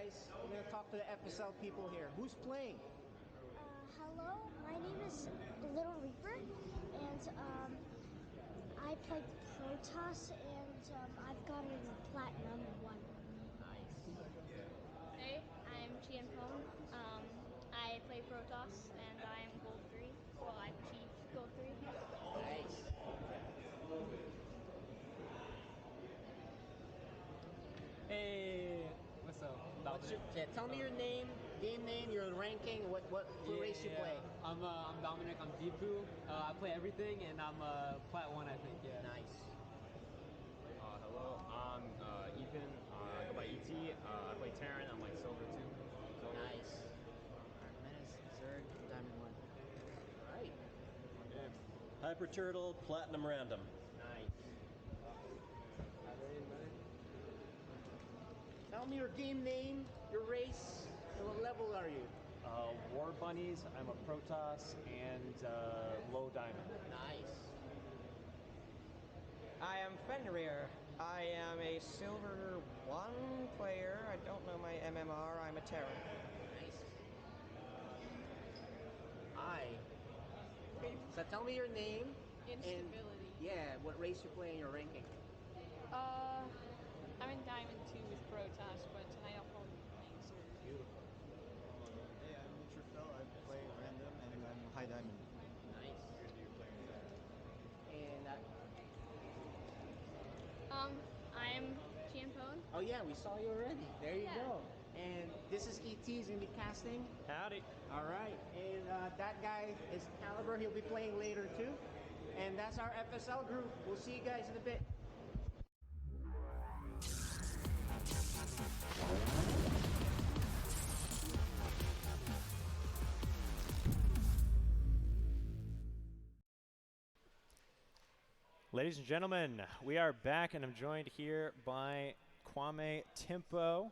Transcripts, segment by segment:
guys. We're going to talk to the FSL people here. Who's playing? Hello, my name is Little Reaper, and I played Protoss, and I've gotten a Platinum 1. Nice. Hey, I'm Chien Pong. I play Protoss, and I am Gold 3. Well, I've achieved Gold 3. Nice. Hey, what's up? Tell me your name, game name, your ranking, what race you play. I'm Dominic. I'm Deepu. I play everything, and I'm Plat 1, I think. Yeah. Nice. Hello, I'm Ethan. I go by ET. I play Terran. I'm like Silver 2. So Nice. Menace, Zerg, Diamond 1. All right. Hyper Turtle, Platinum Random. Nice. Tell me your game name, your race, and what level are you? War Bunnies. I'm a Protoss and low diamond. Nice. I am Fenrir. I am a Silver 1 player. I don't know my MMR. I'm a Terran. Nice. So tell me your name. Instability. And what race you play in your ranking. I'm in Diamond 2 with Protoss, but tonight I'll probably be playing Zerg. Beautiful. Hey, I'm Neutrophil. I play random and I'm high diamond. Nice. And I'm Chien Pong. oh yeah, we saw you already. There you Yeah. go. And this is ET's gonna be casting. Howdy. All right. And that guy is Caliber. He'll be playing later too. And that's our FSL group. We'll see you guys in a bit. Ladies and gentlemen, we are back, and I'm joined here by Kwame Timpo.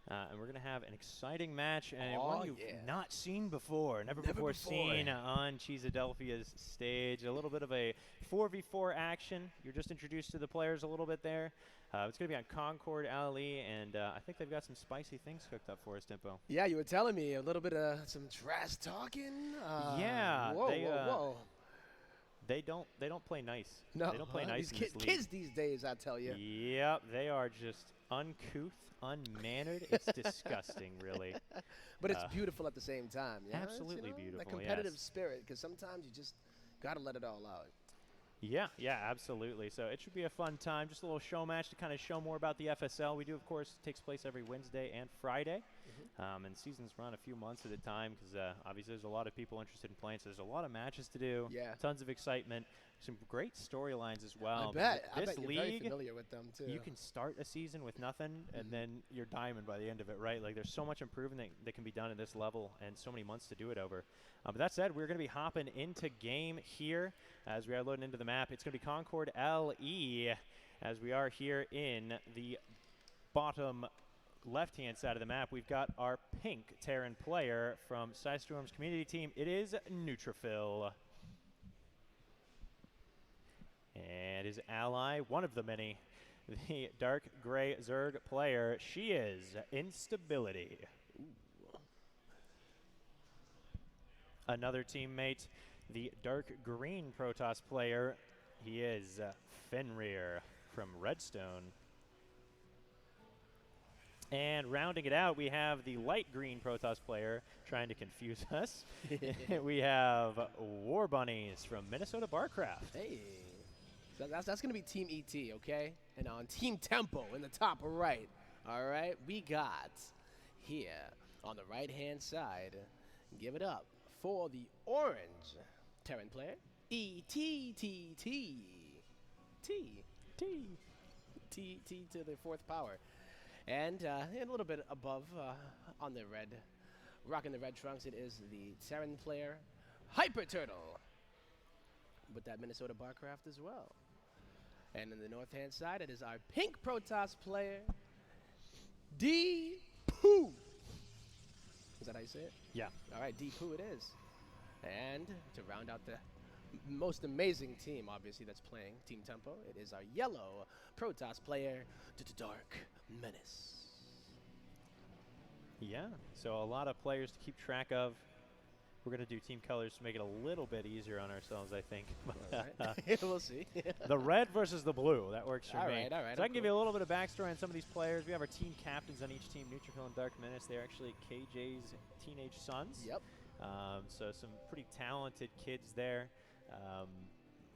And we're going to have an exciting match, and one you've not seen before, never before seen on Cheesadelphia's stage. A little bit of a 4v4 action. You're just introduced to the players a little bit there. It's going to be on Concord Alley, and I think they've got some spicy things cooked up for us, Timpo. Yeah, you were telling me a little bit of some trash talking. Yeah, Whoa. They don't play nice. No, they don't play nice in this league. Kids these days, I tell you. Yep, they are just uncouth, unmannered. It's disgusting, really. But it's beautiful at the same time. Yeah? Absolutely It's, beautiful. That competitive yes. spirit, because sometimes you just got to let it all out. Yeah, absolutely. So it should be a fun time. Just a little show match to kind of show more about the FSL. We do, of course, it takes place every Wednesday and Friday. And seasons run a few months at a time because obviously there's a lot of people interested in playing. So there's a lot of matches to do. Yeah. Tons of excitement. Some great storylines as well. I bet This you're league, very familiar with them, too. You can start a season with nothing, and then you're diamond by the end of it, right? Like, there's so much improvement that can be done at this level and so many months to do it over. But that said, we're going to be hopping into game here as we are loading into the map. It's going to be Concord LE as we are here in the bottom left-hand side of the map. We've got our pink Terran player from Psystorm's community team. It is Neutrophil. And his ally, one of the many, the dark gray Zerg player, she is Instability. Ooh. Another teammate, the dark green Protoss player, he is Fenrir from Redstone. And rounding it out, we have the light green Protoss player trying to confuse us. We have War Bunnies from Minnesota Barcraft. Hey. So that's going to be Team ET, okay? And on Team Tempo in the top right, all right, we got here on the right-hand side, give it up for the orange Terran player, ETTT. T to the fourth power. And a little bit above on the red, rocking the red trunks, it is the Terran player, Hyper Turtle, with that Minnesota Barcraft as well. And in the north-hand side, it is our pink Protoss player, D-Poo. Is that how you say it? Yeah. All right, D-Poo it is. And to round out the most amazing team, obviously, that's playing Team Tempo, it is our yellow Protoss player, Dark Menace. Yeah, so a lot of players to keep track of. We're going to do team colors to make it a little bit easier on ourselves, I think. All right. We'll see. The red versus the blue. That works for me. All right. So I can give you a little bit of backstory on some of these players. We have our team captains on each team, Neutrophil and Dark Menace. They're actually KJ's teenage sons. Yep. So some pretty talented kids there.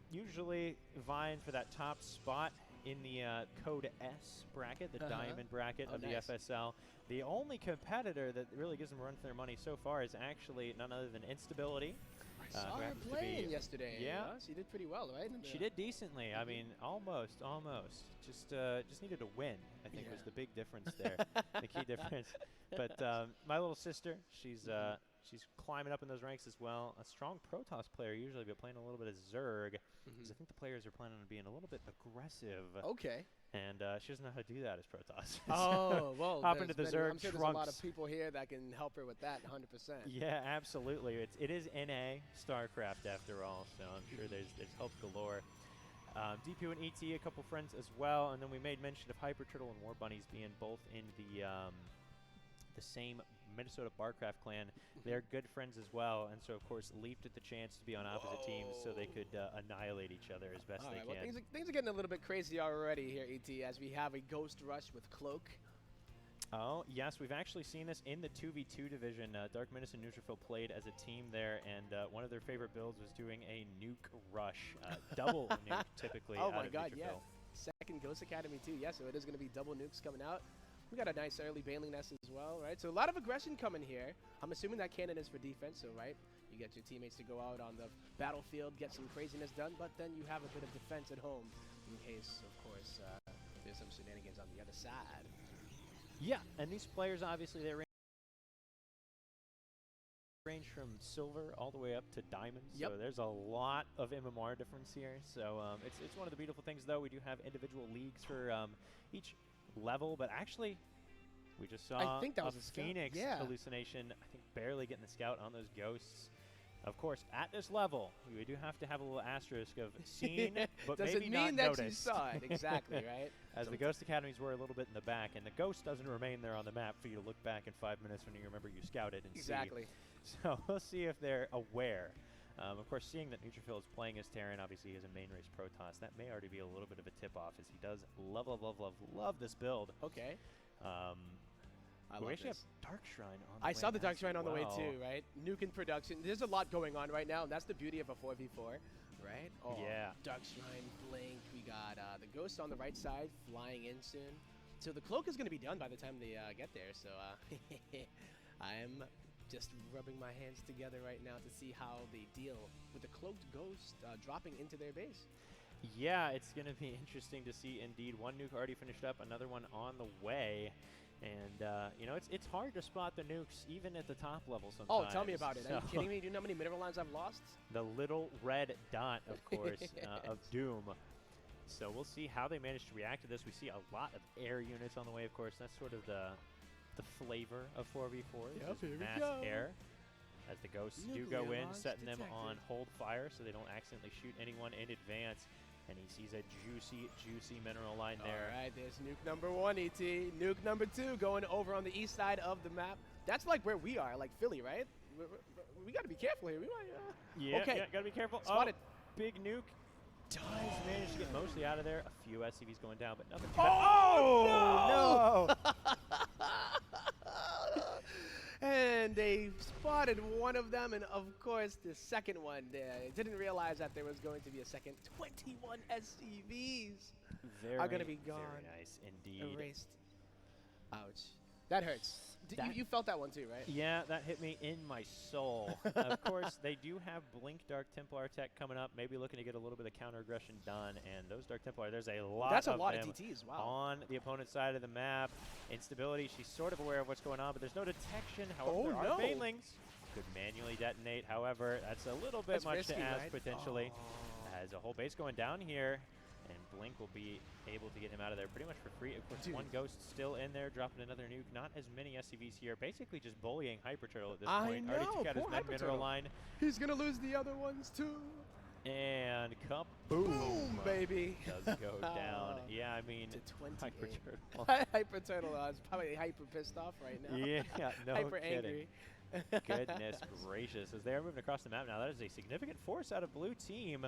Usually vying for that top spot in the Code S bracket, the diamond bracket of the FSL. The only competitor that really gives them a run for their money so far is actually none other than Instability. I saw her playing yesterday. Yeah. She did pretty well, right? She did decently. I mean, almost. Just needed to win, I think, was the big difference there, the key difference. But my little sister, she's climbing up in those ranks as well. A strong Protoss player usually, but playing a little bit of Zerg. Because I think the players are planning on being a little bit aggressive. Okay. And she doesn't know how to do that as Protoss. Oh, well, hop into the Zerg I'm sure there's a lot of people here that can help her with that 100%. Yeah, absolutely. It is NA StarCraft after all, so I'm sure there's help galore. DPU and ET, a couple friends as well, and then we made mention of Hyper Turtle and War Bunnies being both in the same Minnesota Barcraft clan. They're good friends as well, and so of course leaped at the chance to be on opposite teams so they could annihilate each other as best they can. Well, things are getting a little bit crazy already here, ET, as we have a Ghost Rush with Cloak. Oh, yes, we've actually seen this in the 2v2 division. Dark Menace and Neutrophil played as a team there, and one of their favorite builds was doing a nuke rush. Double nuke, typically, oh out my of god, Neutrophil. yeah. Second Ghost Academy, too. Yeah, so it is going to be double nukes coming out. We got a nice early Baneling Nest as well, right? So a lot of aggression coming here. I'm assuming that cannon is for defense, so, right? You get your teammates to go out on the battlefield, get some craziness done, but then you have a bit of defense at home in case, of course, there's some shenanigans on the other side. Yeah, and these players, obviously, they range from silver all the way up to diamonds. Yep. So there's a lot of MMR difference here. So it's one of the beautiful things, though. We do have individual leagues for each level, but actually, we just saw I think that was a Phoenix hallucination. I think barely getting the scout on those ghosts. Of course, at this level, we do have to have a little asterisk of seen, but Does maybe it not mean that noticed. you saw it? Exactly, right? As the Ghost Academies were a little bit in the back, and the Ghost doesn't remain there on the map for you to look back in 5 minutes when you remember you scouted and exactly. see. So we'll see if they're aware. Of course, seeing that Neutrophil is playing as Terran, obviously he has a main race Protoss, that may already be a little bit of a tip-off, as he does love this build. Okay. We actually have Dark Shrine on the way. I saw the Dark Shrine on the way well. too, right? Nuke in production. There's a lot going on right now, and that's the beauty of a 4v4, right? Oh, yeah. Dark Shrine, Blink. We got the Ghost on the right side flying in soon. So the Cloak is going to be done by the time they get there. So I'm just rubbing my hands together right now to see how they deal with the Cloaked Ghost dropping into their base. Yeah, it's going to be interesting to see indeed. One nuke already finished up, another one on the way. And, you know, it's hard to spot the nukes even at the top level sometimes. Oh, tell me about it. Are you kidding me? Do you know how many mineral lines I've lost? The little red dot, of course, of doom. So we'll see how they manage to react to this. We see a lot of air units on the way, of course. That's sort of the flavor of 4v4. Yep, here we mass go. air. As the ghosts do go in, setting them on hold fire so they don't accidentally shoot anyone in advance. And he sees a juicy mineral line there. All right, there's nuke number 1, ET. Nuke number 2 going over on the east side of the map. That's like where we are, like Philly, right? We got to be careful here. We might. Yeah, okay. Yeah, got to be careful. Spotted. Oh, big nuke. Does manage to get mostly out of there. A few SCVs going down, but nothing. Oh, no! And they spotted one of them, and of course the second one. They didn't realize that there was going to be a second. 21 SCVs are going to be gone. Very nice indeed. Erased. Ouch. That hurts. You felt that one too, right? Yeah, that hit me in my soul. Of course, they do have Blink Dark Templar tech coming up, maybe looking to get a little bit of counter aggression done. And those Dark Templar, there's a lot That's a of lot them of DTs, wow. on the opponent's side of the map. Instability, she's sort of aware of what's going on, but there's no detection. However, there are banelings. Could manually detonate. However, that's a little bit much risky, to ask, right? potentially. As a whole base going down here. And Blink will be able to get him out of there pretty much for free. Of course, one Ghost still in there, dropping another nuke. Not as many SCVs here. Basically just bullying Hyper Turtle at this point. I know, Already took out his poor med mineral line. He's going to lose the other ones too. And kaboom! Boom, baby. Does go down. Yeah, I mean, to 28. Hyper Turtle. Hyper Turtle is probably hyper pissed off right now. Yeah, no hyper kidding. angry. Goodness gracious. As they are moving across the map now, that is a significant force out of blue team.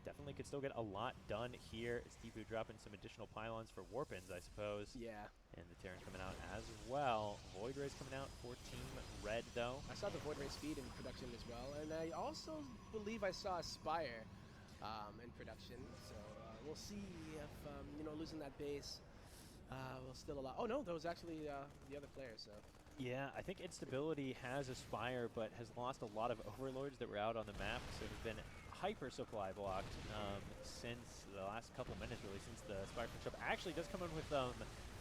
Definitely could still get a lot done here. As Deepu dropping some additional pylons for Warpins, I suppose. Yeah. And the Terran coming out as well. Void Rays coming out for Team Red, though. I saw the Void Ray speed in production as well. And I also believe I saw Aspire in production. So we'll see if, you know, losing that base will still allow. Oh, no, that was actually the other player, so. Yeah, I think Instability has Aspire, but has lost a lot of Overlords that were out on the map, so have been hyper supply blocked since the last couple minutes, really, since the Aspire push up. Actually does come in with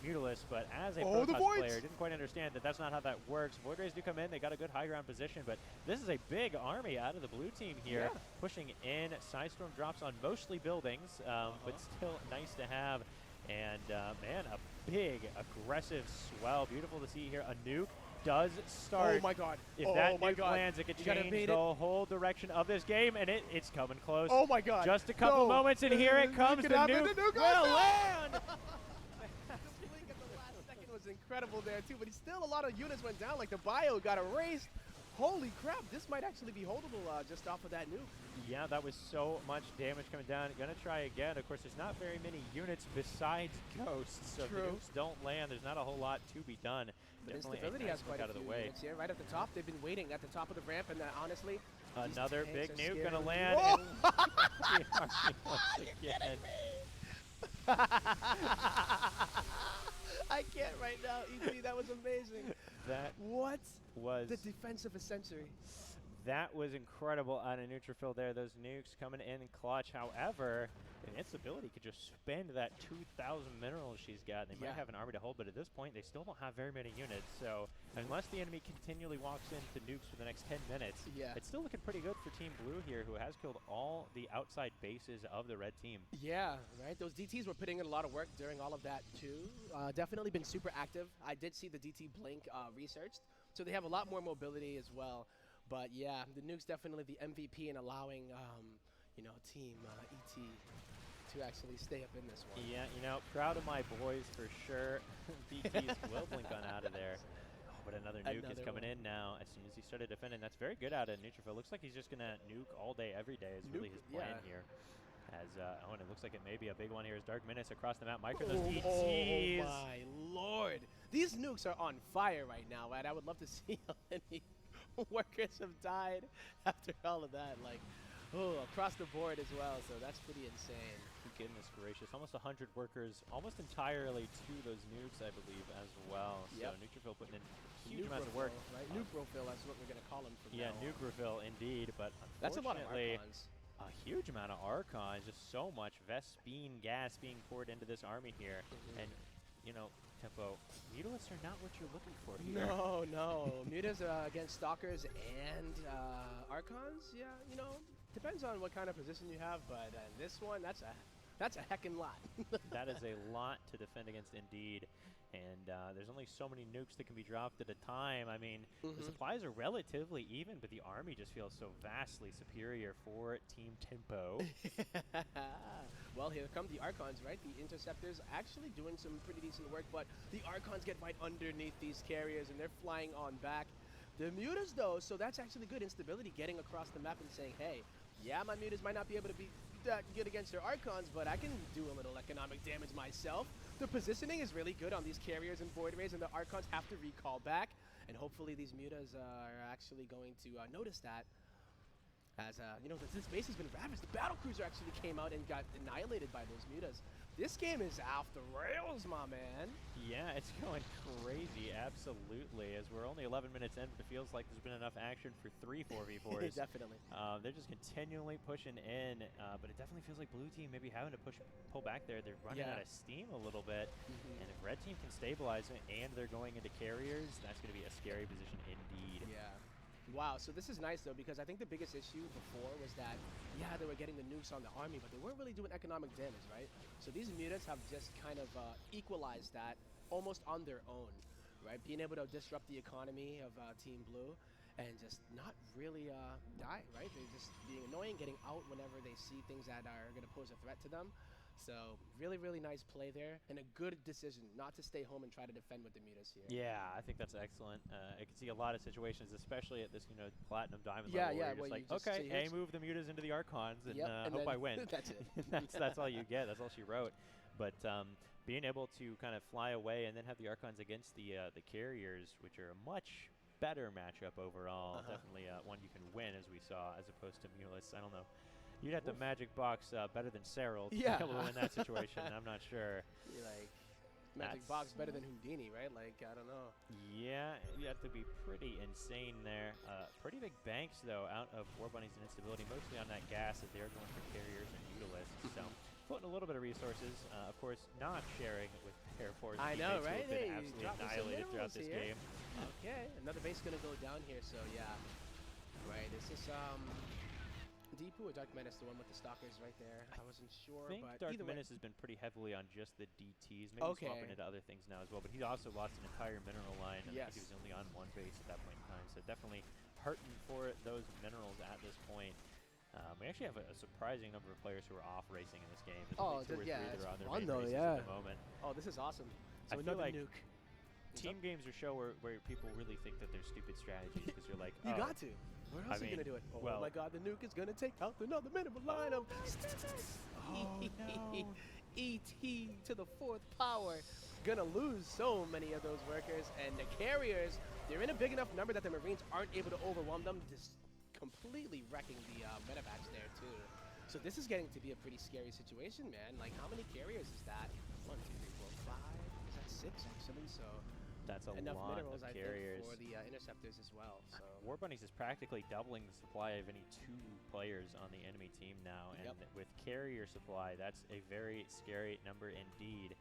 Mutalisk, but as a Protoss player, didn't quite understand that that's not how that works. Void Rays do come in, they got a good high ground position, but this is a big army out of the blue team here, pushing in. Psystorm drops on mostly buildings, but still nice to have. And, man, a big, aggressive swell. Beautiful to see here. A nuke does start. Oh, my God. If that nuke lands, it could change the whole direction of this game, and it's coming close. Oh, my God. Just a couple moments, and here it comes. The nuke will land! The blink at the last second was incredible there, too, but still a lot of units went down. Like, the bio got erased. Holy crap, this might actually be holdable just off of that nuke. Yeah, that was so much damage coming down. Gonna try again. Of course, there's not very many units besides Ghosts, so if the nukes don't land, there's not a whole lot to be done. But Definitely Instability nice has quite out a of the few way. units here. Right at the top, they've been waiting at the top of the ramp, and honestly, another big nuke scary. gonna land. Again. I can't right now, ET. That was amazing. That what was the defense of a century. That was incredible out of Neutrophil there. Those nukes coming in clutch. However, Instability could just spend that 2,000 minerals she's got. They might have an army to hold, but at this point, they still don't have very many units. So unless the enemy continually walks into nukes for the next 10 minutes, it's still looking pretty good for Team Blue here, who has killed all the outside bases of the red team. Yeah, right. Those DTs were putting in a lot of work during all of that, too. Definitely been super active. I did see the DT Blink researched, so they have a lot more mobility as well. But yeah, the nuke's definitely the MVP in allowing, you know, Team ET to actually stay up in this one. Yeah, you know, proud of my boys for sure. DTs will blink on out of there. Oh, but another nuke is coming in now as soon as he started defending. That's very good out of Neutrophil. Looks like he's just going to nuke all day, every day is really his plan here. As, oh, and it looks like it may be a big one here as Dark Menace across the map. Micro those DTs. Oh, my Lord. These nukes are on fire right now, right? I would love to see how many workers have died after all of that. Like, oh, across the board as well, so that's pretty insane. Goodness gracious. Almost 100 workers, almost entirely to those nukes, I believe, as well. So Neutrophil putting in huge amounts of work. Right? Nuke refill, that's what we're going to call them from now on. Nuke refill, indeed, but that's a lot of unfortunately, Archons. A huge amount of Archons, just so much Vespene gas being poured into this army here. And, you know, Tempo, Mutalisks are not what you're looking for here. No, no. Mutas against Stalkers and Archons, yeah, you know, depends on what kind of position you have, but this one, that's a heckin' lot. That is a lot to defend against indeed. And there's only so many nukes that can be dropped at a time. I mean, the supplies are relatively even, but the army just feels so vastly superior for Team Tempo. Well, here come the Archons, right? The Interceptors actually doing some pretty decent work, but the Archons get right underneath these carriers, and they're flying on back. The Mutas, though, so that's actually good instability, getting across the map and saying, hey, yeah, my Mutas might not be able to be that good against their Archons, but I can do a little economic damage myself. The positioning is really good on these carriers and Void Rays, and the Archons have to recall back, and hopefully these Mutas are actually going to notice that. As, you know, this base has been ravaged. The battle cruiser actually came out and got annihilated by those Mutas. This game is off the rails, my man. Yeah, it's going crazy, absolutely. As we're only 11 minutes in, but it feels like there's been enough action for 3 4v4s. Definitely. They're just continually pushing in, but it definitely feels like blue team maybe having to pull back there. They're running out of steam a little bit, and if red team can stabilize it and they're going into carriers, that's going to be a scary position indeed. Yeah. Wow, so this is nice, though, because I think the biggest issue before was that, yeah, they were getting the nukes on the army, but they weren't really doing economic damage, right? So these mutants have just kind of equalized that almost on their own, right? Being able to disrupt the economy of Team Blue. and just not really die, right? They're just being annoying, getting out whenever they see things that are going to pose a threat to them. So really, really nice play there, and a good decision not to stay home and try to defend with the Mutas here. Yeah, I think that's excellent. I can see a lot of situations, especially at this, Platinum Diamond level, where you're just like, okay, A, move the Mutas into the Archons, and, and hope I win. That's it. that's all you get. That's all she wrote. But being able to kind of fly away and then have the Archons against the carriers, which are a much better matchup overall, definitely one you can win, as we saw, as opposed to Mulus. I don't know. You'd have to magic box better than Cyril to be able to win that situation. I'm not sure. You're like, magic box better than Houdini, right? Like, I don't know. Yeah, you have to be pretty insane there. Pretty big banks, though, out of War Bunnies and Instability, mostly on that gas that they're going for carriers and Mutalisks. So putting a little bit of resources, of course, not sharing with Air Force. I know, right? Hey, absolutely annihilated throughout this game. Okay, another base going to go down here, so yeah. Right, is this Deepu or Dark Menace, the one with the stalkers right there? I wasn't sure, I think but Dark either Menace has been pretty heavily on just the DTs, maybe swapping into other things now as well, but he also lost an entire mineral line. I think he was only on one base at that point in time, so definitely hurting for those minerals at this point. We actually have a surprising number of players who are off racing in this game. There's only 2 or 3 that are on their main races at the moment. Oh, this is awesome. So I feel like nuke. Team games are show where people really think that they're stupid strategies because you're like, you got to. Where else are you going to do it? Oh my god, the nuke is going to take out another minimal line of E.T. to the 4th power. Going to lose so many of those workers. And the carriers, they're in a big enough number that the Marines aren't able to overwhelm them, just completely wrecking the medevacs there too. So this is getting to be a pretty scary situation, man. Like, how many carriers is that? 1, 2, 3, 4, 5. Is that 6 actually? So that's a enough lot minerals, of I carriers think, for the interceptors as well. So War Bunnies is practically doubling the supply of any 2 players on the enemy team now, and with carrier supply, that's a very scary number indeed.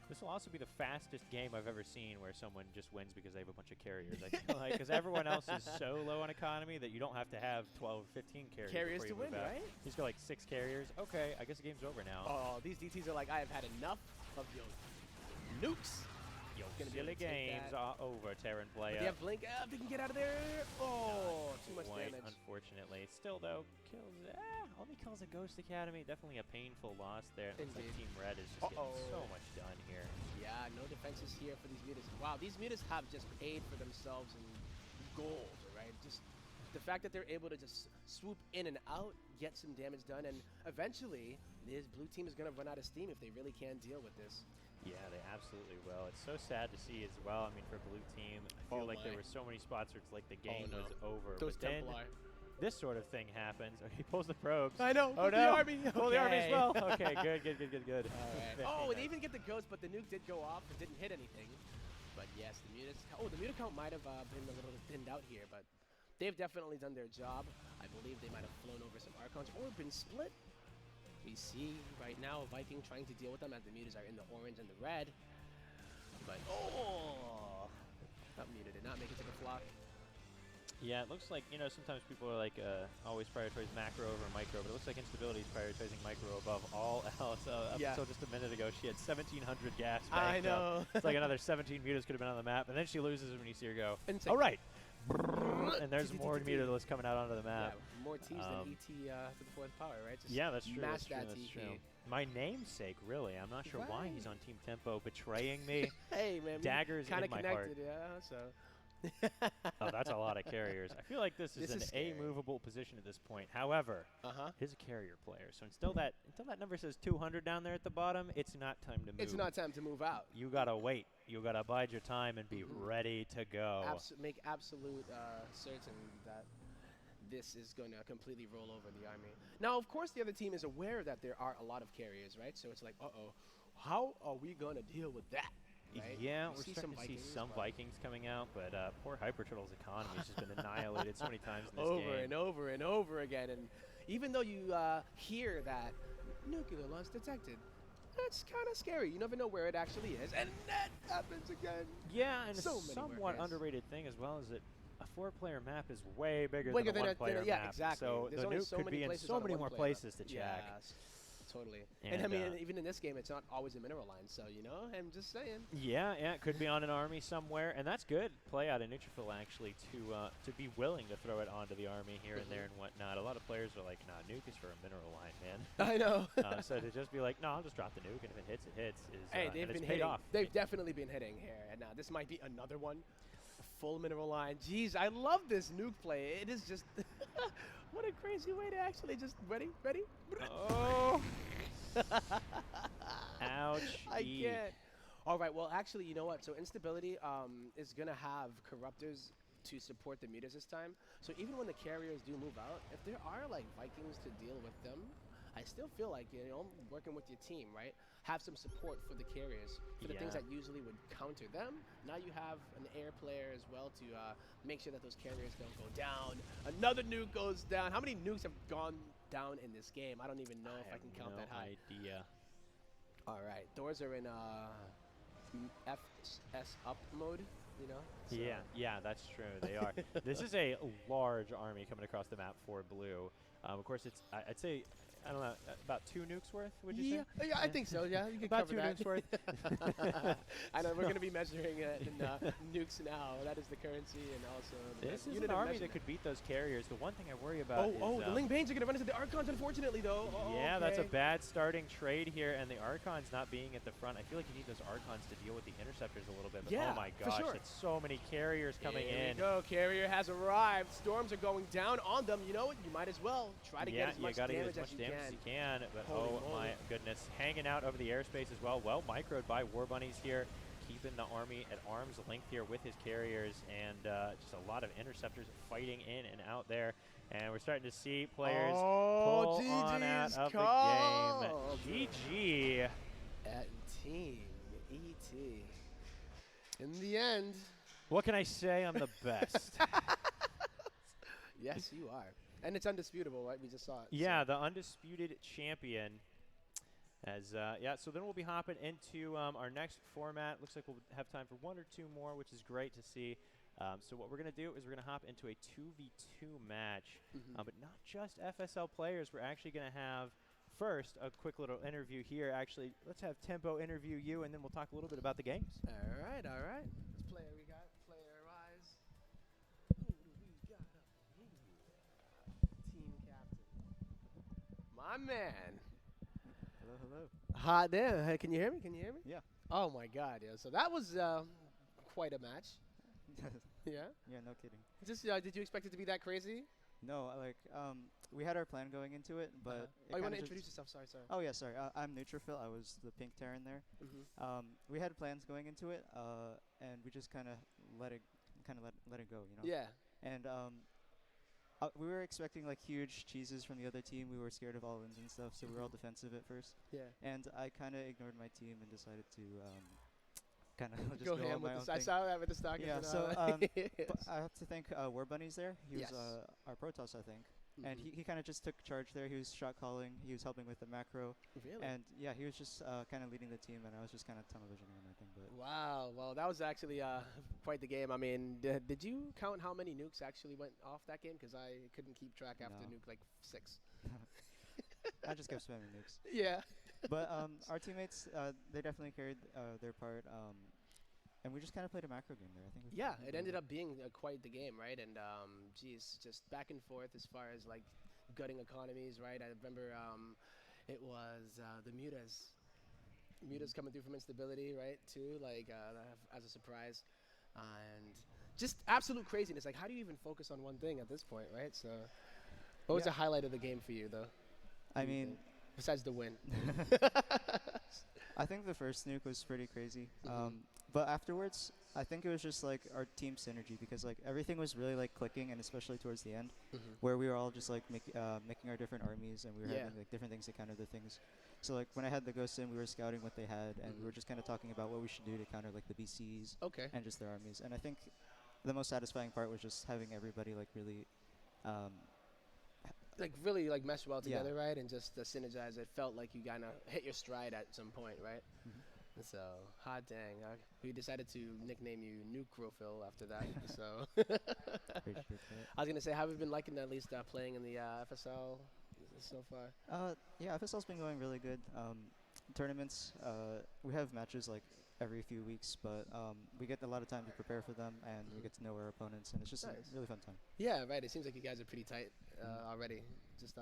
This will also be the fastest game I've ever seen where someone just wins because they have a bunch of carriers. I feel like, because everyone else is so low on economy that you don't have to have 12, 15 carriers to win, right? He's got like 6 carriers. Okay, I guess the game's over now. Oh, these DTs are like, I have had enough of your nukes. Silly games are over, Terran player. They have Blink. They can get out of there. Oh, too much damage. Unfortunately. Still, though, only kills a Ghost Academy. Definitely a painful loss there. It looks like Team Red is just getting so much done here. Yeah, no defenses here for these Mutas. Wow, these Mutas have just paid for themselves in gold, right? Just the fact that they're able to just swoop in and out, get some damage done, and eventually this blue team is going to run out of steam if they really can't deal with this. Yeah, they absolutely will. It's so sad to see as well. I mean, for blue team, I feel like there were so many spots where it's like the game was over. Those but then this sort of thing happens. Oh, he pulls the probes. I know. Oh, no. The army. Pull the army as well. Okay, good. All right. Oh, they even get the ghost, but the nuke did go off and didn't hit anything. But yes, the Mutas. Oh, the Muta count might have been a little thinned out here, but they've definitely done their job. I believe they might have flown over some Archons or been split. We see right now Viking trying to deal with them as the Mutas are in the orange and the red. But, that Muta did not make it to the flock. Yeah, it looks like, sometimes people are like, always prioritize macro over micro, but it looks like Instability is prioritizing micro above all else. Up until just a minute ago, she had 1,700 gas banked I know. It's like another 17 Mutas could have been on the map, and then she loses when you see her go, and all right. And there's more Mutas coming out onto the map. Yeah, more T's than ET to the 4th power, right? Just that's true. That's true. My namesake, really. I'm not sure why he's on Team Tempo, betraying me. Hey, man. Daggers in my heart. Yeah, so. Oh, that's a lot of carriers. I feel like this is an A-movable position at this point. However, he's a carrier player. So until that number says 200 down there at the bottom, it's not time to move. It's not time to move out. You got to wait. You got to bide your time and be ready to go. Make absolute certain that this is going to completely roll over the army. Now, of course, the other team is aware that there are a lot of carriers, right? So it's like, how are we going to deal with that? Right? Yeah, we're starting to see some Vikings coming out, but poor Hyper Turtle's economy has just been annihilated so many times in this game. Over and over and over again. And even though you hear that nuclear launch detected, that's kind of scary. You never know where it actually is. And that happens again. Yeah, and a somewhat underrated thing as well is that a 4-player map is way bigger than a 1-player map. Yeah, exactly. So the nuke could be in so many more places to check. totally. And I mean, even in this game, it's not always a mineral line, so, you know, I'm just saying. Yeah, it could be on an army somewhere, and that's good play out of Neutrophil, actually, to be willing to throw it onto the army here and there and whatnot. A lot of players are like, nah, nuke is for a mineral line, man. I know. So to just be like, no, I'll just drop the nuke, and if it hits, it hits, hey, they've been hitting. They've definitely been hitting here, and now this might be another one. Full mineral line. Jeez, I love this nuke play. It is just what a crazy way to actually just ready. Oh. Ouch. I can't. All right. Well, actually, you know what? So Instability is gonna have corruptors to support the mutas this time. So even when the carriers do move out, if there are like Vikings to deal with them, I still feel like, you know, working with your team, right? Have some support for the carriers, for the things that usually would counter them. Now you have an air player as well to make sure that those carriers don't go down. Another nuke goes down. How many nukes have gone down in this game? I don't even know if I can count that high. Idea. All right, doors are in FS up mode, you know? So. Yeah, that's true. They are. This is a large army coming across the map for blue. Of course, it's I'd say, I don't know, about 2 nukes worth, would you say? Yeah, I think so, yeah. You can about cover 2 that. nukes worth. I know, we're going to be measuring it in nukes now. That is the currency and also the This is unit an of army measurement. that could beat those carriers. The one thing I worry about is... the Ling Banes are going to run into the Archons, unfortunately, though. Yeah, that's a bad starting trade here, and the Archons not being at the front. I feel like you need those Archons to deal with the Interceptors a little bit. But yeah, oh my gosh, sure. it's so many carriers coming in. Here we go. Carrier has arrived. Storms are going down on them. You know what? You might as well try to get as much damage as you can. But oh my goodness, hanging out over the airspace as well. Well microed by War Bunnies here, keeping the army at arm's length here with his carriers, and just a lot of interceptors fighting in and out there. And we're starting to see players pull on out of the game. GG. At Team ET. In the end. What can I say? I'm the best. Yes, you are. And it's undisputable, right? We just saw it. Yeah, the undisputed champion. So then we'll be hopping into our next format. Looks like we'll have time for 1 or 2 more, which is great to see. So what we're going to do is we're going to hop into a 2v2 match, but not just FSL players. We're actually going to have, first, a quick little interview here. Actually, let's have Tempo interview you, and then we'll talk a little bit about the games. All right. Which player we got? Player rise. Who do we got up here? Team captain. My man. Hello. Hot damn. Hey, can you hear me? Yeah. Oh, my God. Yeah. So that was quite a match. Yeah? Yeah, no kidding. Just did you expect it to be that crazy? No, we had our plan going into it, but you want to introduce yourself? Sorry. Oh yeah, sorry. I'm Neutrophil. I was the pink Terran there. We had plans going into it, and we just kind of let it go, you know. Yeah. And we were expecting like huge cheeses from the other team. We were scared of all-ins and stuff, so we were all defensive at first. Yeah. And I kind of ignored my team and decided to kind of just go go ham on my with own the. I thing. saw that with the stock. Yeah. So I have to thank War Bunnies there. He was our Protoss, I think. And he kind of just took charge there. He was shot calling. He was helping with the macro. Really? And yeah, he was just kind of leading the team, and I was just kind of tunnel visioning on my thing. But wow. Well, that was actually quite the game. I mean, did you count how many nukes actually went off that game? Because I couldn't keep track after nuke like 6. I just kept spamming nukes. Yeah. But our teammates, they definitely carried their part. And we just kind of played a macro game there, I think. Yeah, it ended up being quite the game, right? And, geez, just back and forth as far as, like, gutting economies, right? I remember it was the mutas. Mutas coming through from instability, right, too, like, as a surprise. And just absolute craziness. Like, how do you even focus on one thing at this point, right? So what was the highlight of the game for you, though? I mean, besides the win. I think the first nuke was pretty crazy. But afterwards, I think it was just like our team synergy, because like everything was really like clicking, and especially towards the end, where we were all just like making our different armies, and we were having like different things to counter the things. So like when I had the ghosts in, we were scouting what they had, and we were just kind of talking about what we should do to counter like the BCs and just their armies. And I think the most satisfying part was just having everybody like really really mesh well together, right? And just synergize. It felt like you kind of hit your stride at some point, right? So, hot dang. We decided to nickname you Nucrophil after that. So, I was going to say, how have you been liking at least playing in the FSL so far? Yeah, FSL's been going really good. Tournaments, we have matches like every few weeks, but we get a lot of time to prepare for them, and we get to know our opponents, and it's just Nice. a really fun time. Yeah, right. It seems like you guys are pretty tight already, just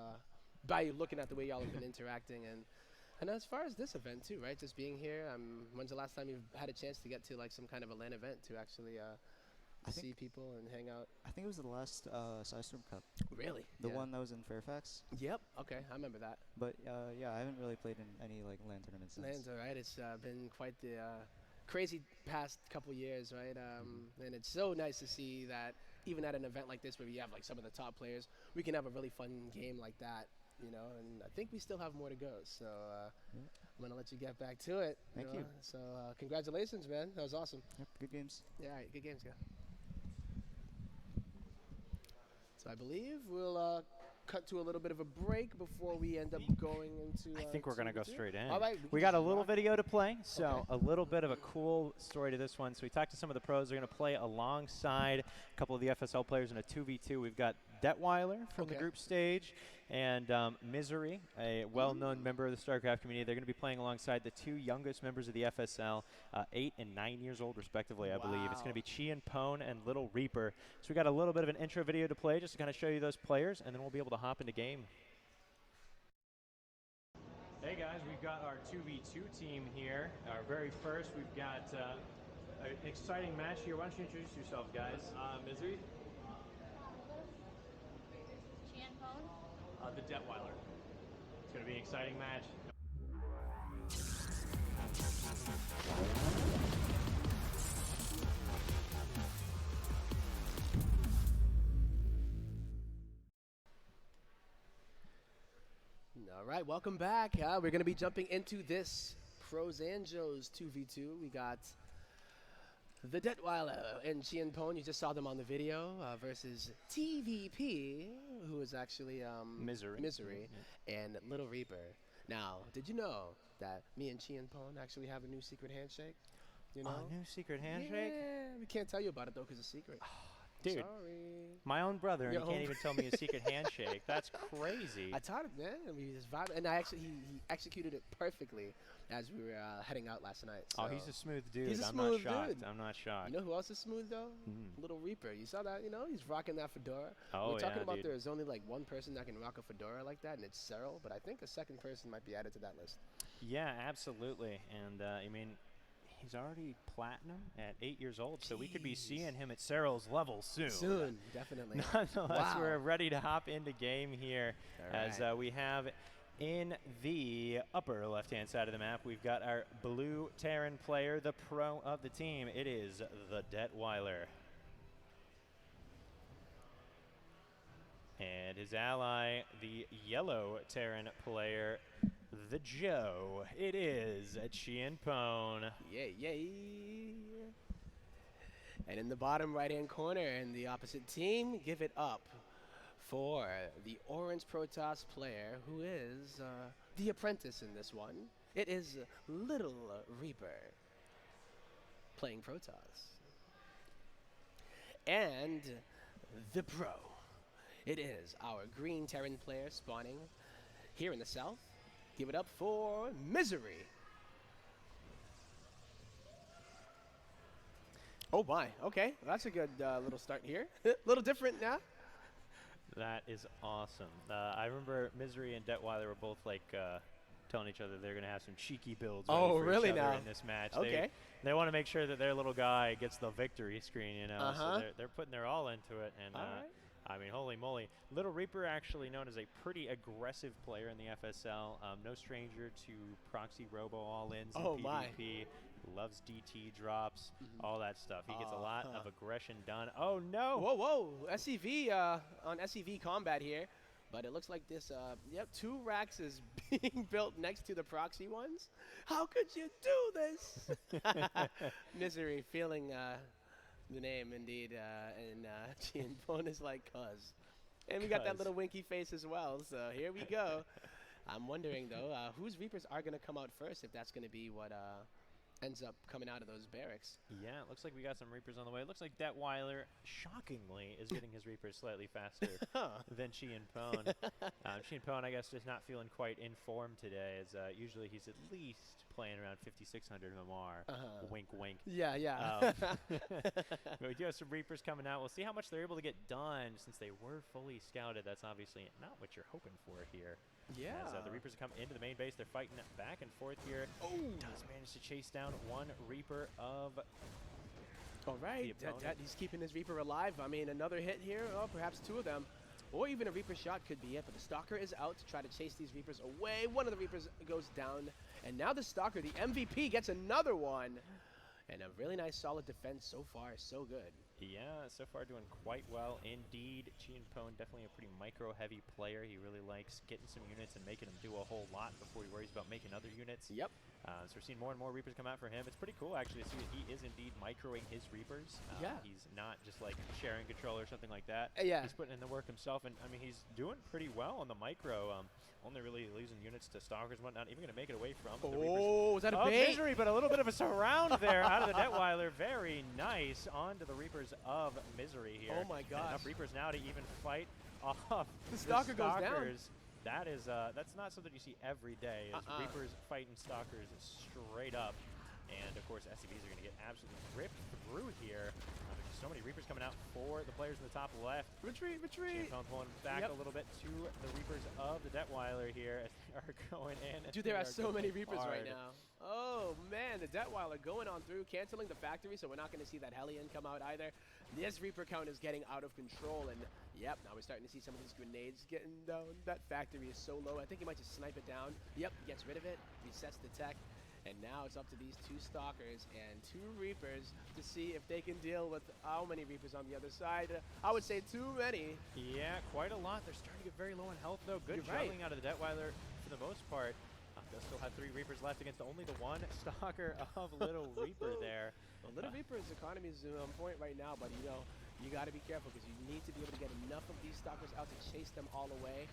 by you looking at the way y'all have been interacting. And as far as this event too, right? Just being here, when's the last time you've had a chance to get to like some kind of a LAN event to actually see people and hang out? I think it was the last Storm Cup. Really? The one that was in Fairfax. Yep. Okay, I remember that. But yeah, I haven't really played in any like LAN tournaments since. LAN's alright. It's been quite the crazy past couple years, right? And it's so nice to see that even at an event like this where we have like some of the top players, we can have a really fun game like that, you know. And I think we still have more to go. So I'm gonna let you get back to it. Thank you. So congratulations, man. That was awesome. Yep, good games. Yeah, all right, good games, guys. So I believe we'll cut to a little bit of a break before we end up going into. I think we're going to go straight in. All right. We got a little video to play, so a little bit of a cool story to this one. So we talked to some of the pros. They're going to play alongside a couple of the FSL players in a 2v2. We've got Detweiler from the group stage and Misery, a well-known member of the StarCraft community. They're going to be playing alongside the two youngest members of the FSL, 8 and 9 years old, respectively, I believe. It's going to be Chi and Pone and Little Reaper. So we got a little bit of an intro video to play just to kind of show you those players, and then we'll be able to hop into game. Hey guys, we've got our 2v2 team here. Our very first, we've got an exciting match here. Why don't you introduce yourselves, guys? Misery. The Detweiler. It's going to be an exciting match. All right, welcome back. We're going to be jumping into this Pros and Joes 2v2. We got the Detweiler and Chi and Pone. You just saw them on the video versus TVP, who is actually Misery and Little Reaper. Now, did you know that me and Chi and Pone actually have a new secret handshake? You know? A new secret handshake? Yeah, we can't tell you about it though because it's a secret. Dude, sorry. My own brother, and he can't even tell me a secret handshake. That's crazy. I taught him, man. I mean, just vibe, and he executed it perfectly as we were heading out last night. So. Oh, he's a smooth dude. He's a I'm smooth not shocked. dude. I'm not shocked. You know who else is smooth though? Little Reaper. You saw that? You know, he's rocking that fedora. Oh, we're talking about dude. there's only like one person that can rock a fedora like that, and it's Cyril. But I think a second person might be added to that list. Yeah, absolutely. And I mean, he's already platinum at 8 years old, so we could be seeing him at Cyril's level soon. Soon, definitely. Nonetheless, we're ready to hop into game here as we have in the upper left-hand side of the map, we've got our blue Terran player, the pro of the team. It is the Detweiler. And his ally, the yellow Terran player, the Joe. It is Chi and Pone. Yay, yay. And in the bottom right-hand corner in the opposite team, give it up for the orange Protoss player, who is the apprentice in this one. It is Little Reaper playing Protoss. And the pro. It is our green Terran player spawning here in the south. Give it up for Misery. Oh my, okay. Well, that's a good little start here. A little different now. That is awesome. I remember Misery and Detweiler were both like telling each other they're going to have some cheeky builds for each other in this match. Okay. They want to make sure that their little guy gets the victory screen, you know. So they're putting their all into it. And I mean, holy moly. Little Reaper, actually known as a pretty aggressive player in the FSL. No stranger to proxy robo all-ins in PvP. Loves DT drops, all that stuff. He gets a lot of aggression done. Oh, no. Whoa, whoa. SCV on SCV combat here. But it looks like this, 2 racks is being built next to the proxy ones. How could you do this? Misery, feeling the name, indeed. And Chi and Pone is like, cuz. And we got that little winky face as well. So here we go. I'm wondering, though, whose Reapers are going to come out first, if that's going to be what ends up coming out of those barracks. Yeah, it looks like we got some Reapers on the way. It looks like Detweiler, shockingly, is getting his Reapers slightly faster than Pone. Pone, I guess, just not feeling quite in form today, as usually he's at least playing around 5,600 MMR. Wink, wink. Yeah, yeah. But we do have some Reapers coming out. We'll see how much they're able to get done since they were fully scouted. That's obviously not what you're hoping for here. Yeah. As the Reapers come into the main base, they're fighting back and forth here. Oh, does manage to chase down one Reaper of. All right, he's keeping his Reaper alive. I mean, another hit here, perhaps two of them, or even a Reaper shot could be it. But the Stalker is out to try to chase these Reapers away. One of the Reapers goes down, and now the Stalker, the MVP, gets another one. And a really nice, solid defense so far. So good. Yeah, so far doing quite well indeed. Pone, definitely a pretty micro-heavy player. He really likes getting some units and making them do a whole lot before he worries about making other units. Yep. So we're seeing more and more Reapers come out for him. It's pretty cool, actually, to see that he is indeed microing his Reapers. Yeah. He's not just like sharing control or something like that. Yeah. He's putting in the work himself, and I mean, he's doing pretty well on the micro. Only really losing units to Stalkers and whatnot. Even going to make it away from the Reapers. Oh, is that a bait? Misery, but a little bit of a surround there out of the Detweiler. Very nice onto the Reapers of Misery here. Oh my gosh. Enough Reapers now to even fight off the Stalker goes down. That is that's not something you see every day. Is Reapers fighting Stalkers straight up, and of course SCVs are going to get absolutely ripped through here. There's just so many Reapers coming out for the players in the top left. Retreat, retreat. Pone pulling back a little bit to the Reapers of the Detweiler here as they are going in. Dude, there are so many Reapers right now. Oh man, the Detweiler going on through, canceling the factory, so we're not going to see that Hellion come out either. This Reaper count is getting out of control, and yep, now we're starting to see some of these grenades getting down. That factory is so low. I think he might just snipe it down. Yep, gets rid of it, resets the tech, and now it's up to these two Stalkers and two Reapers to see if they can deal with how many Reapers on the other side. I would say too many. Yeah, quite a lot. They're starting to get very low in health, though. Good juggling out of the Detweiler for the most part. They'll still have 3 Reapers left against only the one Stalker of Little Reaper there. Well, Little Reaper's economy is on point right now, but you know, you got to be careful because you need to be able to get enough of these Stalkers out to chase them all away.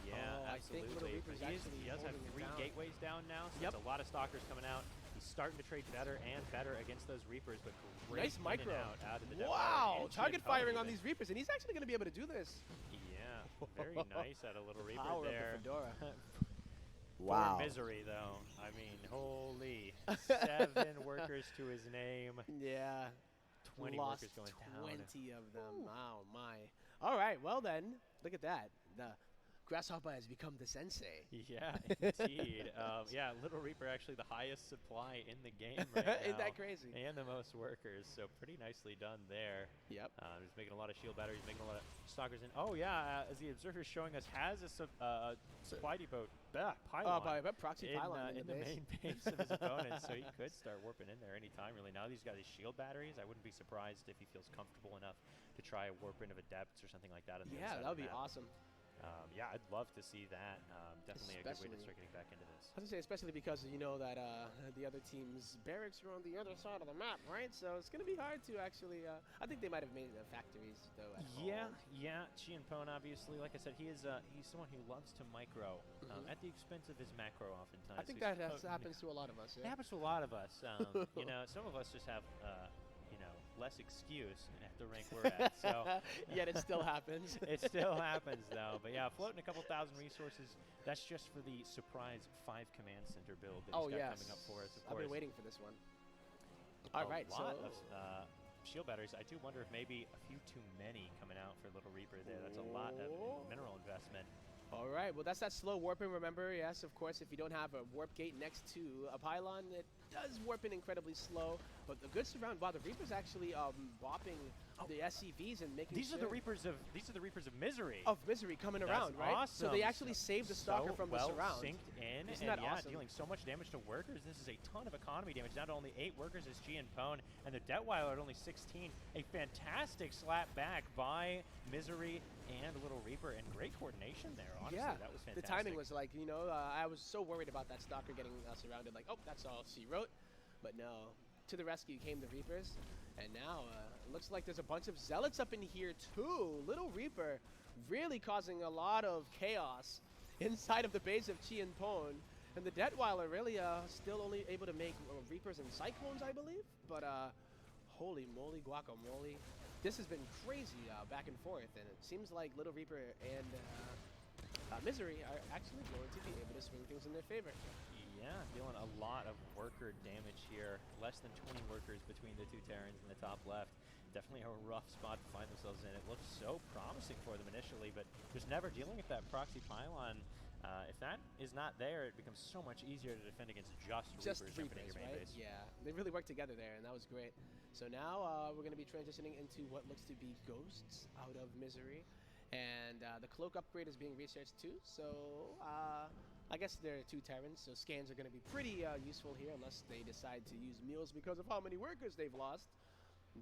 Yeah, I think Little Reaper's actually he does have 3 gateways down now, so there's a lot of Stalkers coming out. He's starting to trade better and better against those Reapers, but great nice micro. Out of the Wow, target firing on these Reapers, and he's actually going to be able to do this. Yeah, very nice out of Little Reaper Power there. Of the Fedora. Wow. Misery, though. I mean, holy. 7 workers to his name. Yeah. 20 Lost workers going 20 of them. Oh, my. All right, well then, look at that. The Grasshopper has become the sensei. Yeah, indeed. Yeah, Little Reaper actually the highest supply in the game right now. Isn't that crazy? And the most workers, so pretty nicely done there. Yep. He's making a lot of shield batteries, making a lot of Stalkers in. Oh, yeah, as the Observer is showing us, has a supply depot pylon proxy pylon in the main base of his opponent, so he could start warping in there anytime, really. Now he's got his shield batteries. I wouldn't be surprised if he feels comfortable enough to try a warp in of Adepts or something like that. Yeah, that would be awesome. Yeah, I'd love to see that. Definitely a good way to start getting back into this. I was going to say, especially because you know that the other team's barracks are on the other side of the map, right? So it's going to be hard to actually. I think they might have made the factories though. At home. Yeah. Pone, obviously, like I said, he's someone who loves to micro at the expense of his macro. Oftentimes, I think that happens to a lot of us. Yeah? It happens to a lot of us. You know, some of us just have. Less excuse at the rank we're at. So yet it still happens. It still happens though. But yeah, floating a couple thousand resources. That's just for the surprise 5 command center build that he's got coming up for us. Of course. I've been waiting for this one. All right, a lot of shield batteries. I do wonder if maybe a few too many coming out for Little Reaper there. That's a lot of mineral investment. All right, well, that's that slow warping. Remember, yes, of course, if you don't have a warp gate next to a pylon, it does warp in incredibly slow. But the good surround, wow, the Reaper's actually bopping the SCVs and making these are the Reapers of Misery. Of Misery coming around, right? Awesome. So they actually saved the Stalker from the surround. Synced in, Isn't that awesome? Dealing so much damage to workers. This is a ton of economy damage. Down to only 8 workers is Pone, and the Detweiler at only 16. A fantastic slap back by Misery and Little Reaper, and great coordination there. Honestly, that was fantastic. The timing was like, you know, I was so worried about that Stalker getting surrounded. Like, oh, that's all she wrote. But no, to the rescue came the Reapers, and now it looks like there's a bunch of Zealots up in here too. Little Reaper really causing a lot of chaos inside of the base of Pone. And the Detweiler really still only able to make Reapers and Cyclones, I believe. But holy moly, guacamole. This has been crazy back and forth, and it seems like Little Reaper and Misery are actually going to be able to swing things in their favor. Yeah, dealing a lot of worker damage here. Less than 20 workers between the two Terrans in the top left. Definitely a rough spot to find themselves in. It looked so promising for them initially, but just never dealing with that proxy pylon. If that is not there, it becomes so much easier to defend against just Reapers jumping in your main right? base. Yeah, they really worked together there, and that was great. So now we're going to be transitioning into what looks to be Ghosts out of Misery. And the Cloak upgrade is being researched too, so I guess there are two Terrans, so scans are going to be pretty useful here unless they decide to use Mules because of how many workers they've lost.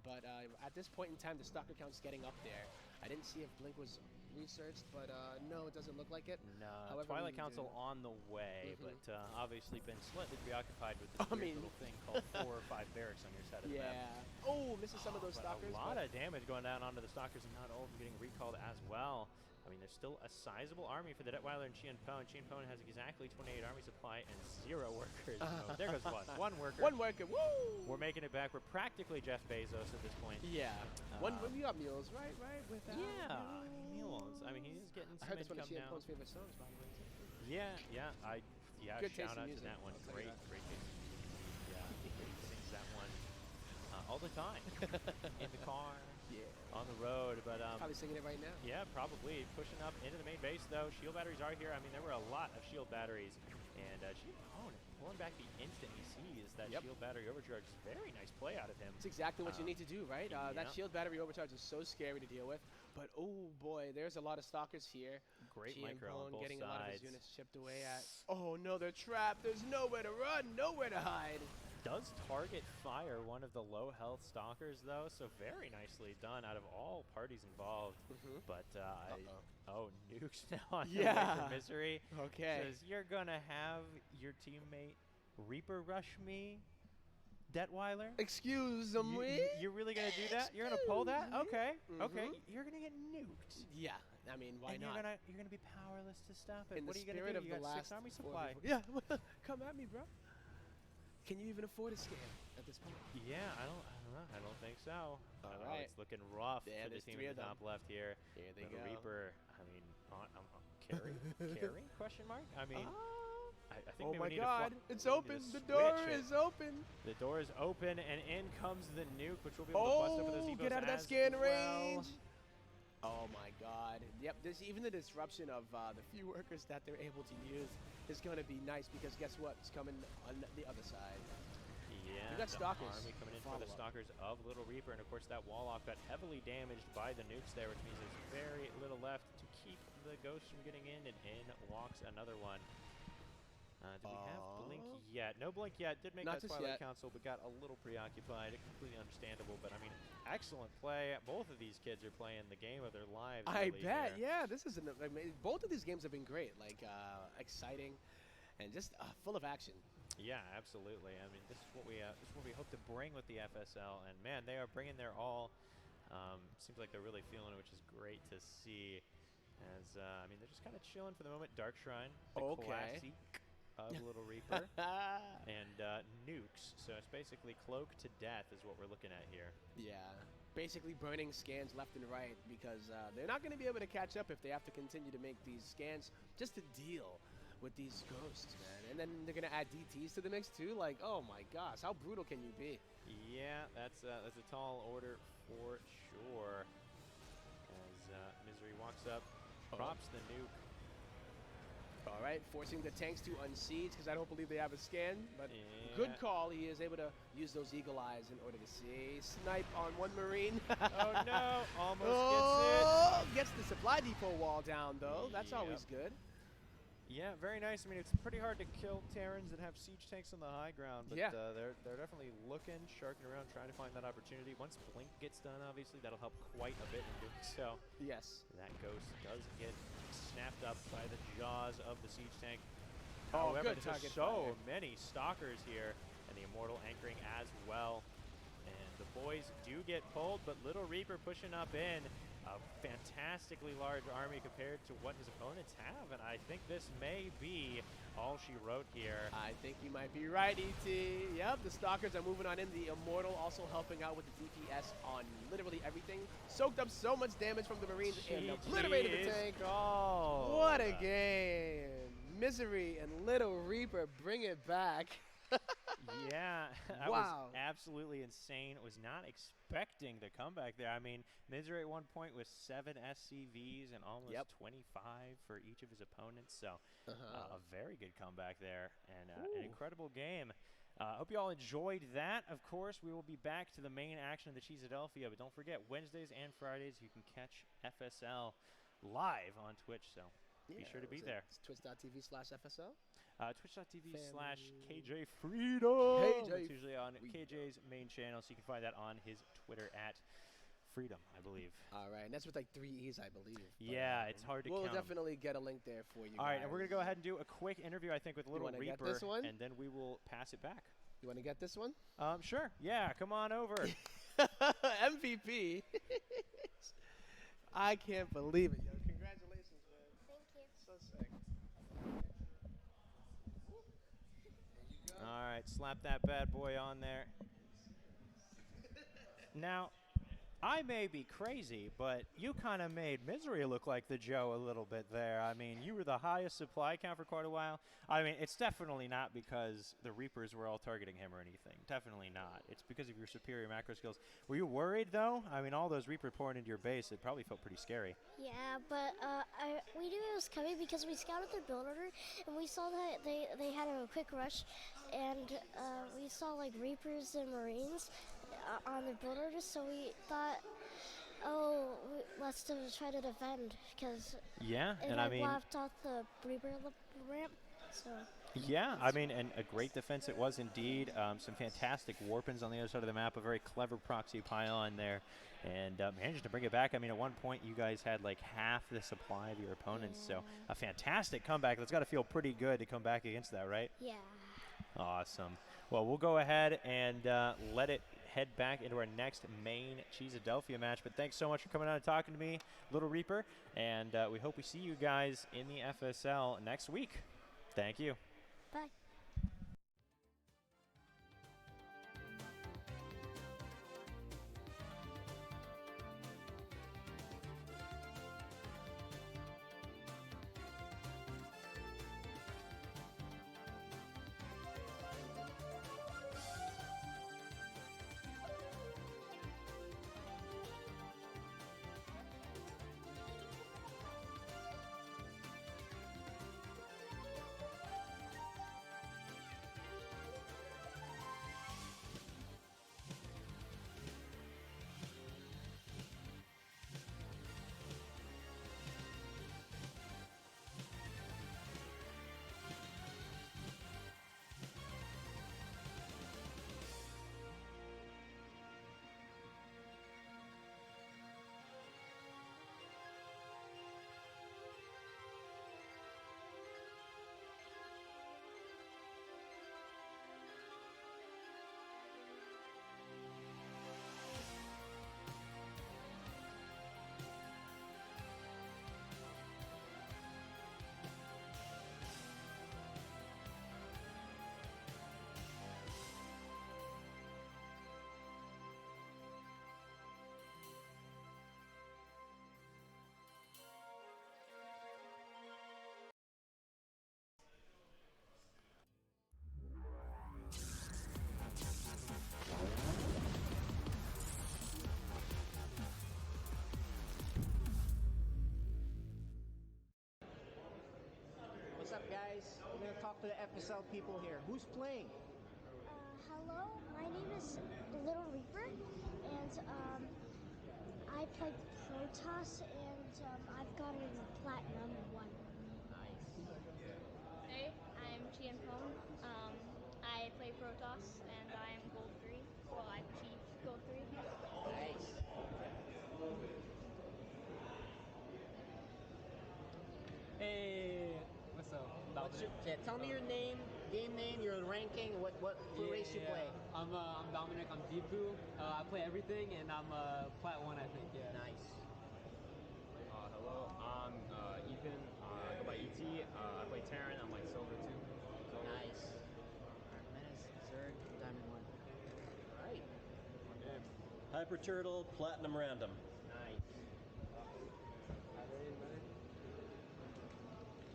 But at this point in time, the Stalker count's getting up there. I didn't see if Blink was researched, but no, it doesn't look like it. No, However, Twilight Council on the way, but obviously been slightly preoccupied with this little thing called 4 or 5 barracks on your side of the map. Yeah. Oh, misses some of those Stalkers. A lot of damage going down onto the Stalkers, and not all of them getting recalled as well. I mean, there's still a sizable army for the Detweiler and Qianpeng. Qianpeng has exactly 28 army supply and 0 workers. Oh, there goes one. One worker. One worker. Woo! We're making it back. We're practically Jeff Bezos at this point. Yeah. When we got Mules, right? With Mules. I mean, he's getting some I heard that's one of income now. Qianpeng's favorite songs, by the way. Yeah. Good Shout taste in out to music. that one. I'll tell you Great that. taste. Yeah, he sings that one all the time in the car. Yeah. On the road, but probably singing it right now. Yeah, probably pushing up into the main base though. Shield batteries are here. I mean, there were a lot of shield batteries, and pulling back the instant he sees that shield battery overcharge. Is very nice play out of him. It's exactly what you need to do, right? That shield battery overcharge is so scary to deal with. But oh boy, there's a lot of Stalkers here. Great micro on both getting sides. a lot of his units chipped away at. Oh no, they're trapped. There's nowhere to run, nowhere to hide. Does target fire one of the low health Stalkers though, so very nicely done out of all parties involved. But Nukes now on the way for Misery. Okay. Says you're gonna have your teammate Reaper rush me, Detweiler. Excuse me. You're really gonna do that? You're gonna pull that? Okay. Okay. You're gonna get nuked. Yeah. I mean, why and not? You're gonna be powerless to stop it. In what the are you gonna spirit do? of You the got last 6 army supply. Yeah. Come at me, bro. Can you even afford a scam at this point? Yeah, I don't know. I don't think so. All right. It's looking rough Yeah, for the team in the top left here. Here they Little go. Reaper, I mean, carry? Question mark? I mean, I think oh maybe my we need God, to it's open. The door switch it. is open. The door is open, and in comes the nuke, which will be able to bust over those Evos get out of that as scan well. range. Oh my God. Yep, even the disruption of the few workers that they're able to use is going to be nice because guess what? It's coming on the other side. Yeah, you got Stalkers. Army coming in for the Stalkers of Little Reaper, and of course that wall off got heavily damaged by the nukes there, which means there's very little left to keep the ghosts from getting in, and in walks another one. Do we have Blink yet? No Blink yet. Did make Not that just Twilight yet. Council, but got a little preoccupied. Completely understandable, but I mean, excellent play. Both of these kids are playing the game of their lives. I really bet. here. Yeah, this is both of these games have been great, like exciting, and just full of action. Yeah, absolutely. I mean, this is what we hope to bring with the FSL, and man, they are bringing their all. Seems like they're really feeling it, which is great to see. As I mean, they're just kind of chilling for the moment. Dark Shrine, the classic of Little Reaper, and nukes. So it's basically cloak to death is what we're looking at here. Yeah. Basically burning scans left and right because they're not going to be able to catch up if they have to continue to make these scans just to deal with these ghosts, man. And then they're going to add DTs to the mix too. Like, oh my gosh, how brutal can you be? Yeah, that's a tall order for sure. As Misery walks up, props the nuke. All right, forcing the tanks to unsiege because I don't believe they have a scan. But good call. He is able to use those eagle eyes in order to see. Snipe on one Marine. Oh no, almost gets the supply depot wall down though. That's always good. Yeah, very nice. I mean, it's pretty hard to kill Terrans that have siege tanks on the high ground, but they're definitely looking, sharking around, trying to find that opportunity. Once Blink gets done, obviously, that'll help quite a bit in doing so. Yes. That ghost does get snapped up by the jaws of the siege tank. Oh, however, good there's target so many Stalkers here, and the Immortal anchoring as well. And the boys do get pulled, but Little Reaper pushing up in. a fantastically large army compared to what his opponents have, and I think this may be all she wrote here. I think you might be right, ET. Yep, the Stalkers are moving on in. The Immortal also helping out with the DPS on literally everything. Soaked up so much damage from the Marines and obliterated the tank. What a game. Misery and Little Reaper bring it back. Yeah, that Wow. was absolutely insane. Was not expecting the comeback there. I mean, Misery at one point was 7 SCVs and almost 25 for each of his opponents. So a very good comeback there and an incredible game. I hope you all enjoyed that. Of course, we will be back to the main action of the Cheesadelphia, but don't forget, Wednesdays and Fridays you can catch FSL live on Twitch, so be sure to be there. Twitch.tv/FSL? Twitch.tv/KJ Freedom. It's usually on KJ's main channel, so you can find that on his Twitter at Freedom, I believe. All right, and that's with like 3 E's, I believe. Yeah, it's hard to count. We'll definitely get a link there for you. All right, and we're going to go ahead and do a quick interview, I think, with Little Reaper. Get this one? And then we will pass it back. You want to get this one? Sure. Yeah, come on over. MVP. I can't believe it, yo. Congratulations, man. Thank you. So sick. All right, slap that bad boy on there. Now, I may be crazy, but you kind of made Misery look like the Joe a little bit there. I mean, you were the highest supply count for quite a while. I mean, it's definitely not because the Reapers were all targeting him or anything. Definitely not. It's because of your superior macro skills. Were you worried, though? I mean, all those Reaper pouring into your base, it probably felt pretty scary. Yeah, but we knew it was coming because we scouted their build order, and we saw that they had a quick rush, and we saw like Reapers and Marines on their build order, so we thought, let's try to defend because I mean, blocked off the Reaper ramp. So. Yeah, I mean, and a great defense it was indeed. Some fantastic warpins on the other side of the map, a very clever proxy pylon there, and managed to bring it back. I mean, at one point you guys had like half the supply of your opponents, so a fantastic comeback. That's got to feel pretty good to come back against that, right? Yeah. Awesome. Well, we'll go ahead and let it head back into our next main Cheesadelphia match. But thanks so much for coming out and talking to me, Little Reaper, and we hope we see you guys in the FSL next week. Thank you. Bye. What's up, guys? We're going to talk to the FSL people here. Who's playing? Hello, my name is Little Reaper, and I play Protoss, and I've gotten a Platinum 1. Nice. Hey, I'm Chien Pong. I play Protoss, and I'm Gold 3. Well, I'm Chief Gold 3. Nice. Hey, what's up? Tell me your name, game name, your ranking, what race you play. I'm Dominic. I'm Deepu. I play everything, and I'm Plat 1, I think. Yeah. Nice. hello. I'm Ethan. I go by ET. I play Terran. I'm like silver 2. So Nice. Alright, Menace, Zerg, Diamond 1. Alright. Hyper Turtle, Platinum Random. Nice.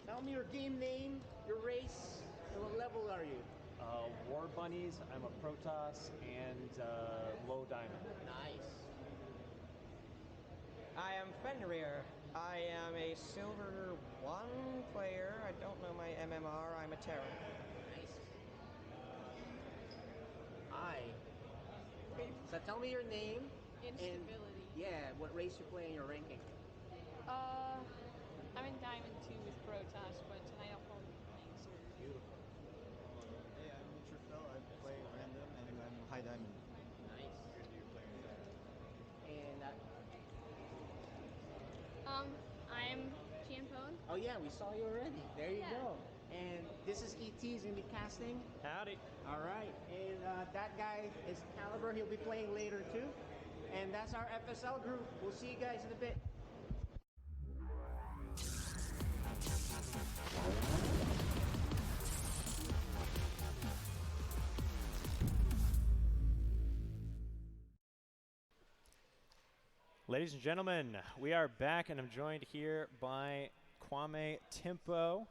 Tell me your game name, your race, and what level are you? War Bunnies, I'm a Protoss, and low diamond. Nice. I am Fenrir. I am a silver 1 player. I don't know my MMR. I'm a Terran. Nice. Hi. So tell me your name. Instability. And, yeah, what race you play and your ranking. I'm in Diamond 2 with Protoss, but tonight I'll probably be playing Zerg. Beautiful. Hey, I'm Neutrophil. I play random and I'm high diamond. Nice. And I'm Champone. oh yeah, we saw you already. There you Yeah. go. And this is ET. He's gonna be casting. Howdy. All right. And that guy is Caliber. He'll be playing later too. And that's our FSL group. We'll see you guys in a bit. Ladies and gentlemen, we are back, and I'm joined here by Kwame Timpo.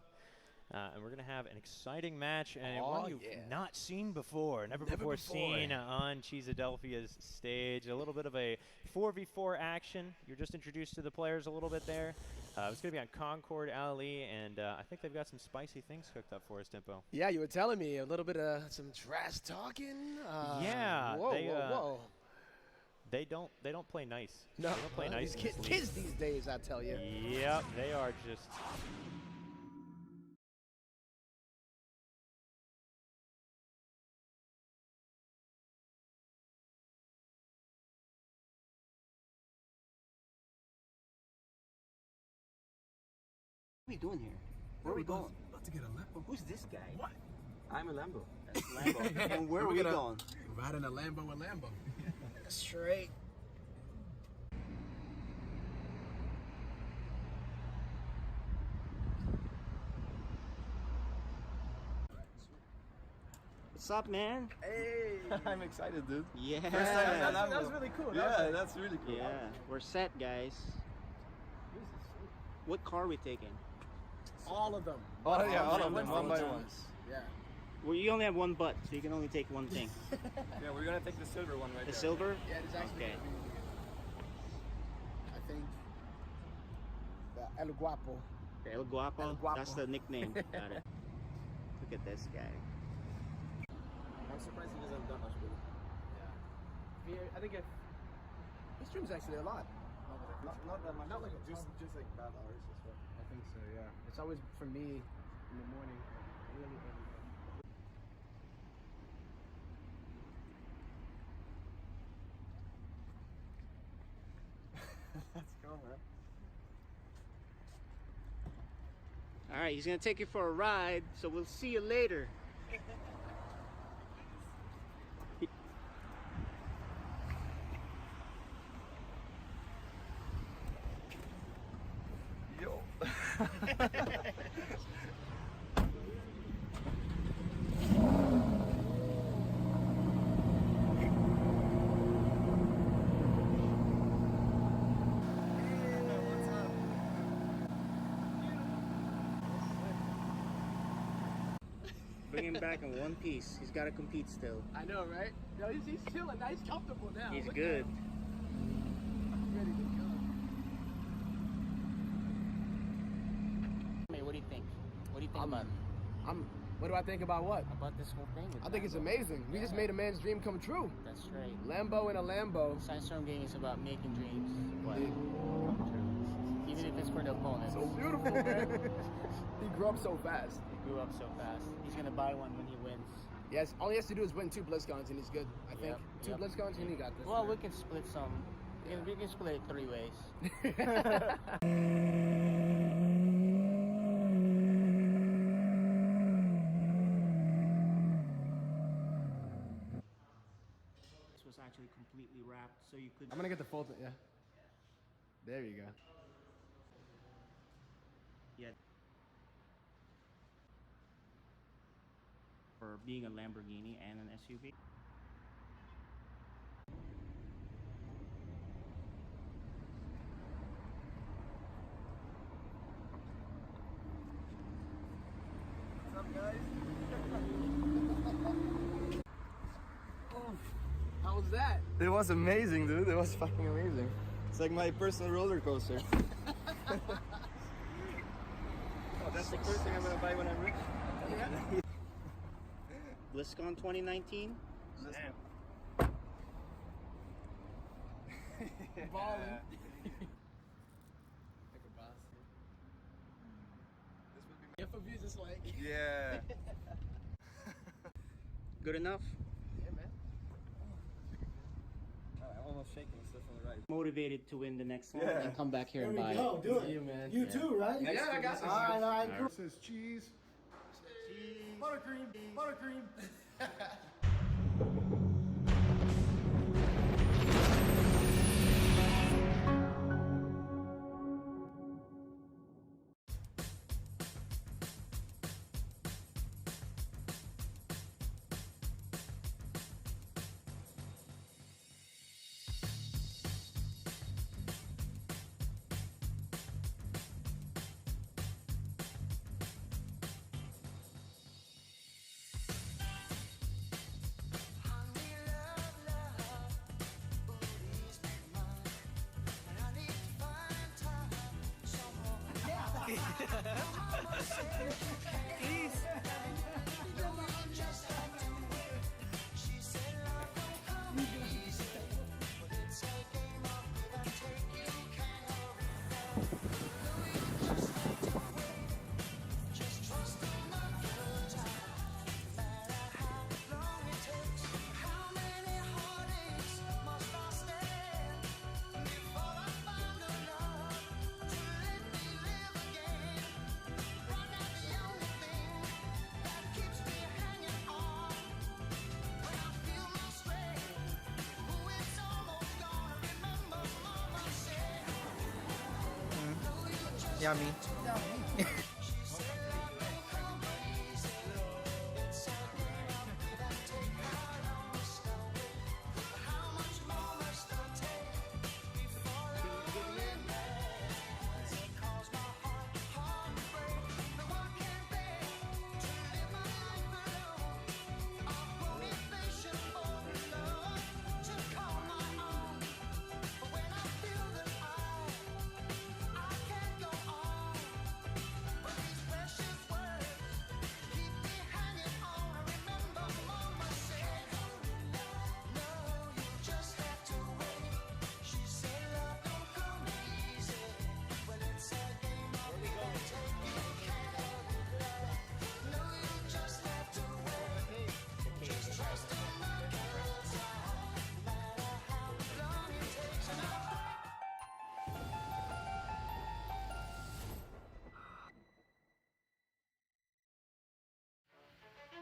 And we're going to have an exciting match, and one you've not seen before, never before seen on Cheesadelphia's stage. A little bit of a 4v4 action. You're just introduced to the players a little bit there. It's going to be on Concord Alley, and I think they've got some spicy things cooked up for us, Timpo. Yeah, you were telling me a little bit of some trash talking. Yeah, Whoa. They don't play nice. No, they don't play nice. These kids these days, I tell you. Yep, they are just. What are we doing here? Where are we going? About to get a Lambo. Who's this guy? What? I'm a Lambo. That's Lambo. And where are we going? Riding a Lambo with Lambo. Straight. What's up, man? Hey! I'm excited, dude. Yeah. First time in a Lambo. That was really cool. Yeah, that's really cool. Yeah, we're set, guys. What car are we taking? All of them. Oh, yeah, all of them, One one by time. one. Yeah. Well, you only have one butt, so you can only take one thing. Yeah, we're gonna take the silver one right The there. silver? Yeah, it is actually. Okay. I think. The El Guapo. El Guapo? El Guapo. That's the nickname. Got it. Look at this guy. I'm surprised he doesn't have that much really. Yeah. I think if he streams actually a lot. Not that much. Not like just like bad hours as well. I think so. Yeah. It's always for me in the morning. Really early. Let's go, man. All right, he's gonna take you for a ride, so we'll see you later. Yo. Bring him back in one piece. He's got to compete still. I know, right? No, he's chilling. Now he's comfortable now. He's Look good. at him. He's ready to go. Hey, what do you think? What do you think about What do I think about what? about this whole thing? With I think it's Lambo? amazing. We just made a man's dream come true. That's right. Lambo and a Lambo. Sandstorm Gaming is about making dreams but Dude. come true. Even if it's for the opponents. So beautiful, man. He grew up so fast. He grew up so fast. He's gonna buy one when he wins. Yes, all he has to do is win 2 BlizzCons and he's good. I think Yep, 2 yep. BlizzCons and he got this. Well, man. we can split some. We can split it 3 ways. This was actually completely wrapped, so you could. I'm gonna get the full thing. Yeah. There you go. for being a Lamborghini and an SUV. What's up, guys? How was that? It was amazing, dude. It was fucking amazing. It's like my personal roller coaster. Oh, that's the first thing I'm gonna buy when I'm rich. Yeah. BlizzCon 2019. Balling. If of you just like. Yeah. Good enough? Yeah, man. I'm almost shaking stuff on the right. Motivated to win the next one Yeah. and come back here and There buy we go, it. do it. You, man. You too, right? Yeah, I got some. All right, cool. This is cheese. Buttercream. Buttercream. Yummy.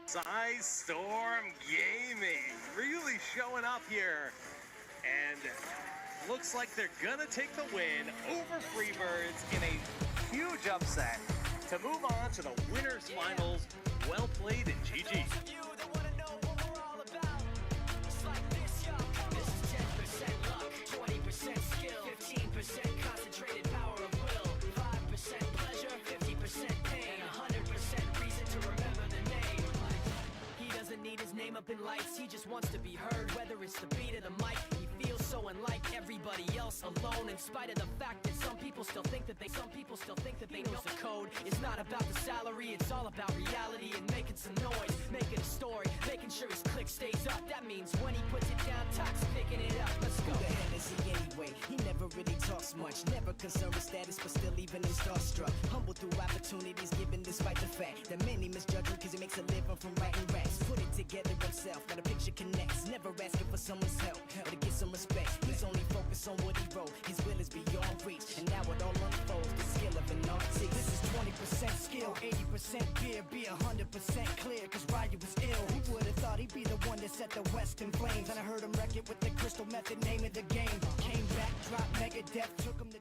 Size Storm Gaming really showing up here, and looks like they're gonna take the win over Freebirds in a huge upset to move on to the winners finals. Well played and GG. Up in lights, he just wants to be heard, whether it's the beat of the mic. He feels so unlike everybody else, alone, in spite of the fact that some people still think that they know the code. It's not about the salary, it's all about reality and making some noise, making a story, making sure his click stays up. That means when he puts it down, Tox picking it up. Let's go. Who the hell is he anyway? He never really talks much, never concerned with status, but still even him starstruck. Humble through opportunities given despite the fact that many misjudge him because he makes a living from writing raps. Put it together himself, got a picture connects, never asking for someone's help or to get some respect. He's only focused on what he wrote, his will is beyond reach, and now it all unfolds, the skill of an artist. This is 20% skill, 80% beer, be 100% clear, cause Ryu was ill. Who would've thought he'd be the one that set the West in flames? And I heard him wreck it with the crystal method, name of the game. Came back, dropped Megadeth, took him to...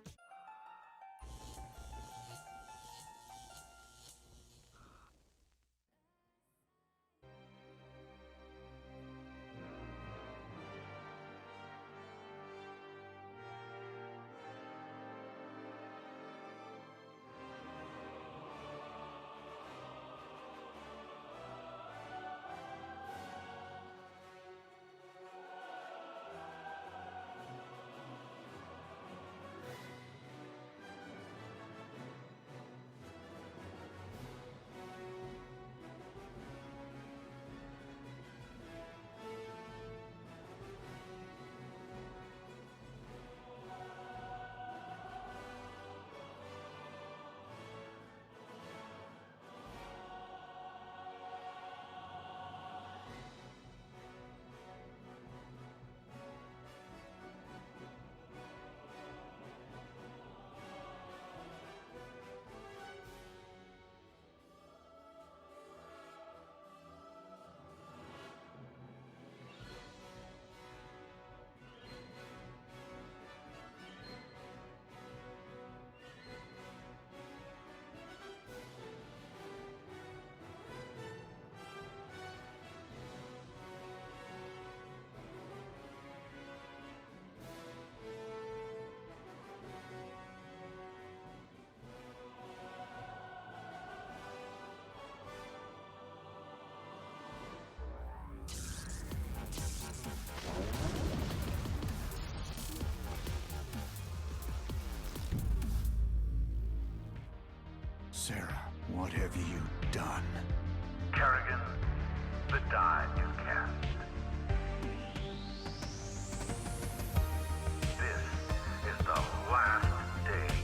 Sarah, what have you done? Kerrigan, the die you cast. This is the last day.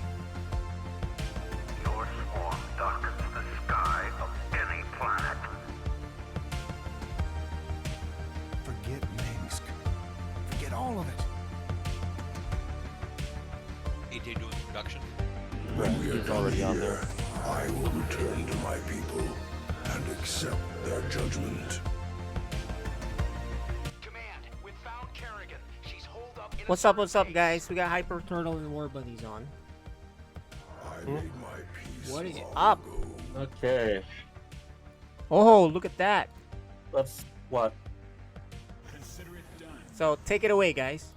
Your swarm darkens the sky of any planet. Forget Minsk. Forget all of it. AJ doing production. When we are already on there, I will return to my people and accept their judgment. What's up, guys? We got Hyper Turtle and War Buddies on. I made my peace. What is up? Okay. Oh, look at that. That's what? So, take it away, guys.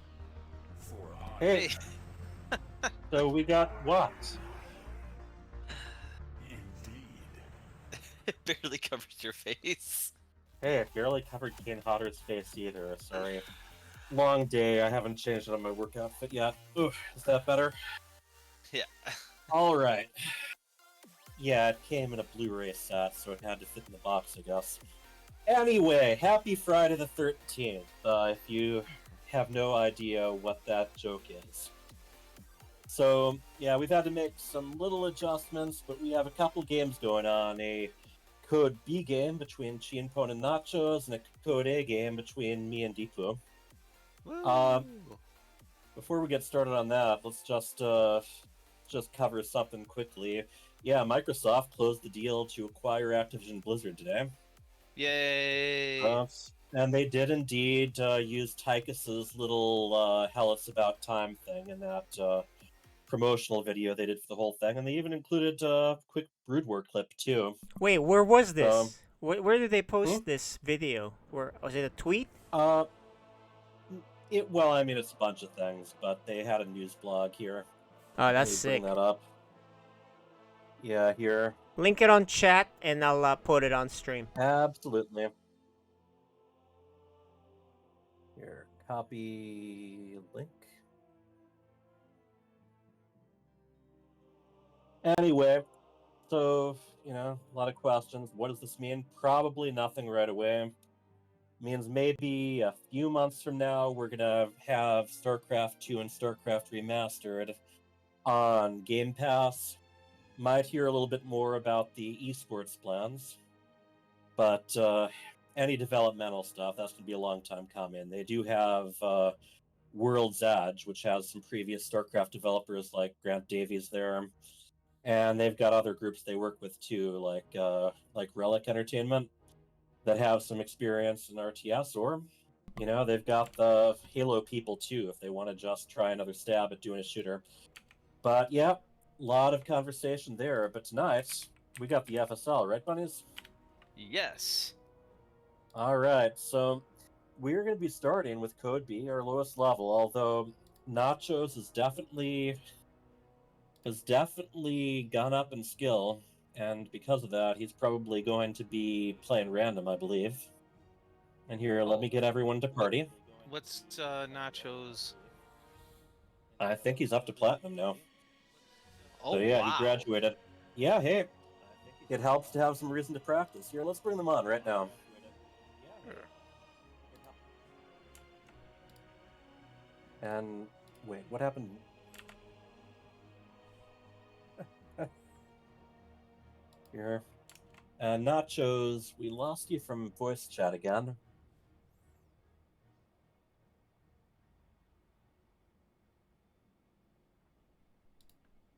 Hey. So we got what? It barely covers your face. Hey, it barely covered Kane Hodder's face either. Sorry. Long day. I haven't changed it on my work outfit yet. Ooh, is that better? Yeah. All right. Yeah, it came in a Blu-ray set, so it had to fit in the box, I guess. Anyway, happy Friday the 13th. If you have no idea what that joke is. So, yeah, we've had to make some little adjustments, but we have a couple games going on. A Code B game between Chienpon and Nachos, and a Code A game between me and Deepu. Before we get started on that, let's just cover something quickly. Yeah, Microsoft closed the deal to acquire Activision Blizzard today. Yay! And they did indeed use Tychus's little Hell It's About Time thing in that promotional video they did for the whole thing, and they even included a quick Brood War clip too. Wait, where was this? Where did they post this video? Where was it? A tweet? Well, I mean, it's a bunch of things, but they had a news blog here. Oh, that's Let me bring sick. that up. Yeah, here. Link it on chat, and I'll put it on stream. Absolutely. Here, copy link. Anyway, so, a lot of questions. What does this mean? Probably nothing right away. Means maybe a few months from now, we're going to have StarCraft 2 and StarCraft Remastered on Game Pass. Might hear a little bit more about the esports plans. But any developmental stuff, that's going to be a long time coming. They do have World's Edge, which has some previous StarCraft developers like Grant Davies there. And they've got other groups they work with too, like Relic Entertainment, that have some experience in RTS, or, they've got the Halo people too, if they want to just try another stab at doing a shooter. But yeah, a lot of conversation there. But tonight, we got the FSL, right, bunnies? Yes. All right, so we're going to be starting with Code B, our lowest level, although Nachos has definitely gone up in skill, and because of that, he's probably going to be playing random, I believe. And here, let me get everyone to party. What's Nacho's? I think he's up to platinum now. Oh, so yeah, wow. He graduated. Yeah, hey, it helps to have some reason to practice. Here, let's bring them on right now. And wait, what happened? Here. Nachos, we lost you from voice chat again.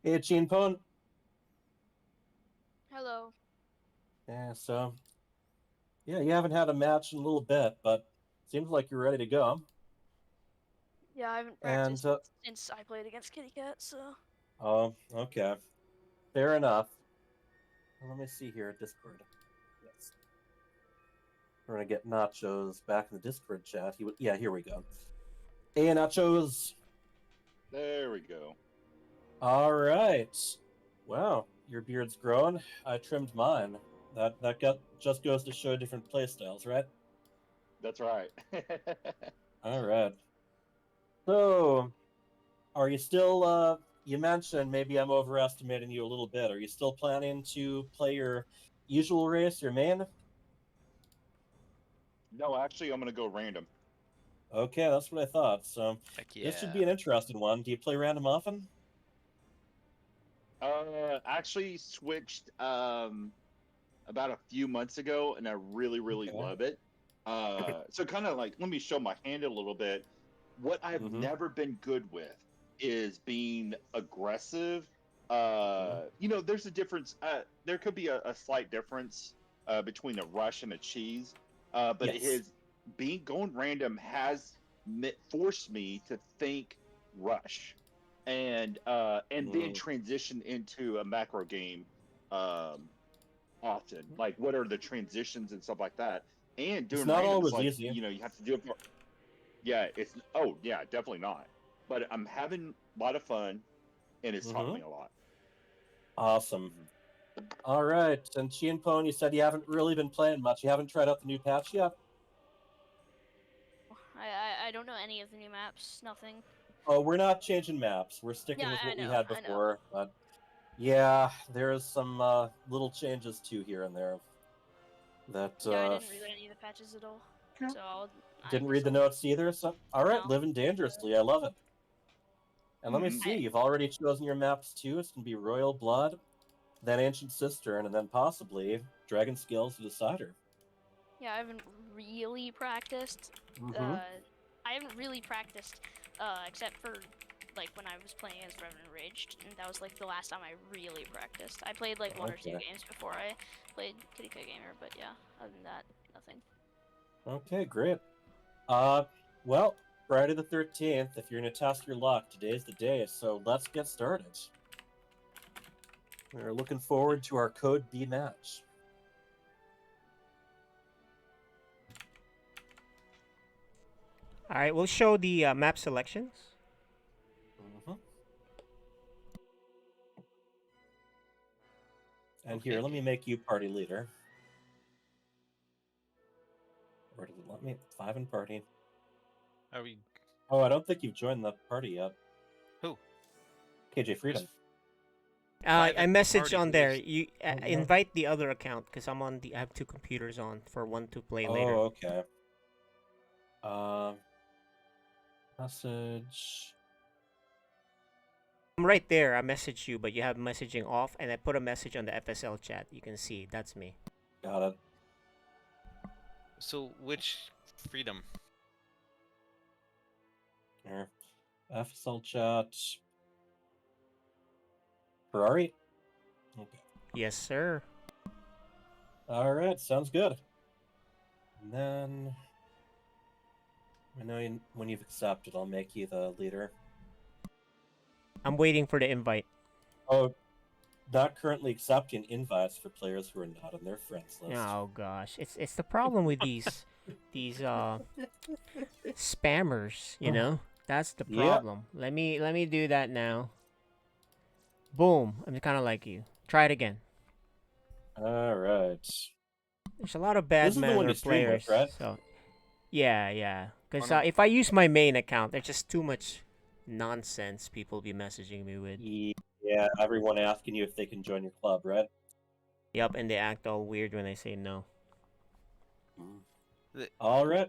Hey, Chienpon. Hello. Yeah, so... Yeah, you haven't had a match in a little bit, but seems like you're ready to go. Yeah, I haven't practiced since I played against Kitty Cat, so... Oh, okay. Fair enough. Let me see here at Discord. Yes. We're gonna get Nachos back in the Discord chat. Yeah, here we go. Hey, Nachos. There we go. All right. Wow, your beard's grown. I trimmed mine. That just goes to show different playstyles, right? That's right. All right. So, are you still you mentioned maybe I'm overestimating you a little bit. Are you still planning to play your usual race, your main? No, actually, I'm gonna go random. Okay, that's what I thought. So Heck this should yeah. be an interesting one. Do you play random often? Actually switched about a few months ago, and I really Okay. love it. So kind of like, let me show my hand a little bit. What I've never been good with is being aggressive. There's a difference. There could be a slight difference between a rush and a cheese, but it Yes. has going random has forced me to think rush, and then transition into a macro game. Often, like what are the transitions and stuff like that, and It's doing not randoms, always like easy. you have to do it for, yeah, it's, oh yeah, definitely not, but I'm having a lot of fun, and it's taught me a lot. Awesome. All right, and Chi and Pone, you said you haven't really been playing much. You haven't tried out the new patch yet? I don't know any of the new maps. Nothing. Oh, we're not changing maps. We're sticking Yeah, with I what we know, had I know. before. But yeah, there's some little changes too here and there. That Yeah, I didn't read any of the patches at all. So didn't read the notes either. So all right, No. living dangerously. I love it. And let me see. I- You've already chosen your maps too. It's gonna be Royal Blood, then Ancient Cistern, and then possibly Dragon Scales Decider. Yeah, I haven't really practiced. Mhm. I haven't really practiced, except for like when I was playing as Revenant Raged, and that was like the last time I really practiced. I played like one or two Okay. games before I played Kitty Cat Gamer, but yeah, other than that, nothing. Okay, great. Well, Friday the 13th, if you're going to test your luck, today's the day, so let's get started. We're looking forward to our Code B match. All right, we'll show the map selections. And here, let me make you party leader. Or does it let me? 5 in party. Are we? Oh, I don't think you've joined the party yet. Who? KJ Freedom. I messaged party on there. leaders. You invite the other account because I'm on the. I have two computers on for one to play later. Oh, okay. Message. I'm right there. I messaged you, but you have messaging off, and I put a message on the FSL chat. You can see that's me. Got it. So which Freedom? Here. FSL chat. Ferrari? Okay. Yes, sir. All right, sounds good. And then, I know when you've accepted, I'll make you the leader. I'm waiting for the invite. Oh, not currently accepting invites for players who are not on their friends list. Oh gosh, it's the problem with these spammers. You know, that's the problem. Let me do that now. Boom! I'm kind of like you. Try it again. All right. There's a lot of bad This is the one manner you stream players. with, right? So, yeah. Because Oh, no. if I use my main account, there's just too much nonsense people be messaging me with. Yeah, everyone asking you if they can join your club, right? Yep, and they act all weird when I say no. All right.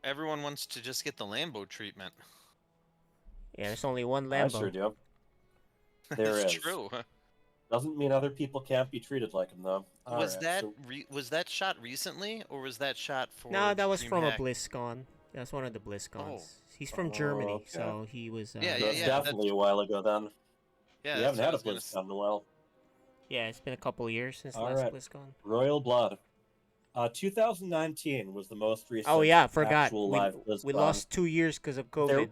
Everyone wants to just get the Lambo treatment. Yeah, there's only one Lambo. I sure do. There It's is. true. Doesn't mean other people can't be treated like him, though. Was that shot recently, or was that shot for? No, that was from a DreamHack? BlizzCon. That's one of the BlizzCons. Oh. He's from Oh, Germany, okay. so he was. That's definitely a while ago then. Yeah, you that's haven't had a what I was BlizzCon in a while. Yeah, it's been a couple of years since All last right. BlizzCon. Royal Blood. 2019 was the most recent. Oh yeah, forgot. Actual live BlizzCon. We lost 2 years because of COVID.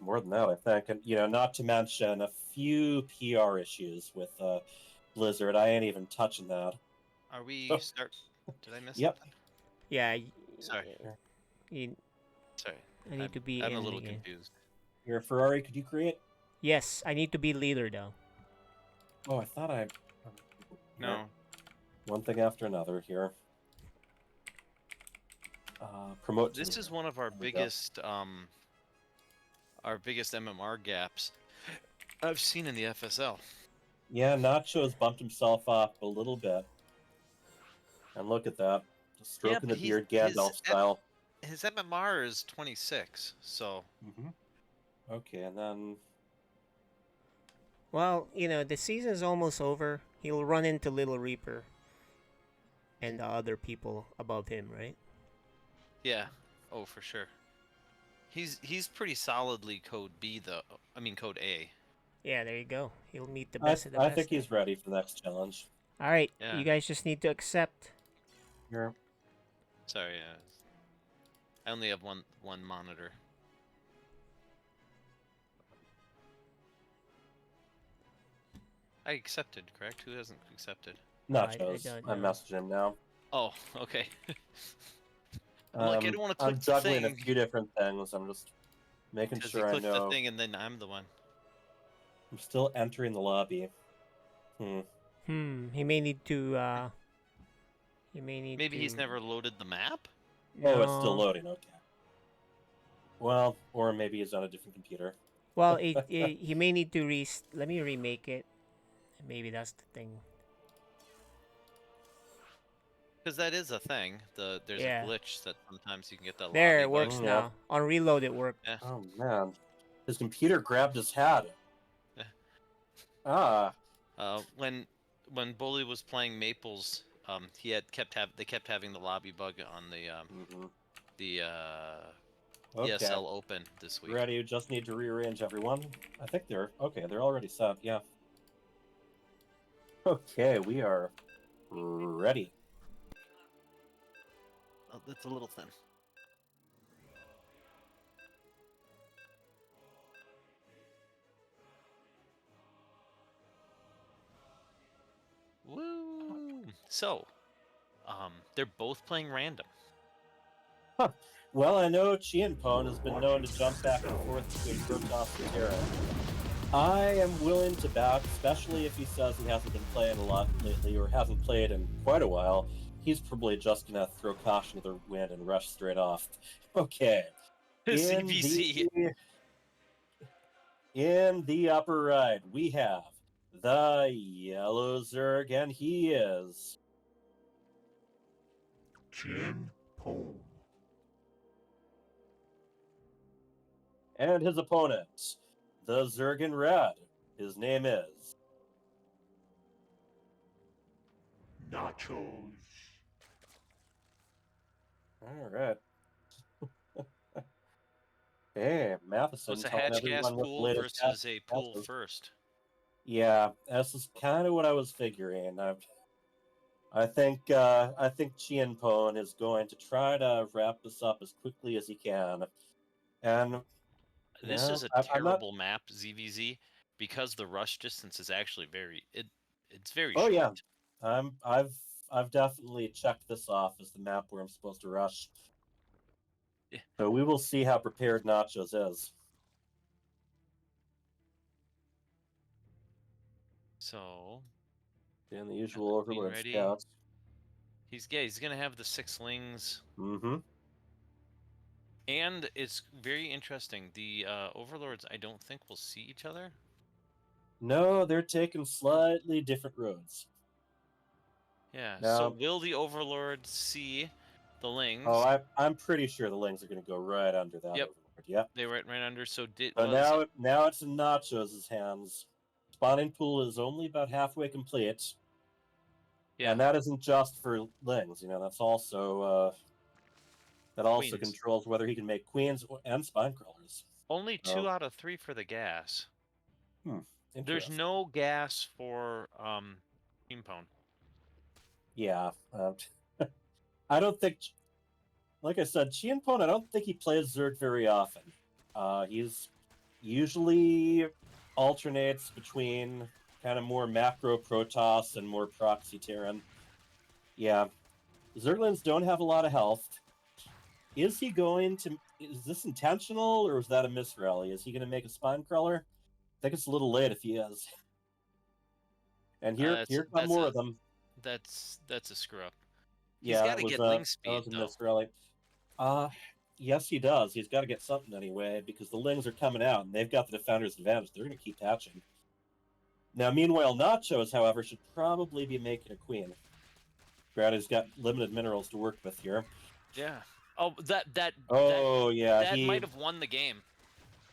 More than that, I think. And not to mention a few PR issues with Blizzard. I ain't even touching that. Are we start? Did I miss Yep. something? Yeah. Sorry. Sorry. I need to be I'm in a little the game. confused. Here, Ferrari, could you create? Yes, I need to be leader though. Oh, I thought I. No. One thing after another here. Promote. This is one of our biggest MMR gaps. I've seen in the FSL. Yeah, Nacho's bumped himself up a little bit. And look at that. Just stroking the beard Gandalf style. His MMR is 26, so... Okay, and then... Well, you know, the season's almost over. He'll run into Little Reaper and the other people above him, right? Yeah. Oh, for sure. He's pretty solidly code B, though. I mean, code A. Yeah, there you go. He'll meet the best of the I best. think he's ready for the next challenge. All right, Yeah. you guys just need to accept. Here. Sorry, I only have one monitor. I accepted, correct? Who hasn't accepted? Nachos. I'm messaging him now. Oh, okay. Look, I don't want to click I'm the juggling a thing. few different things. I'm just making Because sure you I click know. the thing and then I'm the one. I'm still entering the lobby. He may need to. He may need. Maybe to... he's never loaded the map? Oh, it's still No. loading. Okay. Well, or maybe he's on a different computer. Well, he may need to let me remake it. Maybe that's the thing. Because that is a thing. There's Yeah. a glitch that sometimes you can get that There, lobby it works bug. now. On reload, it worked. Yeah. Oh man, his computer grabbed his hat. When Bully was playing Maples, they kept having the lobby bug on the Okay. ESL Open this week. Ready? You just need to rearrange everyone. I think they're okay. They're already set. Yeah. Okay, we are ready. Oh, that's a little thin. Woo! So, they're both playing random. Huh. Well, I know Chienpone has been known to jump back and forth between Protoss and Terra. I am willing to back, especially if he says he hasn't been playing a lot lately or hasn't played in quite a while. He's probably just going to throw caution to the wind and rush straight off. Okay. CVC. In the upper right, we have the Yellow Zerg, and he is... Chienpone. And his opponent, the Zerg in red. His name is... Nachos. All right. Hey, Matheson. So it's a telling hatch gas everyone what the pool latest versus a hatch pool gas is. first. Yeah, this is kind of what I was figuring. I think Chienpone is going to try to wrap this up as quickly as he can. And This yeah, is a I'm not- terrible map, ZVZ, because the rush distance is actually it's very Oh short. yeah, I've definitely checked this off as the map where I'm supposed to rush. Yeah. So we will see how prepared Nachos is. So, In the usual Overlord ready. scouts. he's gonna have the 6 lings. Mm-hmm. And it's very interesting. The overlords, I don't think will see each other. No, they're taking slightly different roads. Yeah. Now- So will the overlords see the lings? Oh, I'm pretty sure the Lings are going to go right under that Yep. Overlord. Yep. They went right under. So So now it's in Nachos' hands. Spawning pool is only about halfway complete. Yeah. And that isn't just for Lings. You know, that's also that also Queens. controls whether he can make queens and spine crawlers. only 2 Oh. out of 3 for the gas. There's Interesting. no gas for Chienpone. Yeah. I don't think, like I said, Chienpone, I don't think he plays Zerg very often. He's usually alternates between kind of more macro Protoss and more proxy Terran. Yeah. Zerglings don't have a lot of health. Is this intentional or is that a misrally? Is he going to make a spine crawler? I think it's a little late if he is. And here come more of them. That's a screw up. Yeah, He's got to get ling speed that was a though. misrally. Yes, he does. He's got to get something anyway because the Lings are coming out and they've got the defender's advantage. They're going to keep hatching. Now, meanwhile, Nachos, however, should probably be making a queen. Granted, he's got limited minerals to work with here. Yeah. Oh, that might have won the game.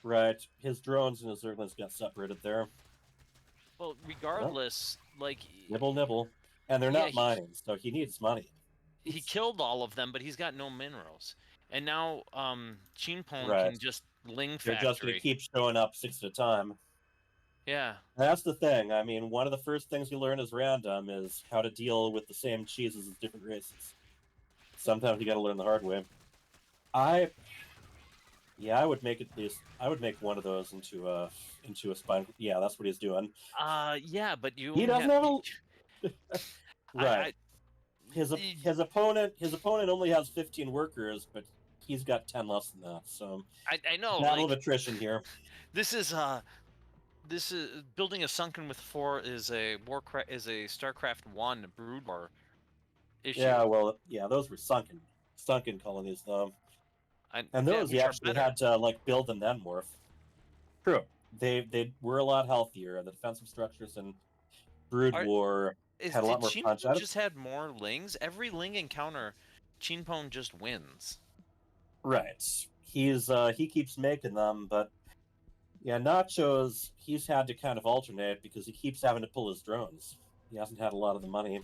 Right. His drones and his Zerglings got separated there. Well, regardless, like nibble, and they're yeah, not mining, so he needs money. He killed all of them, but he's got no minerals. And now Chinpon Right. can just Ling They're Factory. just going to keep showing up 6 at a time. Yeah. That's the thing. I mean, one of the first things you learn as random is how to deal with the same cheeses as different races. Sometimes you got to learn the hard way. I would make at least. I would make one of those into a spine. Yeah, that's what he's doing. Yeah, but you. He doesn't have a. Right. His opponent only has 15 workers, but he's got 10 less than that. So I know. Battle of attrition here. This is building a sunken with 4 is a StarCraft 1 Brood War issue. Yeah, well, yeah, those were sunken colonies though. And those you actually had to like build and then morph. True. They were a lot healthier. The defensive structures in Brood War had a lot more punch. Chinpon just had more lings. Every ling encounter, Chinpon just wins. Right. He keeps making them, but yeah, Nachos, he's had to kind of alternate because he keeps having to pull his drones. He hasn't had a lot of the money.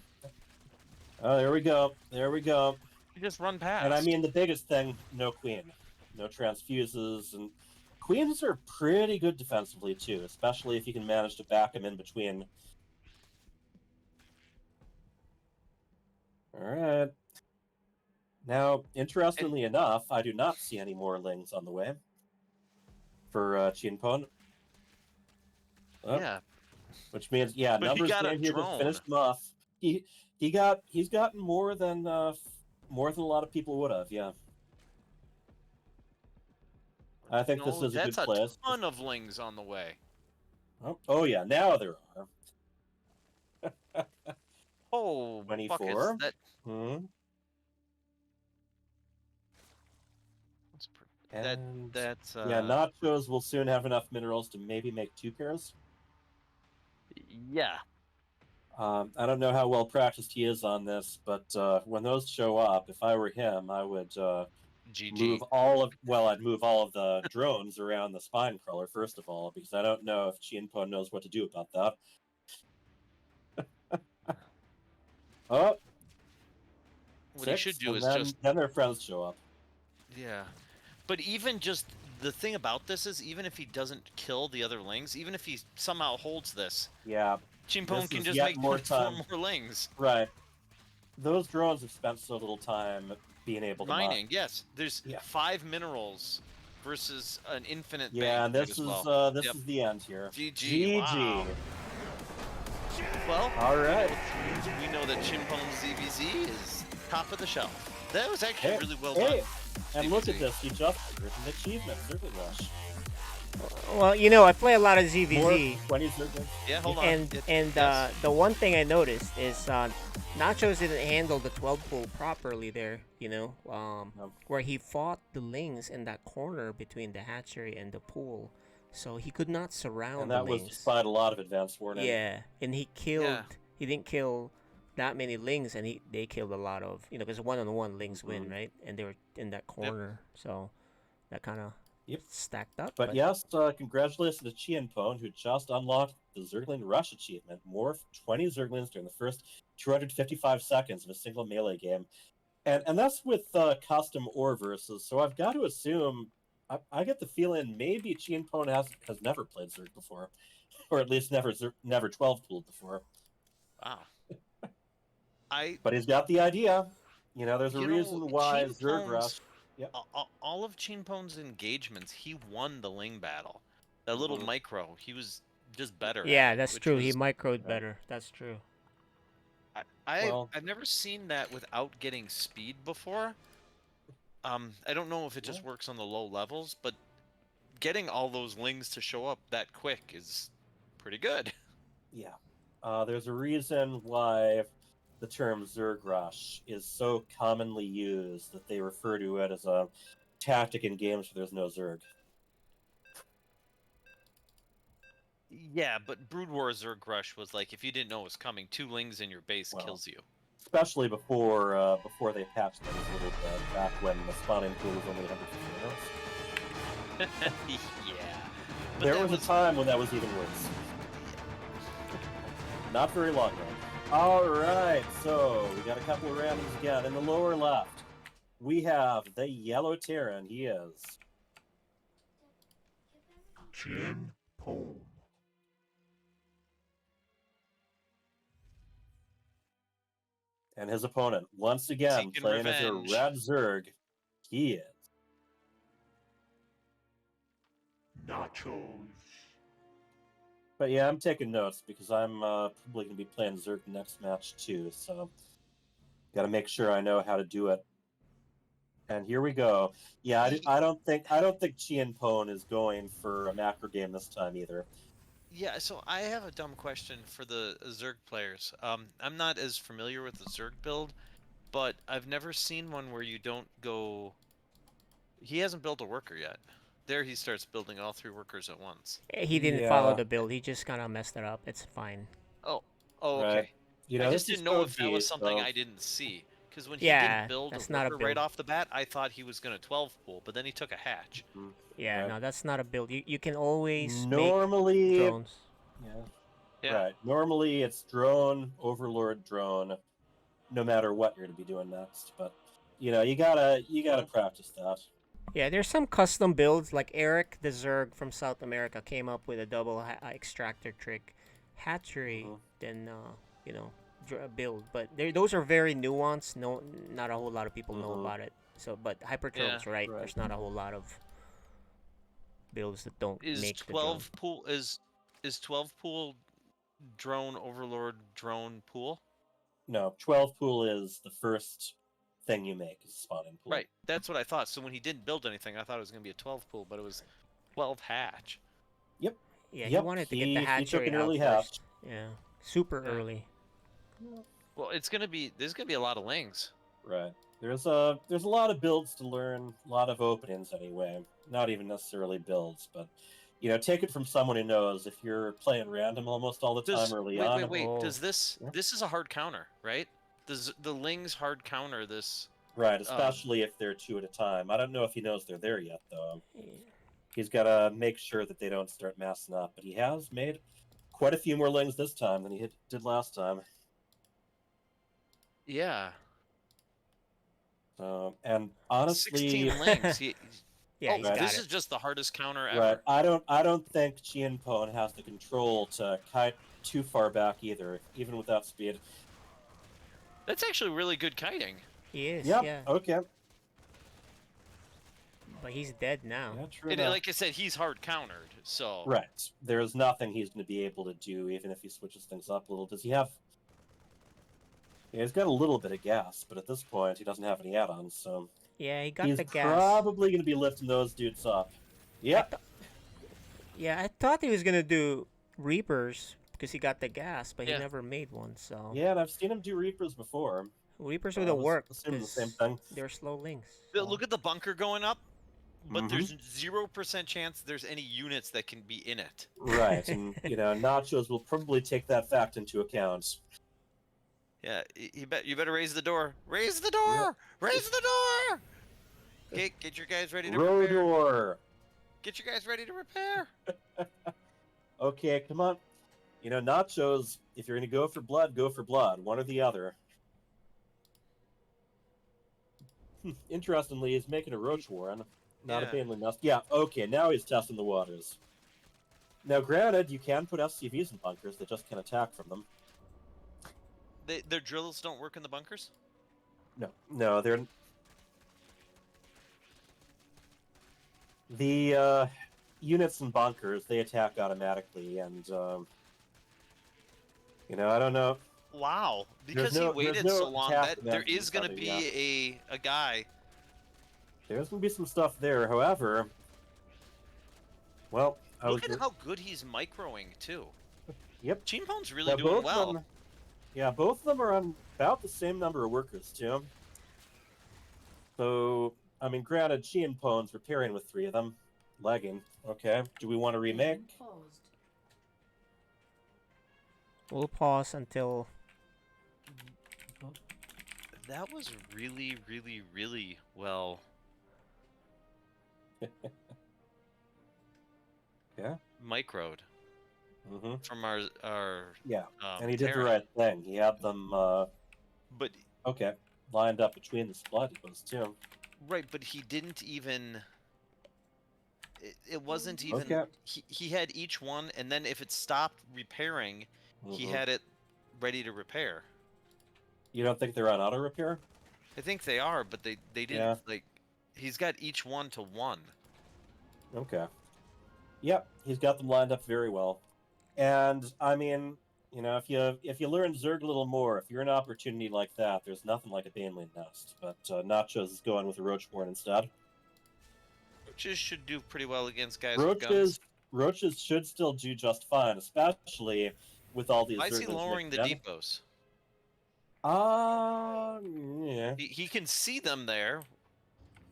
Oh, there we go. You just run past. And I mean, the biggest thing, no queen. No transfuses, and queens are pretty good defensively too, especially if you can manage to back them in between. Alright. Now, interestingly enough, I do not see any more lings on the way for Chinpon. Oh, yeah. Which means, yeah, but numbers game here just finished him off. He's gotten more than a lot of people would have, yeah. I think this is a good place. That's a ton of lings on the way. Oh yeah, now there are. Oh, 24. That... That's yeah, Nachos will soon have enough minerals to maybe make 2 pairs. Yeah. I don't know how well practiced he is on this, but when those show up, if I were him, I would move all of the drones around the spine crawler first of all, because I don't know if Chinpon knows what to do about that. Oh. What he should do is then their friends show up. Yeah. But even just the thing about this is, even if he doesn't kill the other lings, even if he somehow holds this, yeah, Chinpon can just make 4 more lings. Right. Those drones have spent so little time being able to mining. Yes, there's 5 minerals versus an infinite. Yeah, and this is is the end here. GG. Wow. Well, all right. We know that Chinpon's ZVZ is top of the shelf. That was actually really well done. And look at this, he just earned an achievement, Zergling Rush. Well, you know, I play a lot of ZVZ. 20 Zerglings. Yeah, hold on. And the one thing I noticed is Nachos didn't handle the 12 pool properly there, you know, where he fought the lings in that corner between the hatchery and the pool. So he could not surround and that the was lings. despite a lot of advanced warning. Yeah, and he didn't kill that many lings, and they killed a lot of, you know, because 1-on-1 lings win, right? And they were in that corner, so that kind of stacked up. But yes, congratulations to Chinpon, who just unlocked the Zergling Rush achievement. Morph 20 Zerglings during the first 255 seconds of a single melee game. And that's with custom or versus, so I've got to assume, I get the feeling maybe Chinpon has never played Zerg before, or at least never 12 pooled before. Wow. But he's got the idea. You know, there's a reason why Zerg Rush. Yep. All of Chinpon's engagements, he won the Ling battle. That little micro, he was just better. Yeah, that's true. He microed better. That's true. I've never seen that without getting speed before. I don't know if it just works on the low levels, but getting all those lings to show up that quick is pretty good. Yeah. There's a reason why the term Zerg Rush is so commonly used that they refer to it as a tactic in games where there's no Zerg. Yeah, but Brood War Zerg Rush was like, if you didn't know it was coming, 2 Lings in your base kills you. Especially before they patched things a little bit, back when the spawning pool was only 150 arrows. Yeah. But There that was a time when that was even worse. Not very long ago. All right, so we got a couple of randoms again. In the lower left, we have the yellow Terran. He is Chin Pone. and his opponent, once again, Seeking playing as a revenge. red Zerg. He is Nachos. But yeah, I'm taking notes because I'm probably going to be playing Zerg next match too, so got to make sure I know how to do it. And here we go. Yeah, I don't think Chien Pone is going for a macro game this time either. Yeah, so I have a dumb question for the Zerg players. I'm not as familiar with the Zerg build, but I've never seen one where you don't go... He hasn't built a worker yet. There he starts building all 3 workers at once. He didn't follow the build. He just kind of messed it up. It's fine. Oh, okay. Right. You know, I just this is didn't know if code that was B, something so- I didn't see. Because when he Yeah, didn't build a that's not a worker right build. off the bat, I thought he was going to 12 pool, but then he took a hatch. Yeah, Right. no, that's not a build. You can always Normally, make drones. Yeah. Right. Normally, it's drone, overlord, drone, no matter what you're going to be doing next. But you know, you gotta practice that. Yeah, there's some custom builds, like Eric the Zerg from South America came up with a double extractor trick, hatchery, then you know, build. But those are very nuanced. No, not a whole lot of people know about it. So, but Hypertrone's right. There's not a whole lot of builds that don't Is make the drone. 12 pool is 12 pool drone overlord drone pool? No, 12 pool is the first thing you make is spawning pool. Right, that's what I thought. So when he didn't build anything, I thought it was going to be a 12 pool, but it was 12 hatch. Yep. Yeah, he wanted to get the hatchery he took an out early first. hatch. Yeah, super early. Well, there's going to be a lot of lings. Right. There's a lot of builds to learn, a lot of openings anyway. Not even necessarily builds, but you know, take it from someone who knows. If you're playing random almost all the time early on. Wait. Does this is a hard counter, right? Does the lings hard counter this? Right, especially if they're 2 at a time. I don't know if he knows they're there yet, though. He's got to make sure that they don't start massing up. But he has made quite a few more lings this time than he did last time. Yeah. And honestly, 16 lings. Yeah, he's got this it. is just the hardest counter ever. Right. I don't think Chien Pone has the control to kite too far back either, even without speed. That's actually really good kiting. He is. Yep. Yeah. Okay. But he's dead now. Yeah, true And enough. like I said, he's hard countered. So Right. There's nothing he's going to be able to do, even if he switches things up a little. Does he have... Yeah, he's got a little bit of gas, but at this point, he doesn't have any add-ons, so... Yeah, he got he's the gas. probably going to be lifting those dudes up. Yep. Yeah, I thought he was gonna do Reapers because he got the gas, but Yeah. he never made one. So Yeah, and I've seen him do Reapers before. Reapers I would have was worked. assuming the 'cause same thing. They're slow links. look at the bunker going up, but Mhm. there's 0% chance there's any units that can be in it. Right, and you know, Nachos will probably take that fact into account. Yeah, you better raise the door. Raise the door! Raise the door! Okay, get your guys ready to repair. Rodor! Get your guys ready to repair. Okay, come on. You know, Nachos, if you're going to go for blood, go for blood. One or the other. Interestingly, he's making a Roach Warren, not a Yeah. Baneling Nest. Yeah, okay, now he's testing the waters. Now, granted, you can put SCVs in bunkers that just can attack from them. Their drills don't work in the bunkers? No, they're... The units in bunkers, they attack automatically, and, you know, I don't know. Wow, There's because he no- waited there's no so long, attack that there mechanism is going to other, yeah. be a guy. There's going to be some stuff there, however... Well, Look at how good he's microing, too. Yep. Chien Pone's really Now, doing both well. of them, yeah, both of them are on about the same number of workers, too. So, I mean, granted, Chien Pone's repairing with 3 of them. Lagging. Okay. Do we want to remake? We'll pause until. That was really, really, really well. Yeah. Microed. Mm-hmm. From our Yeah, and he did the Terran. right thing. He had them. But okay, lined up between the supply depots too. right, but he didn't even. It wasn't even. Okay. He had each one, and then if it stopped repairing, he had it ready to repair. You don't think they're on auto repair? I think they are, but they didn't Yeah. like. He's got each one to one. Okay. Yep, he's got them lined up very well. And I mean, you know, if you learn Zerg a little more, if you're an opportunity like that, there's nothing like a Baneling nest. But Nachos is going with a Roachborn instead. Roaches should do pretty well against guys with guns. Roaches should still do just fine, especially with all these. Why is he Zerglings lowering the mixed in. depots? Yeah. He can see them there.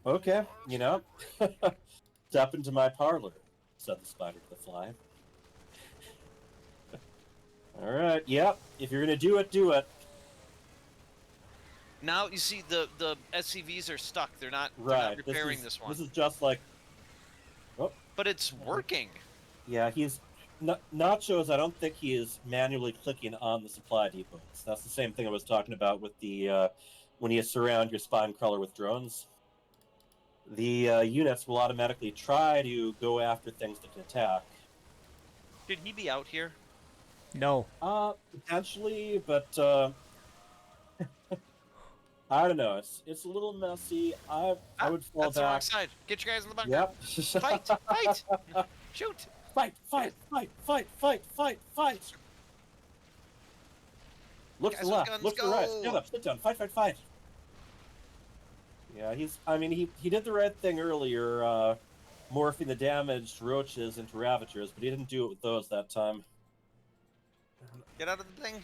Okay, you know, step into my parlor, said the spider to the fly. All right, yep. If you're gonna do it, do it. Now you see the SCVs are stuck. They're not repairing this one. This is just like. Oh. But it's working. Yeah, he's Nachos. I don't think he is manually clicking on the supply depots. That's the same thing I was talking about with the when you surround your spine crawler with drones. The units will automatically try to go after things that can attack. Should he be out here? No. Potentially, but I don't know. It's a little messy. I would fall That's back. the wrong side. Get your guys in the bunker. Yep. Fight! Fight! Shoot! Fight! Look to the left. Look to the right. Stand up. Sit down. Fight! Yeah, he did the right thing earlier, morphing the damaged roaches into ravagers, but he didn't do it with those that time. Get out of the thing.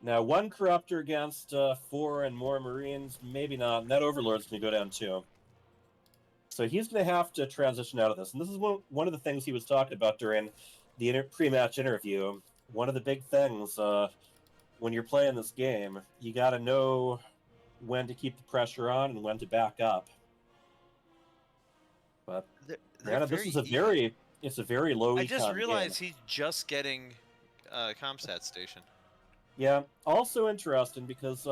Now, one corruptor against 4 and more marines, maybe not. And that overlord's going to go down too. So he's going to have to transition out of this. And this is one of the things he was talking about during the pre-match interview. One of the big things when you're playing this game, you got to know when to keep the pressure on and when to back up. But this is it's a very low. I just realized he's just getting Comsat station. Yeah, also interesting because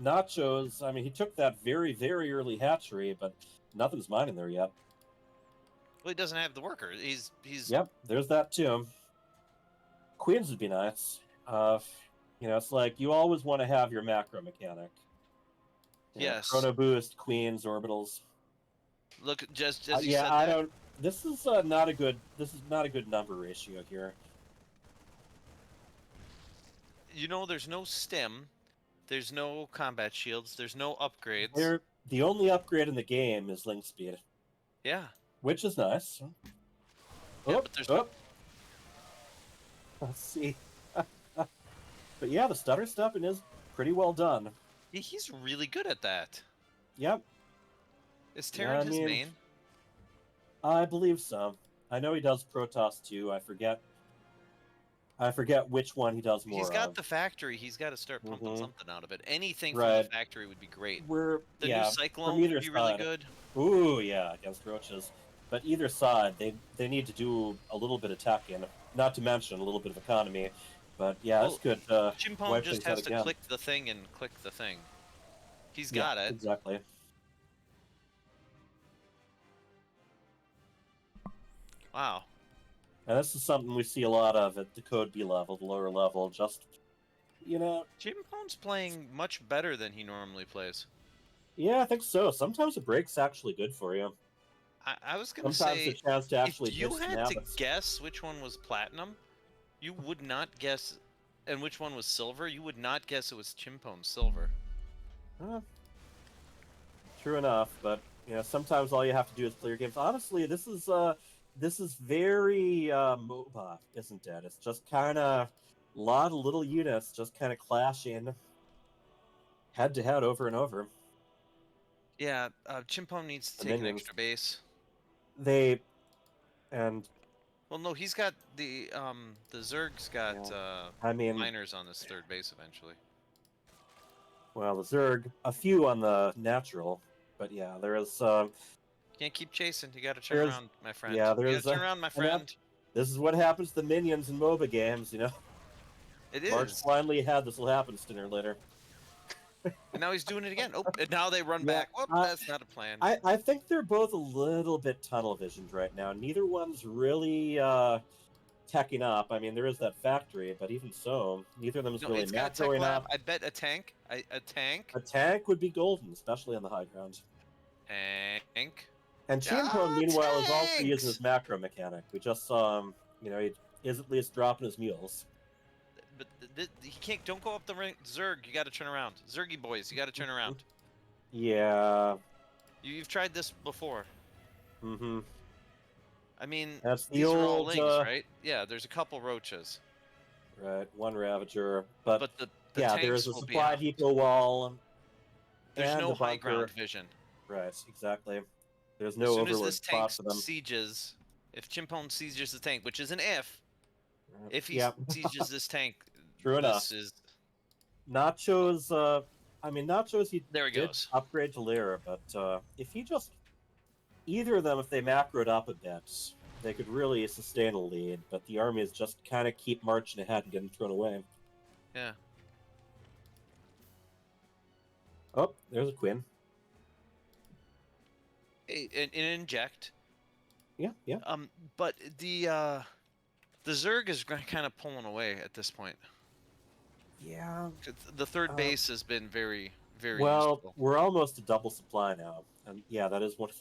Nachos, I mean, he took that very, very early hatchery, but nothing's mining there yet. Well, he doesn't have the worker. He's. Yep, there's that too. Queens would be nice. You know, it's like you always want to have your macro mechanic. Yes. Chrono boost, queens, orbitals. Look, just as you yeah, said I that. don't. This is not a good. This is not a good number ratio here. You know, there's no stim, there's no combat shields, there's no upgrades. The only upgrade in the game is link speed. Yeah. Which is nice. Yeah, but there's Let's see. But yeah, the stutter stepping is pretty well done. He's really good at that. Yep. Is Terran his main? I believe so. I know he does Protoss too. I forget which one he does more. He's got of. the factory. He's got to start pumping something out of it. Anything from Right. the factory would be great. The new Cyclone would be really good. Ooh, yeah, against roaches. But either side, they need to do a little bit of tech-in, not to mention a little bit of economy. But yeah, it's good. Chimpone just has to click the thing and click the thing. He's got it. Exactly. Wow. And this is something we see a lot of at the Code B level, the lower level. Just, you know. Chimpone's playing much better than he normally plays. Yeah, I think so. Sometimes a break's actually good for you. I was going to say, sometimes a chance to actually if you ditch some had to habits. guess which one was platinum, you would not guess, and which one was silver, you would not guess it was Chimpone's silver. True enough, but you know, sometimes all you have to do is play your games. Honestly, this is very MOBA, isn't it? It's just kind of a lot of little units just kind of clashing head to head over and over. Yeah, Chimpone needs to take an extra base. Well, Well, no, he's got the Zerg's got I mean, miners on this third base eventually. well, the Zerg, a few on the natural, but yeah, there is. Can't keep chasing. You got to turn around, my friend. Yeah, you there's. got to turn around, my friend. This is what happens to the minions in MOBA games, you know. It March is. blindly ahead. This will happen sooner or later. And now he's doing it again. Oh, and now they run back. Oh, that's not a plan. I think they're both a little bit tunnel visioned right now. Neither one's really teching up. I mean, there is that factory, but even so, neither of them is No, really it's got a tech macroing lab. up. I bet a tank. A tank. A tank would be golden, especially on the high ground. Tank. And Chimpone, meanwhile, is also using his macro mechanic. We just saw him, you know, he is at least dropping his mules. But he can't. Don't go up the ring, Zerg. You got to turn around. Zergy boys, you got to turn around. Yeah. You've tried this before. Mm-hmm. I mean, That's the these old, are all lings, right? Yeah, there's a couple roaches. Right, one Ravager, but the yeah, there tanks is a will be supply out. depot wall. There's and no a high bunker. ground vision. Right, exactly. There's As no soon as overlord this tank spot for them. sieges, if Chimpone sieges the tank, which is an if he Yep. sieges this tank, True enough. this is Nachos, I mean, Nachos, he There he did goes. upgrade to Lyra, but if he just, either of them, if they macroed up a bit, they could really sustain a lead, but the armies just kind of keep marching ahead and getting thrown away. yeah. Oh, there's a Queen. An inject. Yeah, yeah. But the Zerg is kind of pulling away at this point. Yeah. The third base has been very, very Well, useful. we're almost a double supply now, and yeah, that is one of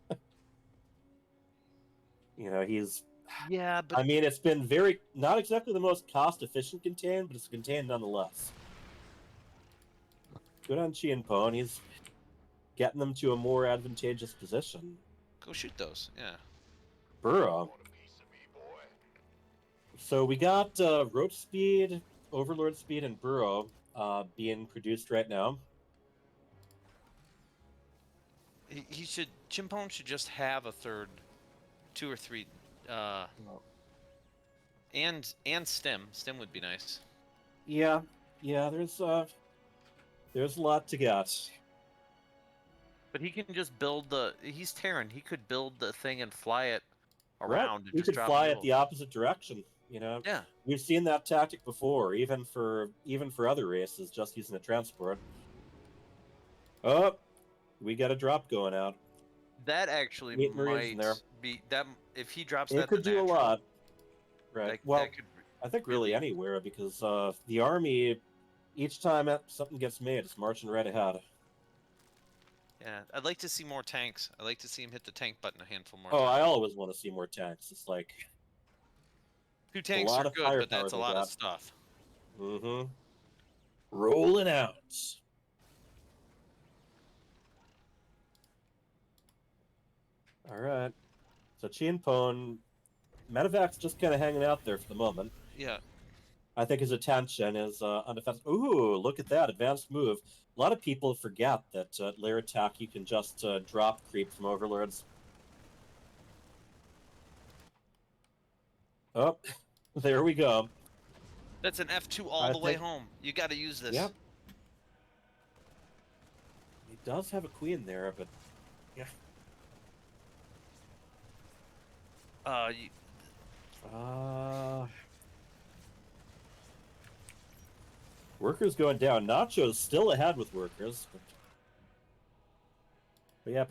the... You know, he's... Yeah, but... I mean, it's been very... Not exactly the most cost-efficient contained, but it's contained nonetheless. Good on Chimpone. He's getting them to a more advantageous position. Go shoot those, yeah. Burrow. So we got Roach Speed, Overlord Speed, and Burrow being produced right now. He should... Chimpone should just have a third, 2 or 3... and stem. Stem would be nice. Yeah, there's a lot to get. But he can just build the... He's Terran. He could build the thing and fly it around. Right. And You just could drop fly it mules. the opposite direction, you know? Yeah. We've seen that tactic before, even for other races, just using a transport. Oh, we got a drop going out. That actually 8 Marines in might there. be... that. If he drops It that could to do a natural, lot. Right. that Well, could I think really anywhere, because the army, each time something gets made, it's marching right ahead. Yeah, I'd like to see more tanks. I'd like to see him hit the tank button a handful more Oh, times. I always want to see more tanks. It's like... 2 tanks lot are of good, but firepower that's a they lot got. of stuff. Mm-hmm. Rolling out. All right. So Chimpone, Medevac's just kind of hanging out there for the moment. Yeah. I think his attention is on defense. Ooh, look at that advanced move. A lot of people forget that at lair attack you can just drop creep from overlords. Oh, there we go. That's an F2 all the way home. You got to use this. Yep. He does have a queen there, but yeah. Workers going down. Nacho's still ahead with workers. But yeah,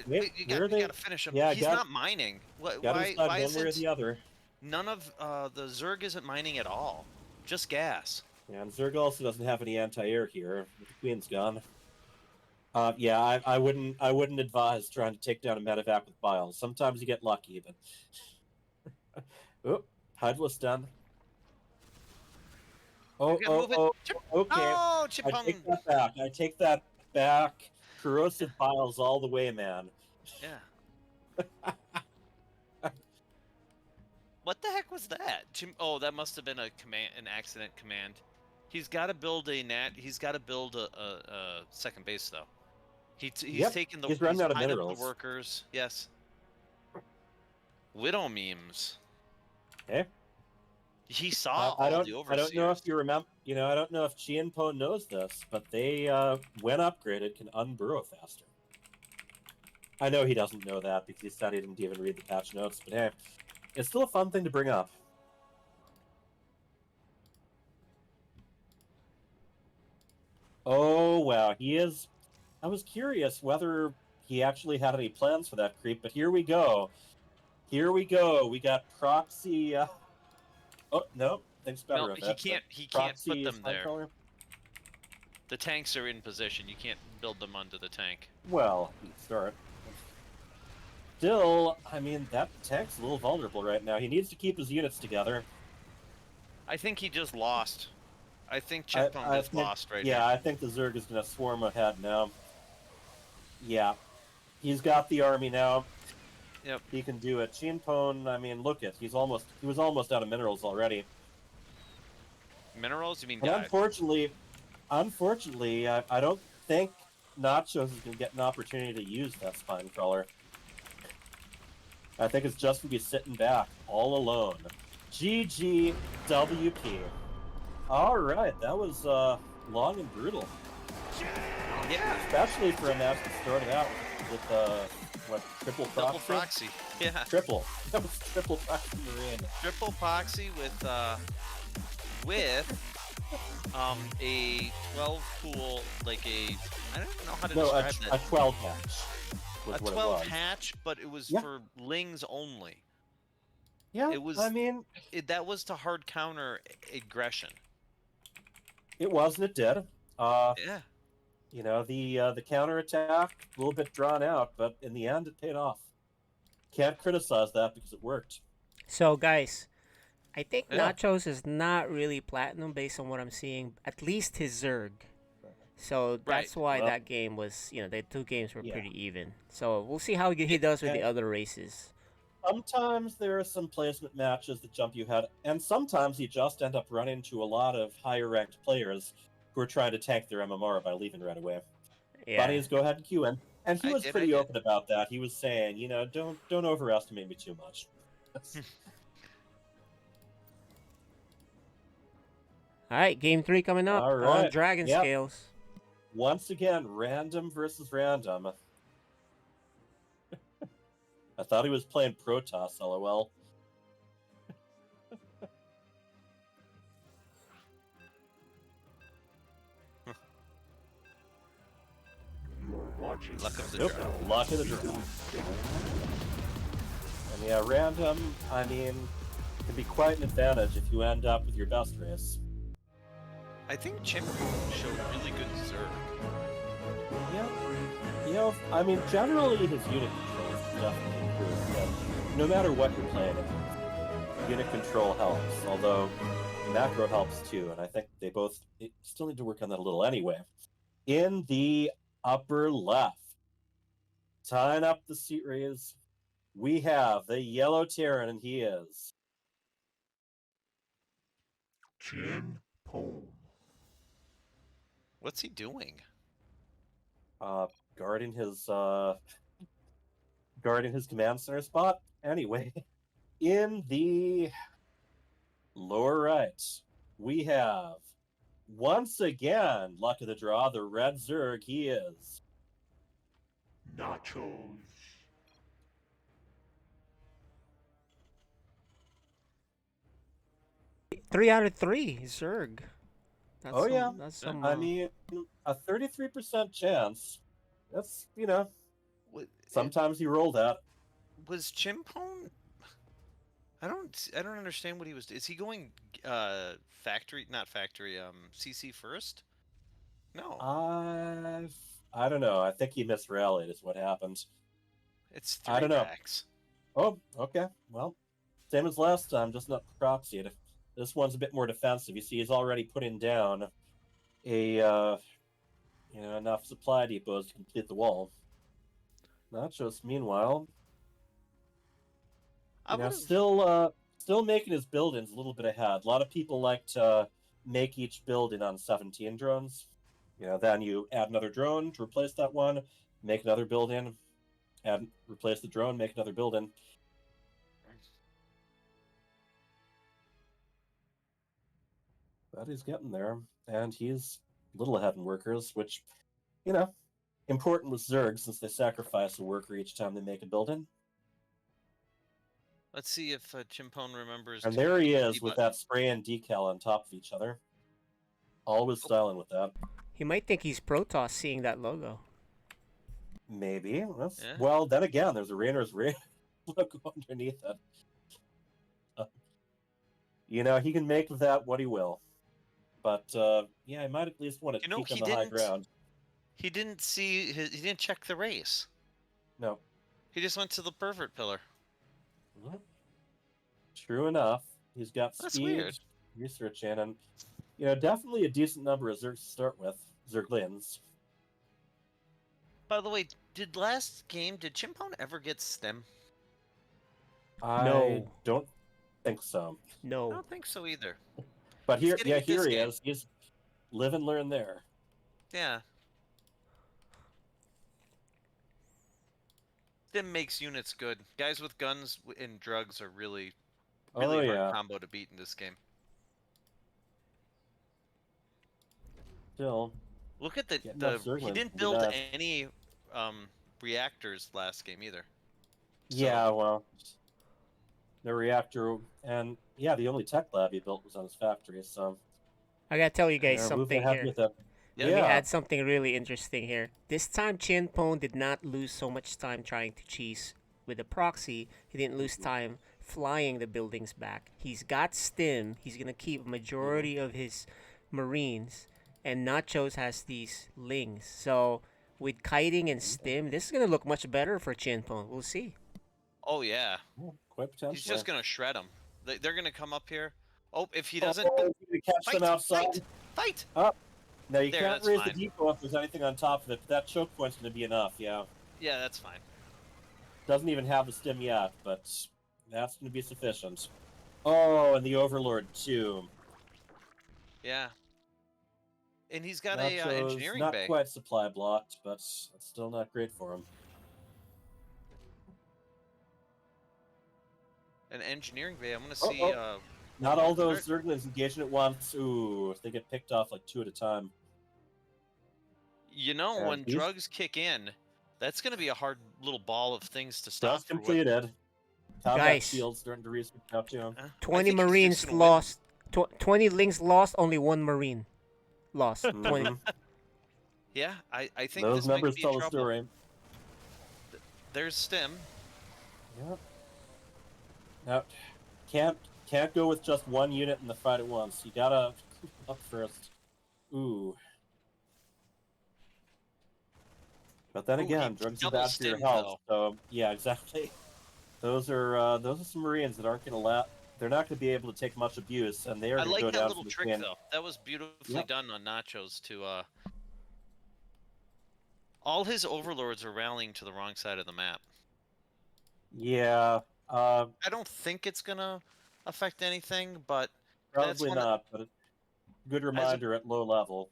wait, you where are they? got to finish him. Yeah, He's not mining. Why is one way or it the other? none of the Zerg isn't mining at all? Just gas. Yeah, and Zerg also doesn't have any anti-air here. The queen's gone. Yeah, I wouldn't advise trying to take down a medevac with Bile. Sometimes you get lucky, but oh, Hydralist done. Oh, okay. Oh, I take that back. I take that back. Corrosive Biles all the way, man. Yeah. What the heck was that? Oh, that must have been an accident command. He's got to build He's got to build a second base though. He's taking the. He's running out of tied up minerals. the workers. Yes. Widow memes. Okay. He saw I all the don't overseers. know if you remember. I don't know if Chienpo knows this, but they, when upgraded, can unburrow faster. I know he doesn't know that because he said he didn't even read the patch notes, but hey, it's still a fun thing to bring up. Oh, wow. He is... I was curious whether he actually had any plans for that creep, but here we go. Here we go. We got proxy... Oh, no. Thanks better No, of he it. can't. He can't put them there. Color? The tanks are in position. You can't build them onto the tank. Well, start. Still, I mean, that tank's a little vulnerable right now. He needs to keep his units together. I think he just lost. I think Chimpone just lost right here. here. I think the Zerg is going to swarm ahead now. Yeah. He's got the army now. Yep. He can do it. Chienpone, I mean, look he was almost out of minerals already. Minerals? You mean and dive? Unfortunately, I don't think Nachos is going to get an opportunity to use that spine crawler. I think it's just going to be sitting back, all alone. GGWP. All right, that was long and brutal. Yeah. Especially for a match that started out with what, triple proxy? Double proxy. Yeah. Triple. That was triple proxy marine. Triple proxy with a 12 pool, like I don't know how to describe that. A 12 hatch. A 12 hatch, but it was for lings only. Yeah, it was. I mean, that was to hard counter aggression. It was, and it did. Yeah. The counterattack, a little bit drawn out, but in the end, it paid off. Can't criticize that because it worked. So, guys, I think Nachos is not really platinum based on what I'm seeing. At least his Zerg. So that's why that game was, the two games were pretty even. So we'll see how he does with the other races. Sometimes there are some placement matches that jump you ahead, and sometimes you just end up running into a lot of higher ranked players who are trying to tank their MMR by leaving right away. Yeah. Bunnies, go ahead and queue in. And he was pretty open about that. He was saying, don't overestimate me too much. All right, game 3 coming up on Dragon Scales. Once again, random versus random. I thought he was playing Protoss, lol. Luck of the draw. Luck of the draw. And yeah, random, I mean, can be quite an advantage if you end up with your best race. I think Chimpone showed really good Zerg. Yeah. I mean, generally his unit control is definitely improved. Yeah. No matter what you're playing, unit control helps, although macro helps too, and I think they both still need to work on that a little anyway. In the upper left, tying up the seat raise, we have the yellow Terran, and he is Chienpone. What's he doing? Guarding his command center spot. Anyway, in the lower right, we have once again, luck of the draw, the red Zerg. He is Nachos. 3 out of 3 Zerg. That's that's some. I mean, a 33% chance. That's sometimes you roll that. Was Chimpone? I don't understand what he was. Is he going factory? Not factory. CC first? No. I don't know. I think he misrallied. Is what happened. It's 3 I don't know. packs. Oh, okay. Well, same as last time, just not proxied. This one's a bit more defensive. You see, he's already putting down a enough supply depots to complete the wall. Nachos, meanwhile, still making his buildings a little bit ahead. A lot of people like to make each building on 17 drones. Then you add another drone to replace that one, make another building, replace the drone, make another building. But he's getting there, and he's a little ahead in workers, which, important with Zerg since they sacrifice a worker each time they make a building. Let's see if Chimpone remembers. And to there he hit the is D with button. that spray and decal on top of each other. Always styling with that. He might think he's Protoss seeing that logo. Maybe. Yeah. Well, then again, there's a Rainer's logo underneath it. He can make of that what he will. But, yeah, I might at least want to keep him the high ground. He didn't see. He didn't check the race. No. He just went to the pervert pillar. True enough. He's got That's speed, weird. researching, and, definitely a decent number of Zergs to start with. Zerglings. By the way, did Chimpone ever get stem? I don't think so. No. I don't think so either. But He's here, getting it this he game. is. He's live and learn there. Yeah. Stem makes units good. Guys with guns and drugs are really hard combo to beat in this game. Still. Look at he Zerglings didn't to do build that. any reactors last game either. Yeah, well, the reactor, and the only tech lab he built was on his factory. So I gotta tell you guys moving something ahead here. with it. Let me add something really interesting here. This time, Chimpone did not lose so much time trying to cheese with the proxy. He didn't lose time flying the buildings back. He's got stim. He's gonna keep a majority of his Marines, and Nachos has these lings. So with kiting and stim, this is gonna look much better for Chimpone. We'll see. Oh yeah. Quite potentially. He's just gonna shred them. They're gonna come up here. Oh, if he doesn't, catch them outside. Fight! Up. Now you There, can't that's raise fine. the depot if there's anything on top of it. But that choke point's going to be enough. Yeah. Yeah, that's fine. Doesn't even have the stim yet, but that's going to be sufficient. Oh, and the Overlord too. Yeah. And he's got Nachos, a engineering not bay. quite supply blocked, but it's still not great for him. An engineering bay. I'm gonna see. Not all those Zerglings engaging at once. Ooh, if they get picked off like 2 at a time. You know, Yeah, when he's- drugs kick in, that's gonna be a hard little ball of things to stop. Just completed. Combat Guys. shield starting to research out too. 20 Marines lost. 20 Lings lost. Only 1 Marine lost. 20. Yeah, I think Those this might numbers be tell the trouble. story. There's stem. Yep. Now, can't go with just one unit in the fight at once. You gotta up first. Ooh. But then Ooh, again, he drugs are double bad for your stimmed, health. So yeah, exactly. Those are some Marines that aren't gonna they're not gonna be able to take much abuse, and they are I gonna like go that down little to the trick skin. though. That was beautifully Yep. done on Nachos to all his overlords are rallying to the wrong side of the map. Yeah. I don't think it's gonna affect anything, but that's Probably one of- not, but a good reminder at low level.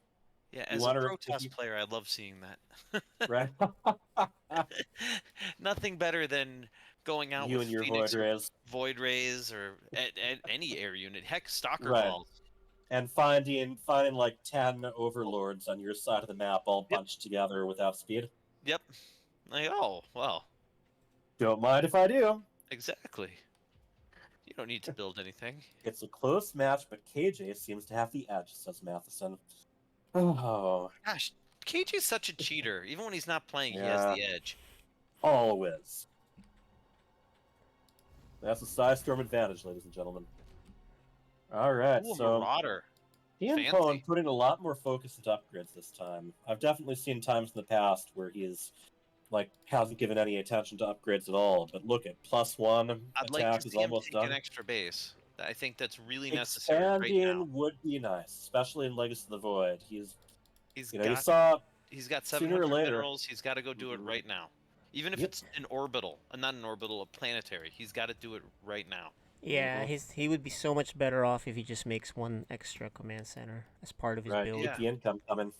Yeah, You as a wanna- Protoss player, I love seeing that. Right? Nothing better than going out You with and your Phoenix Void or Rays. Void Rays or at any air unit. Heck, Stalker Right. Balls. And finding like 10 overlords on your side of the map all bunched together without speed. Yep. Like, oh, well, Don't mind if I do. exactly. You don't need to build anything. It's a close match, but KJ seems to have the edge, says Matheson. Oh, Gosh, KJ's such a cheater. Even when he's not playing, he Yeah. has the edge. always. That's a Psystorm advantage, ladies and gentlemen. All right, Ooh, so Marauder. Ian Fancy. Cohen putting a lot more focus into upgrades this time. I've definitely seen times in the past where he's hasn't given any attention to upgrades at all. But look at +1 I'd attack like to is see him almost take done. an extra base. I think that's really necessary right now. Expanding would be nice, especially in Legacy of the Void. He's you got saw he's got sooner 700 or later. minerals. He's got to go do it right now. Even if Yep. it's an orbital, not an orbital, a planetary, he's got to do it right now. Yeah, he would be so much better off if he just makes 1 extra command center as part of his Right, build. keep the income coming.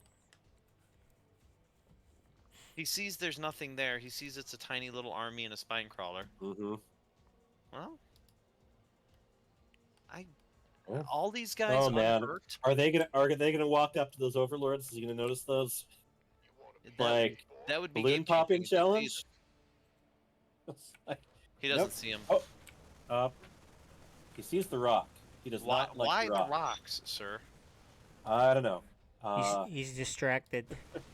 He sees there's nothing there. He sees it's a tiny little army and a spine crawler. Mm-hmm. Well, All these guys Oh man, unhurt. are they gonna walk up to those overlords? Is he gonna notice those? That would be balloon game popping changing if they challenge. He doesn't see him. Oh, he sees the rock. He does not like why the rock. rocks, sir? I don't know. He's distracted.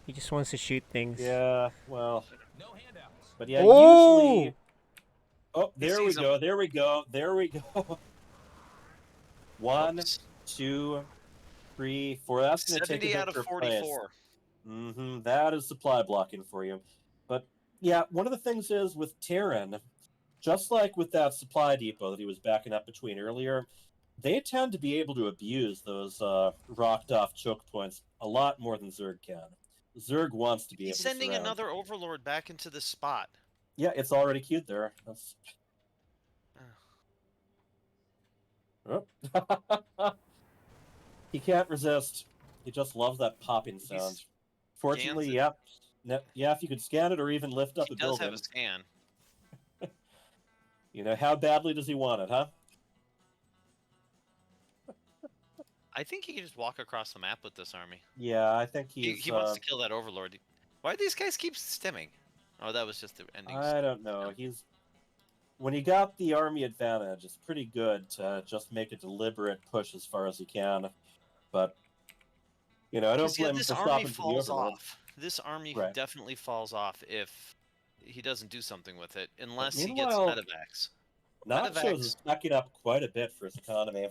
He just wants to shoot things. Yeah, well. But yeah, Oh! usually. Oh, there we go. There we go. There we go. 1, 2, 3, 4. That's going to take a 70 bit out of for 44. That is supply blocking for you. But yeah, one of the things is with Terran, just like with that supply depot that he was backing up between earlier, they tend to be able to abuse those rocked off choke points a lot more than Zerg can. Zerg wants to be He's able to sending surround. another overlord back into the spot. Yeah, it's already queued there. That's... Oh. He can't resist. He just loves that popping sound. Fortunately, yeah. Yeah, if you could scan it or even lift up He a does building. have a scan. You know, how badly does he want it, huh? I think he can just walk across the map with this army. Yeah, I think he's... He wants to kill that overlord. Why do these guys keep stimming? Oh, that was just the ending. I don't know. He's... When you got the army advantage, it's pretty good to just make a deliberate push as far as you can. But, you know, I don't blame him for stopping for the overlord. This army Right. definitely falls off if he doesn't do something with it, unless he gets Meanwhile, medevacs. Nachos is backing up quite a bit for his economy.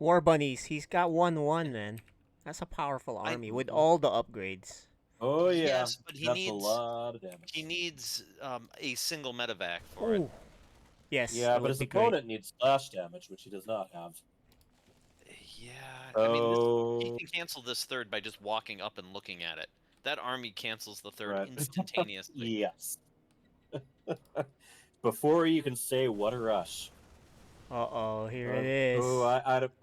War Bunnies, he's got 1-1, man. That's a powerful army with all the upgrades. Oh yeah, Yes, but that's a lot of damage. He needs a single medevac for it. Yes. Yeah, but his opponent needs splash damage, which he does not have. Yeah, I mean, he can cancel this third by just walking up and looking at it. That army cancels the third instantaneously. Yes. Before you can say what a rush. Uh-oh, here it is. Oh,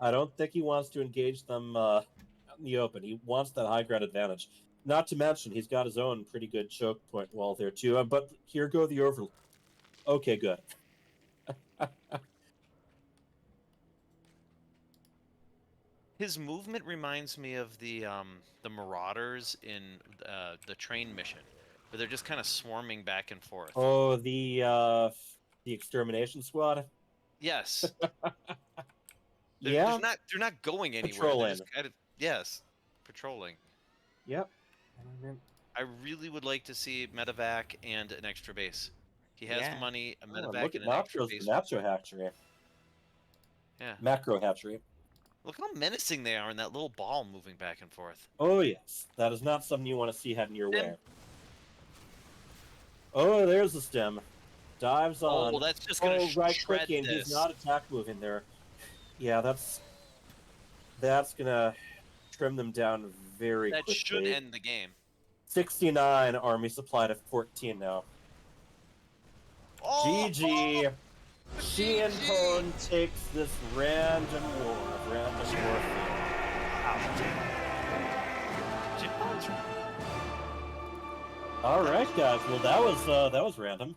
I don't think he wants to engage them in the open. He wants that high ground advantage. Not to mention, he's got his own pretty good choke point wall there, too. But here go the overlord. Okay, good. His movement reminds me of the Marauders in the train mission, where they're just kind of swarming back and forth. Oh, the extermination squad. Yes. Yeah. They're not going anywhere. Patrolling. They're just kind of, yes, patrolling. Yep. I really would like to see medevac and an extra base. He has the money, a medevac Look at and an extra base. Nacho hatchery. Yeah. Macro hatchery. Look how menacing they are in that little ball moving back and forth. Oh yes, that is not something you want to see heading your way. Oh, there's the stem. Dives on. Oh, that's just gonna right shred clicking. this. He's not attack moving there. Yeah, that's gonna trim them down very quickly. That should end the game. 69 army supply to 14 now. Oh, GG. Sheehan Pone takes this random war of random warfare. All right, guys. Well, that was random.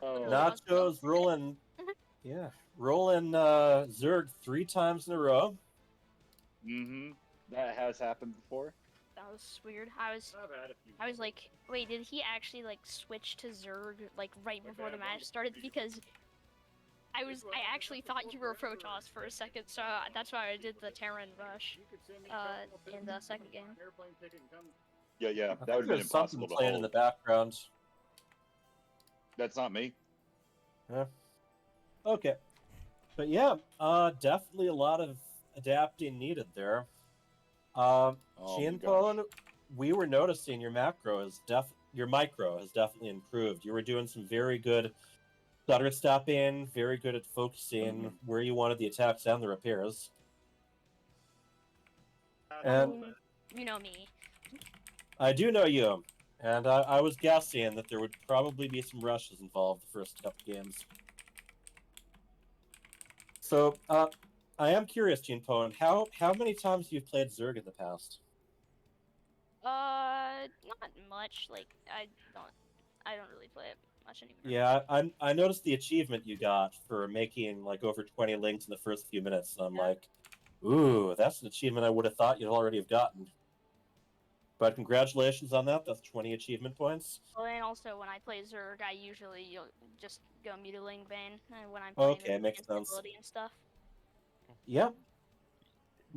Nachos rolling, rolling Zerg 3 times in a row. Mm-hmm. That has happened before. That was weird. I was like, wait, did he actually like switch to Zerg like right before the match started? Because I actually thought you were Protoss for a second, so that's why I did the Terran rush in the second game. Yeah, that would have been impossible to playing hold. in the background. That's not me. Yeah. Okay. But yeah, definitely a lot of adapting needed there. Shinpon, we were noticing your micro has definitely improved. You were doing some very good stutter stopping, very good at focusing where you wanted the attacks and the repairs. And you know me. I do know you, and I was guessing that there would probably be some rushes involved the first couple games. So, I am curious, Jinpone, how many times have you played Zerg in the past? Not much. Like I don't really play it much anymore. Yeah, I noticed the achievement you got for making like over 20 links in the first few minutes. And I'm like, ooh, that's an achievement I would have thought you'd already have gotten. But congratulations on that. That's 20 achievement points. Well, and also when I play Zerg, I usually just go mutilating vein when I'm playing Okay, makes sense. ability and stuff. Yep.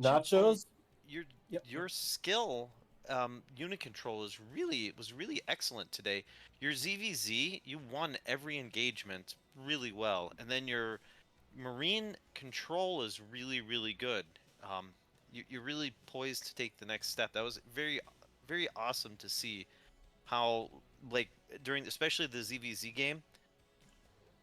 Chimp, Nachos. your skill unit control was really excellent today. Your ZVZ, you won every engagement really well, and then your marine control is really good. You're really poised to take the next step. That was very awesome to see how, like, during especially the ZVZ game,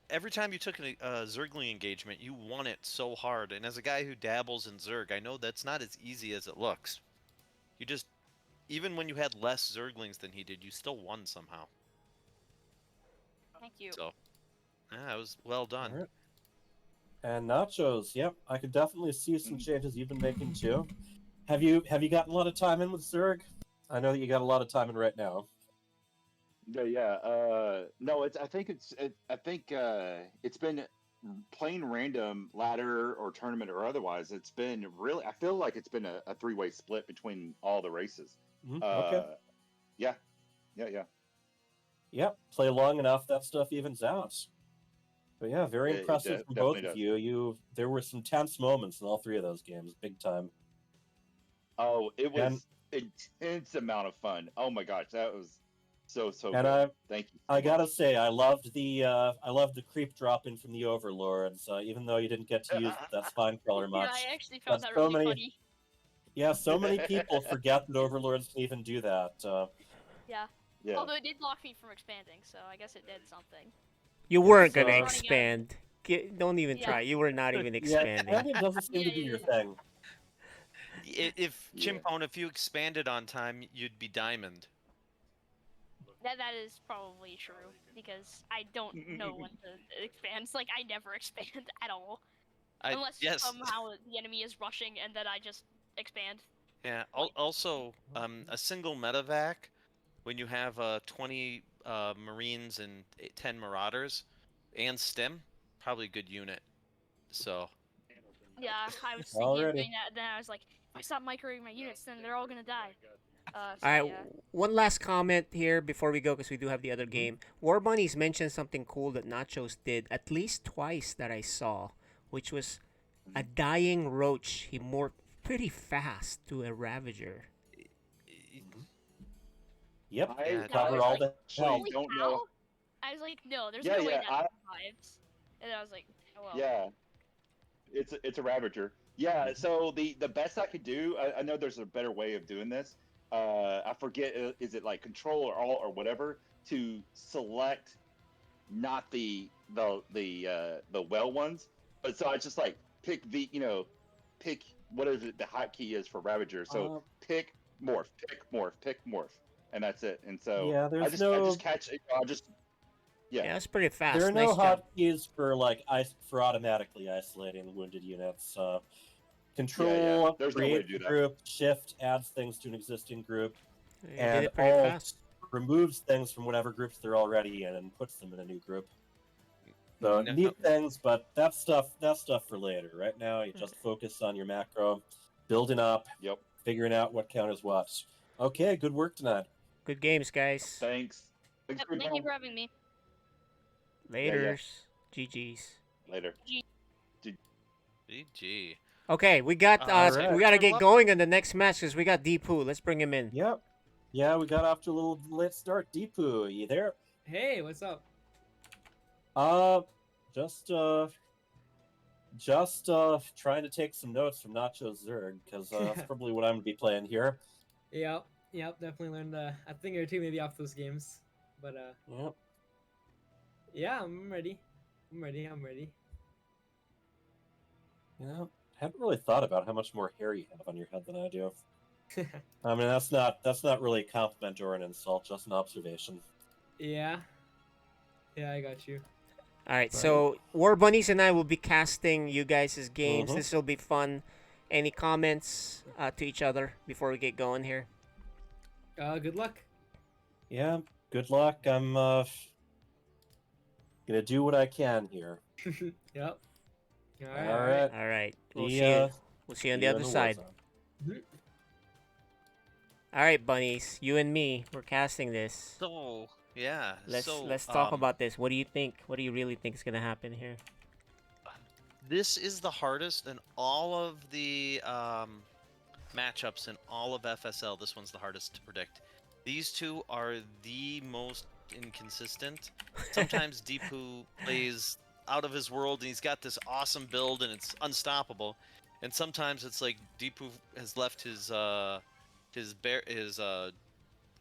every time you took a Zergling engagement, you won it so hard. And as a guy who dabbles in Zerg, I know that's not as easy as it looks. You just, even when you had less Zerglings than he did, you still won somehow. Thank you. So, yeah, it was well done. All right. And Nachos, yep, I could definitely see some changes you've been making too. Have you gotten a lot of time in with Zerg? I know that you got a lot of time in right now. Yeah. No, I think it's been plain random ladder or tournament or otherwise. It's been really. I feel like it's been a three-way split between all the races. Okay. Yeah. Yep. Play long enough, that stuff evens out. But yeah, very impressive from both of you. There were some tense moments in all three of those games, big time. Oh, it was intense amount of fun. Oh my gosh, that was so And good. Thank you. I gotta say, I loved the creep drop in from the Overlords. Even though you didn't get to use that spine crawler much. Yeah, I actually found that really funny. Yeah, so many people forget that Overlords can even do that. Yeah. Although it did block me from expanding, so I guess it did something. You weren't gonna expand. Don't even try. You were not even expanding. Yeah, expanding doesn't seem to be your thing. If Chimpone, if you expanded on time, you'd be diamond. That is probably true because I don't know when to expand. It's like I never expand at all, unless somehow the enemy is rushing and then I just expand. Yeah. Also, a single medevac, when you have 20 Marines and 10 Marauders, and Stim, probably a good unit. So. Yeah, I was thinking of doing that. Then I was like, if I stop microwaving my units, then they're all gonna die. All right, one last comment here before we go, because we do have the other game. War Bunnies mentioned something cool that Nachos did at least twice that I saw, which was a dying roach. He morphed pretty fast to a Ravager. Yep, I cover all the actually don't know. I was like, no, there's no way that survives. And I was like, oh well. Yeah, it's a Ravager. Yeah, so the best I could do, I know there's a better way of doing this. I forget, is it like Control or Alt or whatever to select not the well ones, but so I just like pick pick whatever the hotkey is for Ravager. So pick morph, and that's it. And so yeah, I just catch. I just yeah, that's pretty fast. There are nice no job. hotkeys for automatically isolating wounded units. Control, create a group, Shift adds things to an existing group, and Alt removes things from whatever groups they're already in and puts them in a new group. So neat things, but that's stuff for later. Right now, you just focus on your macro, building up, figuring out what counters what. Okay, good work tonight. Good games, guys. Thanks. Thank you for having me. Laters. GG's. Later. GG. Okay, we got we gotta get going in the next match because we got Deepu. Let's bring him in. Yep. Yeah, we got off to a little late start. Deepu, are you there? Hey, what's up? Just trying to take some notes from Nacho Zerg because that's probably what I'm gonna be playing here. Yep, definitely learned. I think or two maybe off those games, but Yep. Yeah, I'm ready. I'm ready. Yeah, I haven't really thought about how much more hair you have on your head than I do. I mean, that's not really a compliment or an insult, just an observation. Yeah, I got you. All right, so War Bunnies and I will be casting you guys' games. This will be fun. Any comments to each other before we get going here? Good luck. Yeah, good luck. Gonna do what I can here. Yep. All right. All right. We'll See see you. ya. We'll see you on See the ya other in the side. Warzone. All right, bunnies. You and me. We're casting this. So yeah. Let's talk about this. What do you think? What do you really think is gonna happen here? This is the hardest in all of the matchups in all of FSL. This one's the hardest to predict. These two are the most inconsistent. Sometimes Deepu plays out of his world and he's got this awesome build and it's unstoppable. And sometimes it's like Deepu has left his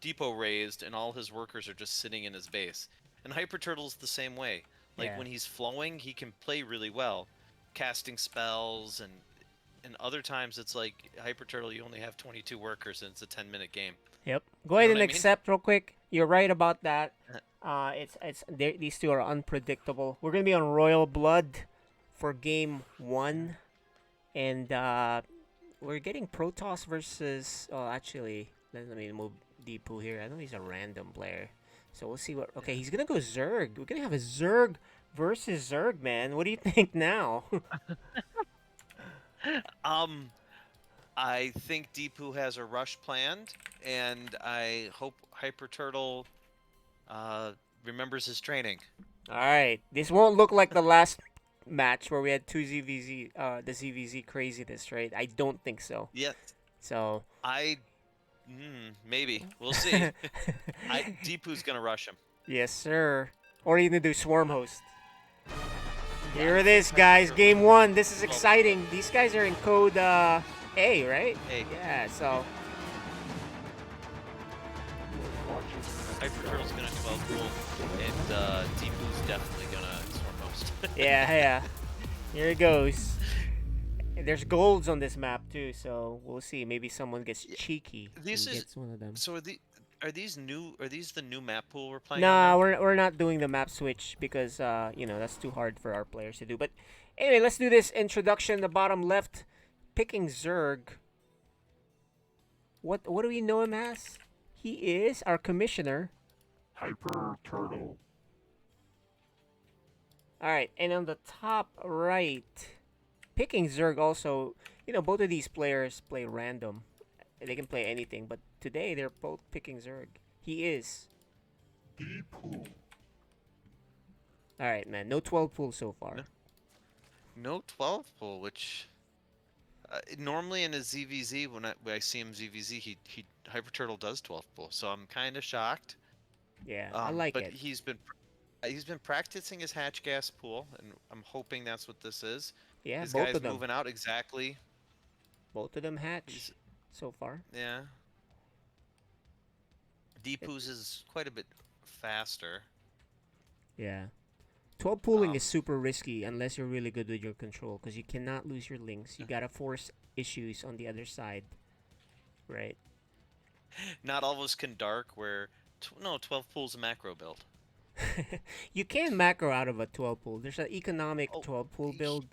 depot raised and all his workers are just sitting in his base. And Hyper Turtle's the same way. Like Yeah. when he's flowing, he can play really well, casting spells, and other times it's like Hyper Turtle, you only have 22 workers and it's a 10-minute game. Yep. Go ahead know and what I mean? accept real quick. You're right about that. These two are unpredictable. We're gonna be on Royal Blood for game 1, and we're getting Protoss versus. Oh, actually, let me move Deepu here. I know he's a random player, so we'll see what. Okay, he's gonna go Zerg. We're gonna have a Zerg versus Zerg, man. What do you think now? I think Deepu has a rush planned, and I hope Hyper Turtle remembers his training. All right, this won't look like the last match where we had two ZVZ, the ZVZ craziness, right? I don't think so. Yes. So maybe we'll see. Deepu's gonna rush him. yes, sir. Or are you gonna do Swarm Host? Here it is, guys. Game 1. This is exciting. These guys are in code A, right? A. Yeah. So. Hyper Turtle's gonna 12 pool, and Deepu's definitely gonna Swarm Host. Yeah. Here it goes. There's golds on this map too, so we'll see. Maybe someone gets cheeky and gets one of them. So are these new? Are these the new map pool we're playing? Nah, on now? we're not doing the map switch because that's too hard for our players to do. But anyway, let's do this introduction. The bottom left, picking Zerg. What do we know him as? He is our commissioner. Hyper Turtle. All right, and on the top right, picking Zerg also. Both of these players play random. They can play anything, but today they're both picking Zerg. He is. Deepu. All right, man. No 12 pool so far. No 12 pool, which normally in a ZVZ when I see him ZVZ, he Hyper Turtle does 12 pool, so I'm kind of shocked. Yeah, I like but it. He's been practicing his hatch gas pool, and I'm hoping that's what this is. Yeah, this both guy's of them. moving out exactly. Both of them hatch so far. Yeah. Deepu's is quite a bit faster. Yeah. 12 pooling is super risky unless you're really good with your control because you cannot lose your links. You gotta force issues on the other side. Right. Not all of us can dark where... No, 12 pool's a macro build. You can macro out of a 12 pool. There's an economic 12 pool build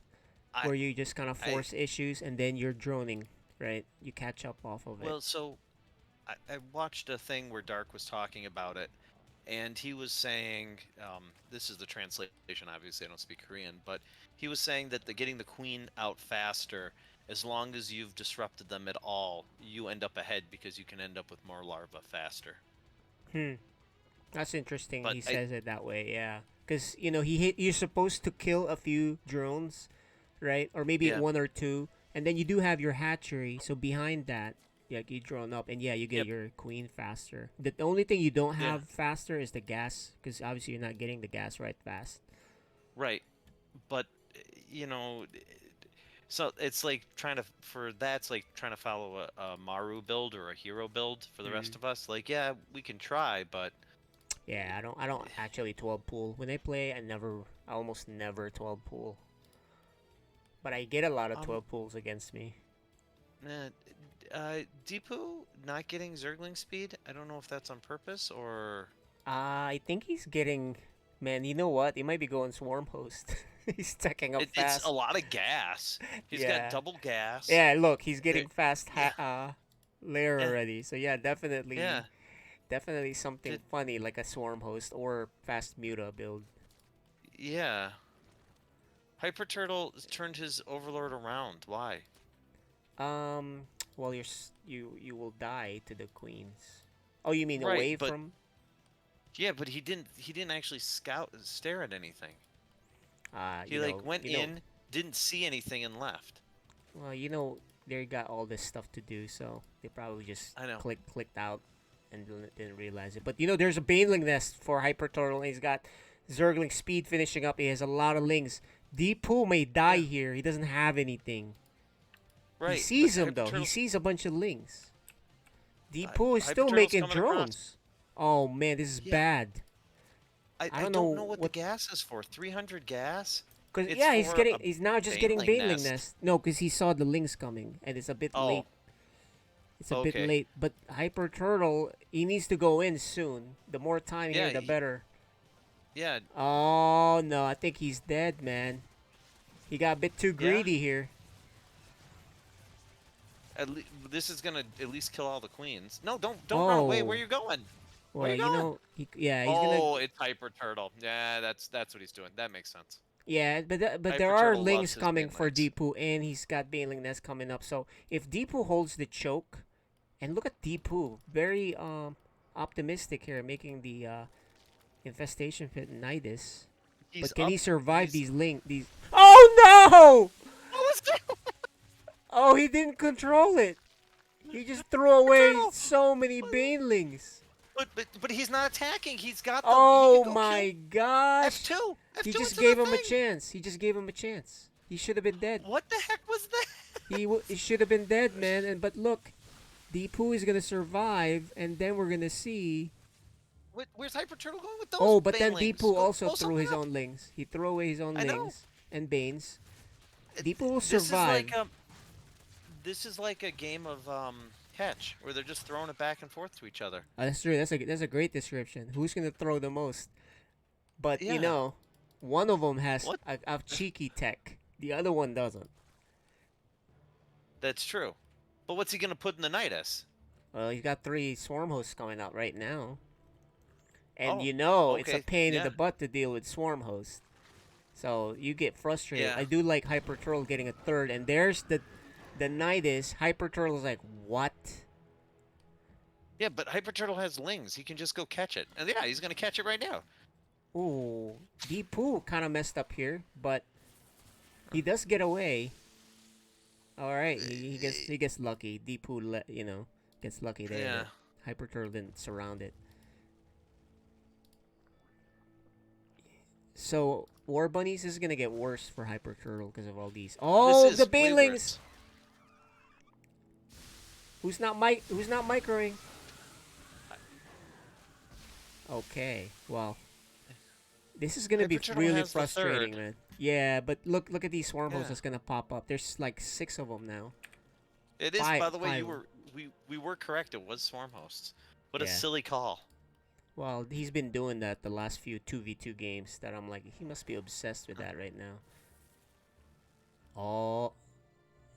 where you just kind of force issues and then you're droning, right? You catch up off of it. Well, so I watched a thing where Dark was talking about it, and he was saying, this is the translation, obviously I don't speak Korean, but he was saying that getting the queen out faster, as long as you've disrupted them at all, you end up ahead because you can end up with more larvae faster. That's interesting. But He says it that way, yeah. Because you're supposed to kill a few drones, right? Or maybe one or two, and then you do have your hatchery. So behind that, you drone up, and you get your queen faster. The only thing you don't have faster is the gas, because obviously you're not getting the gas right fast. Right, but so it's like it's like trying to follow a Maru build or a hero build for the rest of us. Like, yeah, we can try, but yeah, I don't actually 12 pool. When I play, I almost never 12 pool. But I get a lot of 12 pools against me. Deepu not getting Zergling speed. I don't know if that's on purpose or. I think he's getting. Man, you know what? He might be going Swarm Host. He's teching up fast. It's a lot of gas. He's got double gas. Yeah, look, he's getting fast layer already. So yeah, definitely. Definitely something funny like a Swarm Host or fast Muta build. Yeah. Hyper Turtle turned his Overlord around. Why? Well, you will die to the queens. Oh, you mean Right, away but from? yeah, but he didn't actually stare at anything. He You like know, went in, didn't see anything, and left. well, they got all this stuff to do, so they probably just I know. clicked out and didn't realize it. But there's a Baneling nest for Hyper Turtle, and he's got Zergling speed finishing up. He has a lot of lings. Deepu may die here. He doesn't have anything. Right. He sees but him though. Hyper He Turtle- sees a bunch of lings. Deepu is Hyper still Turtle's making coming across. drones. Oh man, this is Yeah. bad. I don't know what the gas is for. 300 gas? Cause It's yeah, he's for getting. a He's now just getting Baneling Baneling nest. No, because he saw the lings coming, and it's a bit Oh. late. It's a bit Okay. late, but Hyper Turtle, he needs to go in soon. The more time Yeah, here, the better. Yeah. Oh no, I think he's dead, man. He got a bit too greedy here. This is gonna at least kill all the queens. No, don't run away. Where Oh. you going? Well, Where you going? he's gonna. Oh, it's Hyper Turtle. Yeah, that's what he's doing. That makes sense. Yeah, but Hyper there are Turtle loves lings his coming for Banelings. Deepu, and he's got Baneling Nest coming up. So if Deepu holds the choke, and look at Deepu, very optimistic here, making the infestation pit Nidus. He's But can he up- survive these These? Oh no! Oh, he didn't control it. He just threw away so many Banelings. But he's not attacking. He's got them. Oh He can go my kill gosh! F2. He F2 just into gave the him a thing. chance. He just gave him a chance. He should have been dead. What the heck was that? He should have been dead, man. And but look, Deepu is gonna survive, and then we're gonna see. Where's Hyper Turtle going with those? Oh, but then Banelings? Deepu Go also close threw his up. own lings. He threw away his own I know. lings and Banes. Deepu will This survive. This is like a game of catch, where they're just throwing it back and forth to each other. That's true. That's a great description. Who's gonna throw the most? But Yeah. one of them has a cheeky tech. The other one doesn't. That's true. But what's he gonna put in the Nidus? Well, he's got 3 swarm hosts coming out right now. And Oh, it's a okay, pain in yeah. the butt to deal with swarm hosts. So you get frustrated. Yeah. I do like Hyper Turtle getting a 3rd, and there's the Nidus. Hyper Turtle's like, what? Yeah, but Hyper Turtle has lings. He can just go catch it. And yeah, he's gonna catch it right now. Ooh, Deepu kind of messed up here, but he does get away. All right, he gets lucky. Deepu gets lucky there. Yeah. that Hyper Turtle didn't surround it. So War Bunnies is gonna get worse for Hyper Turtle because of all these. Oh, This the is way Banelings! worse. Who's not microing? Okay, well, this is gonna be Hyper Turtle really has the frustrating, 3rd. man. Yeah, but look at these swarm hosts Yeah. that's gonna pop up. There's like 6 of them now. It is, Five- by the way, five. we were correct. It was swarm hosts. What a Yeah. silly call. Well, he's been doing that the last few 2v2 games that I'm like, he must be obsessed with that right now. Oh,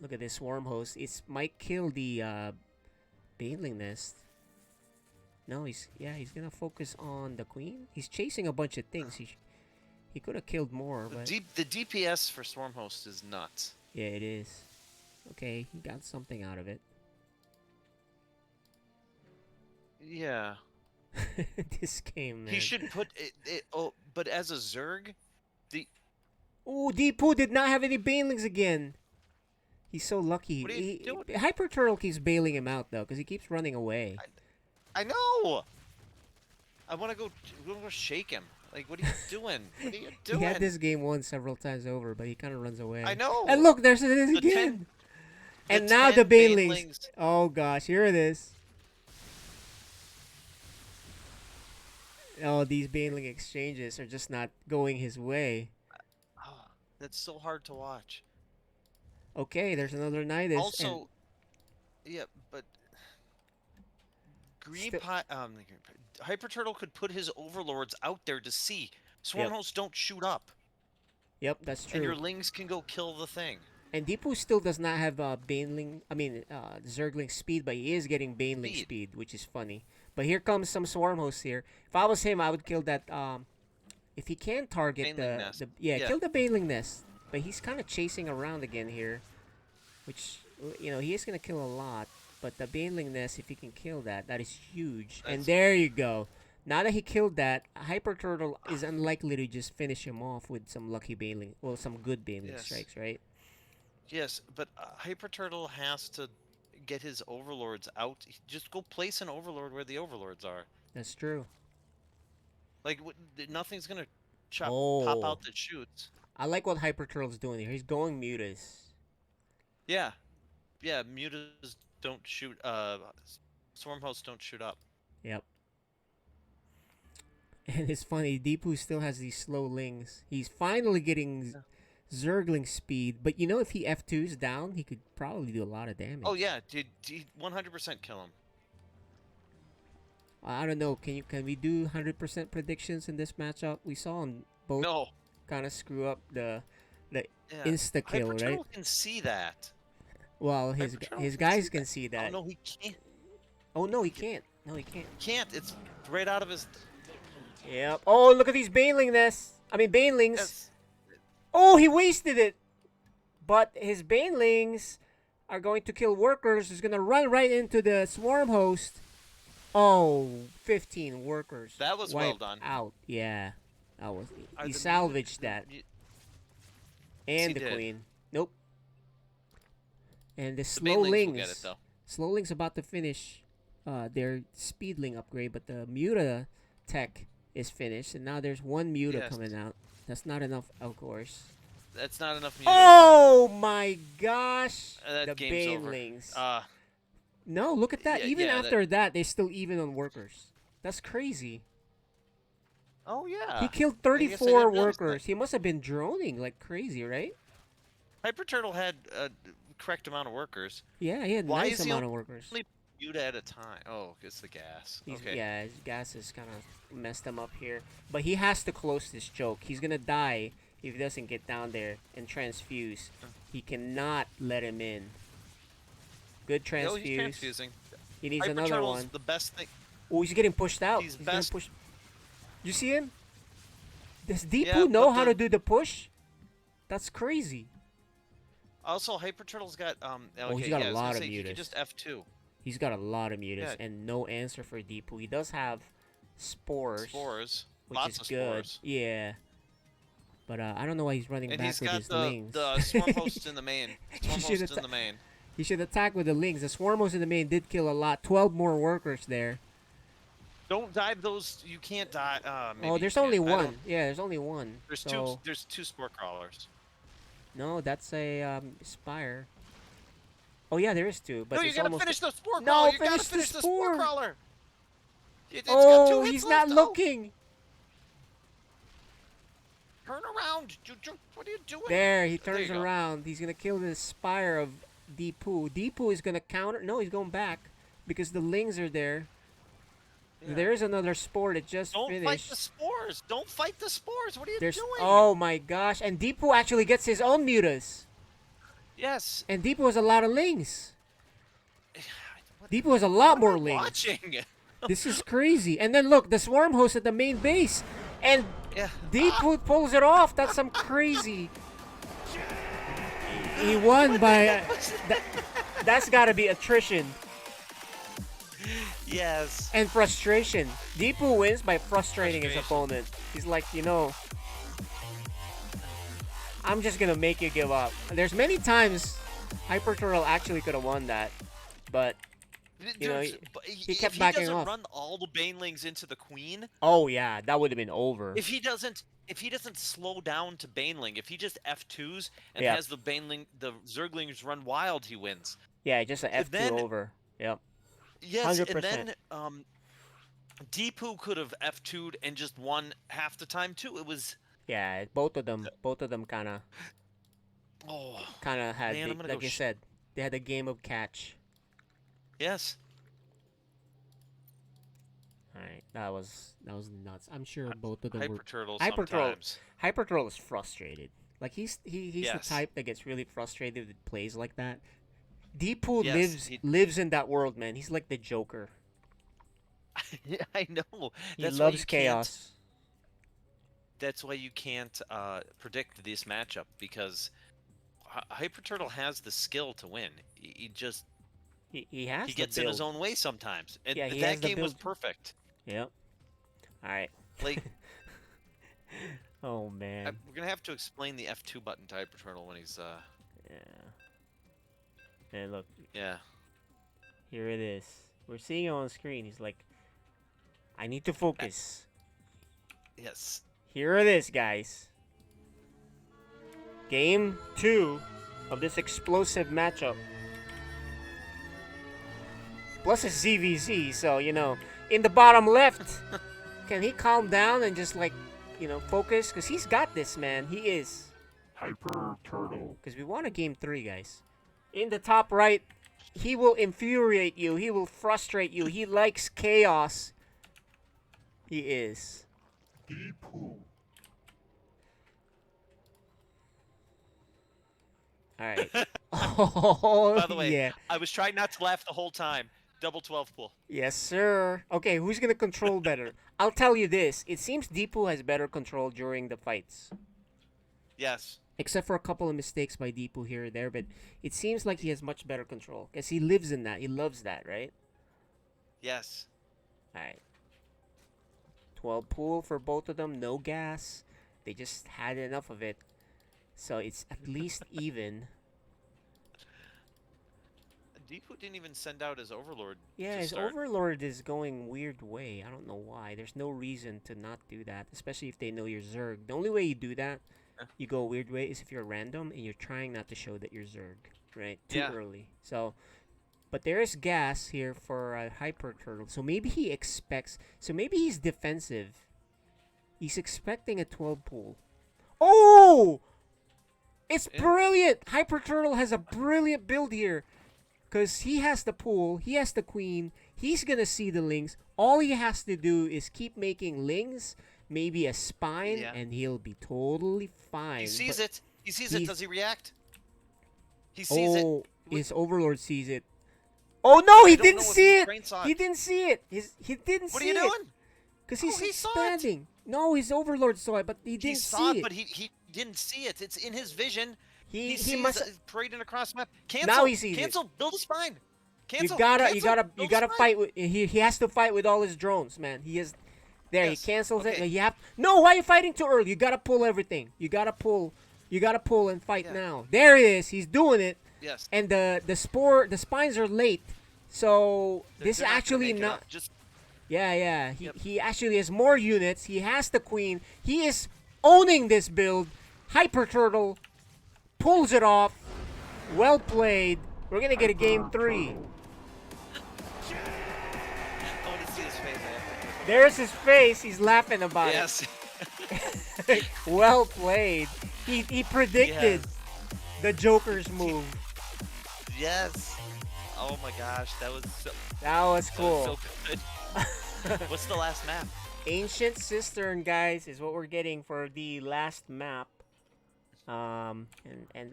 look at this swarm host. It might kill the Baneling nest. No, he's gonna focus on the queen. He's chasing a bunch of things. He could have killed more, but The DPS for swarm host is nuts. yeah, it is. Okay, he got something out of it. Yeah. This game, man. He should put it. Oh, but as a Zerg, Ooh, Deepu did not have any Banelings again. He's so lucky. What are you doing? Hyper Turtle keeps bailing him out though, because he keeps running away. I know. I want to go shake him. Like, what are you doing? What are you doing? He had this game won several times over, but he kind of runs away. I know. And look, there's it is The again. 10 And now the 10 Banelings. Banelings. Oh gosh, here it is. Oh, these Baneling exchanges are just not going his way. Oh, that's so hard to watch. Okay, there's another Nidus. Also, yeah, but Hyper Turtle could put his overlords out there to see. Swarm Yep. hosts don't shoot up, Yep, that's true. and your lings can go kill the thing. And Deepu still does not have Zergling speed, but he is getting Baneling speed, which is funny. But here comes some swarm hosts here. If I was him, I would kill that if he can target Baneling nest. yeah, Yeah. kill the Baneling nest. But he's kind of chasing around again here, which he is gonna kill a lot. But the Baneling nest, if he can kill that, that is huge. And there you go. Now that he killed that, Hyper Turtle is unlikely to just finish him off with some lucky Baneling, well, some good Baneling Yes. strikes, right? Yes, but Hyper Turtle has to get his overlords out. Just go place an overlord where the overlords are. That's true. Like nothing's gonna pop Oh, out that shoots. I like what Hyper Turtle's doing here. He's going Mutas. Yeah, yeah. Mutas don't shoot. Swarm hosts don't shoot up. Yep. And it's funny, Deepu still has these slow lings. He's finally getting Zergling speed, but if he F2s down, he could probably do a lot of damage. Oh yeah, did 100% kill him? I don't know. Can we do 100% predictions in this matchup? We saw them both kind of screw up the insta kill, Hyper right? Turtle can see that. Well, his guys can see that. Oh no, he can't. Oh no, he can't. No, he can't. Can't. It's right out of his. Yep. Oh, look at these Banelings. Banelings. Oh, he wasted it. But his Banelings are going to kill workers. He's going to run right into the Swarm host. Oh, 15 workers. That was well done. Out. Yeah. That was. He salvaged that. And the queen. Nope. And the Slowlings. Will get it, though. Slowlings about to finish their Speedling upgrade, but the Muta tech is finished, and now there's one Muta coming out. That's not enough, of course. That's not enough Muta. Oh my gosh! That the game's Banelings. over. No, look at that. Even after that, they're still even on workers. That's crazy. Oh yeah. He killed 34 workers. He must have been droning like crazy, right? Hyper Turtle had a correct amount of workers. Yeah, he had Why nice is he amount of workers. only Muta at a time? Oh, it's the gas. Okay. Yeah, his gas has kind of messed him up here. But he has to close this choke. He's going to die if he doesn't get down there and transfuse. He cannot let him in. Good transfuse. No, he's transfusing. He needs Hyper another Turtle's one. the best thing. Oh, he's getting pushed out. He's getting best. pushed. You see him? Does Deepu Yeah, know how to do the push? That's crazy. Also, Hyper Turtle's got okay, he's got yeah, a lot of he mutas. could just F2. He's got a lot of mutas Yeah. and no answer for Deepu. He does have spores. Spores. Which Lots is of good. spores. Yeah. But I don't know why he's running And back he's with got his lings. the Swarm host in the main. Swarm should host in the main. He should attack with the lings. The Swarm host in the main did kill a lot. 12 more workers there. Don't dive those. You can't die. Maybe Oh, there's you only can. one. Yeah, there's only one. There's so... There's two spore crawlers. No, that's a Spire. Oh yeah, there is two. But No, you it's gotta almost finish the spore No, crawler. You gotta finish the finish the spore. spore crawler. It's got Oh, 2 hits he's left, not though. looking. Turn around. What are you doing? There, he There you turns go. around. He's gonna kill the Spire of Deepu. Deepu is gonna counter. No, he's going back because the lings are there. Yeah. There is another spore that just Don't finished. fight the spores. Don't fight the spores. What are you There's doing? oh my gosh! And Deepu actually gets his own mutas. Yes. And Deepu has a lot of lings. Deepu has a lot more lings. Watching. This is crazy. And then look, the Swarm host at the main base, and Yeah. Deepu pulls it off. That's some crazy. He won by. That's got to be attrition Yes. and frustration. Deepu wins by frustrating his opponent. He's like, I'm just gonna make you give up. There's many times Hyper Turtle actually could have won that, but he kept if backing he doesn't off. run all the banelings into the queen, Oh yeah, that would have been over. if he doesn't slow down to baneling, if he just F2s and Yeah. has the Zerglings run wild, he wins. Yeah, just an F2 then- over. Yep. Yes, 100%. and then Deepu could have F2'd and just won half the time too. It was Yeah, both of them kind of oh had man, the, I'm gonna like go you said, they had a game of catch. yes. All right, that was nuts. I'm sure both of them Hyper were Turtle Hyper sometimes. Turtle is frustrated. Like he's Yes. the type that gets really frustrated with plays like that. Deepu Yes, lives in that world, man. He's like the Joker. Yeah, I know. He That's why loves you can't- chaos. that's why you can't predict this matchup, because Hyper Turtle has the skill to win. He just he has he the gets in his build. own way sometimes, and Yeah, he has that the game was build. perfect. Yep. All right. Like, oh man. we're gonna have to explain the F2 button to Hyper Turtle when he's Yeah. And look. Yeah. Here it is. We're seeing it on screen. He's like, I need to focus. Yes. Here it is, guys. Game 2 of this explosive matchup. Plus it's ZVZ, so, you know, in the bottom left, can he calm down and just, like, you know, focus? Because he's got this, man. He is. Hyper Turtle. Because we want a game 3, guys. In the top right, he will infuriate you. He will frustrate you. He likes chaos. He is. Alright. Oh, By the way, yeah. I was trying not to laugh the whole time. Double 12 pool. Yes, sir. Okay, who's going to control better? I'll tell you this. It seems Deepu has better control during the fights. Yes. Except for a couple of mistakes by Deepu here or there, but it seems like he has much better control. Because he lives in that. He loves that, right? Yes. Alright. 12 pool for both of them. No gas. They just had enough of it. So it's at least even. Deepu didn't even send out his Overlord. Yeah, to his start. Overlord is going weird way. I don't know why. There's no reason to not do that, especially if they know you're Zerg. The only way you do that, you go a weird way, is if you're random and you're trying not to show that you're Zerg, right? Too early. So, but there is gas here for Hyper Turtle. So maybe he expects. So maybe he's defensive. He's expecting a 12 pool. Oh! It's brilliant! Hyper Turtle has a brilliant build here. Because he has the pool, he has the queen, he's going to see the lings. All he has to do is keep making lings, maybe a spine, and he'll be totally fine. He sees it. He sees it. Does he react? He sees Oh, it. his Overlord sees it. Oh no, he didn't see it! Brain saw He didn't see it! He didn't What see are you it! doing? Because he's he saw it. expanding. No, his Overlord saw it, but he He didn't saw see it, it. but he didn't see it. It's in his vision. He sees must- it parading across the map. Cancel. Now he sees it. Cancel. Build a spine. Cancel. You gotta Build a spine. fight with. He has to fight with all his drones, man. He is. There, Yes, he cancels it. okay. You have. No, why are you fighting too early? You gotta pull everything. You gotta pull and fight now. There it is. He's doing it. Yes. And the spines are late, so this is They're not gonna actually make it not. up. Just Yeah. He actually has more units. He has the queen. He is owning this build. Hyper Turtle pulls it off. Well played. We're gonna get a game 3. I want to see his face. There's his face. He's laughing about Yes. it. Well played. He predicted the Joker's move. Yes. Oh my gosh, that was so. That was cool. So good. What's the last map? Ancient Cistern, guys, is what we're getting for the last map. And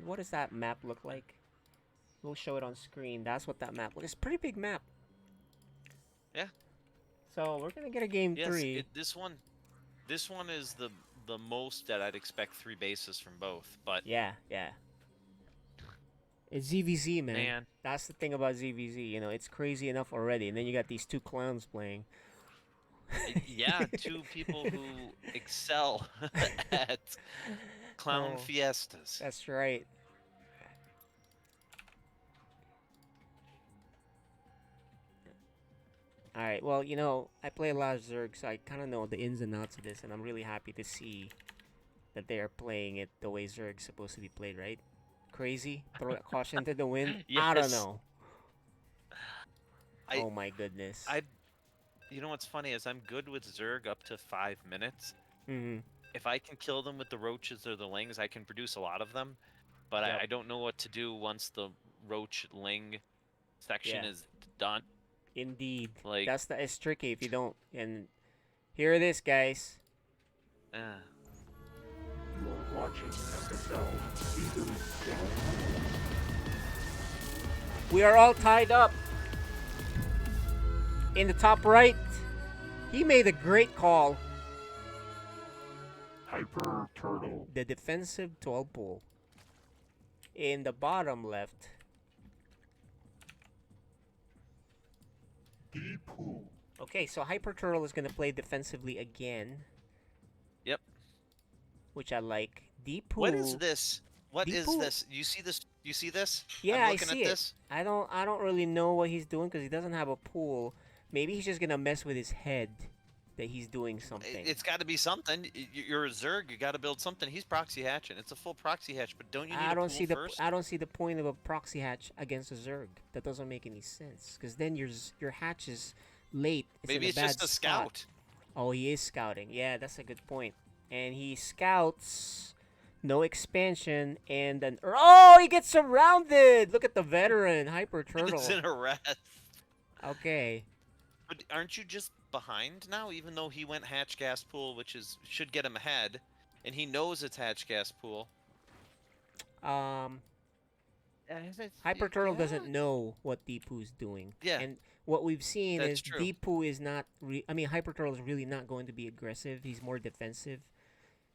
what does that map look like? We'll show it on screen. That's what that map looks. It's a pretty big map. Yeah. So we're gonna get a game 3. This one is the most that I'd expect 3 bases from both. But Yeah. It's ZVZ, man. Man. That's the thing about ZVZ. You know, it's crazy enough already, and then you got these 2 clowns playing. yeah, 2 people who excel at clown fiestas. That's right. Alright, well, you know, I play a lot of Zerg, so I kind of know the ins and outs of this, and I'm really happy to see that they are playing it the way Zerg's supposed to be played, right? Crazy? Throw caution to the wind? I don't Yes. know. Oh my goodness. You know what's funny is I'm good with Zerg up to 5 minutes. Mhm. If I can kill them with the roaches or the lings, I can produce a lot of them. But Yep. I don't know what to do once the roach ling section Yeah. is done. Indeed. Like- It's tricky if you don't. And here it is, guys. Uh, You're watching FSL Season 6. We are all tied up. In the top right, he made a great call. Hyper Turtle. The defensive 12 pool. In the bottom left, Deepu. okay, so Hyper Turtle is gonna play defensively again, Yep. which I like. Deepu. What is this? What is Deepu- this? You see this? You see this? Yeah, I'm I looking see at it. this. I don't really know what he's doing because he doesn't have a pool. Maybe he's just gonna mess with his head that he's doing something. It's got to be something. You're a Zerg. You got to build something. He's proxy hatching. It's a full proxy hatch, but don't you need I a don't pool see the first? I don't see the point of a proxy hatch against a Zerg. That doesn't make any sense because then your hatch is late. It's Maybe in it's a bad just a spot. scout. Oh, he is scouting. Yeah, that's a good point. And he scouts. No expansion, and then he gets surrounded. Look at the veteran Hyper Turtle. It's in a rest. Okay. But aren't you just behind now? Even though he went hatch gas pool, which should get him ahead, and he knows it's hatch gas pool. Hyper Turtle doesn't know what Deepu's doing. Yeah. And what we've seen That's is true. Deepu is not. Hyper Turtle is really not going to be aggressive. He's more defensive.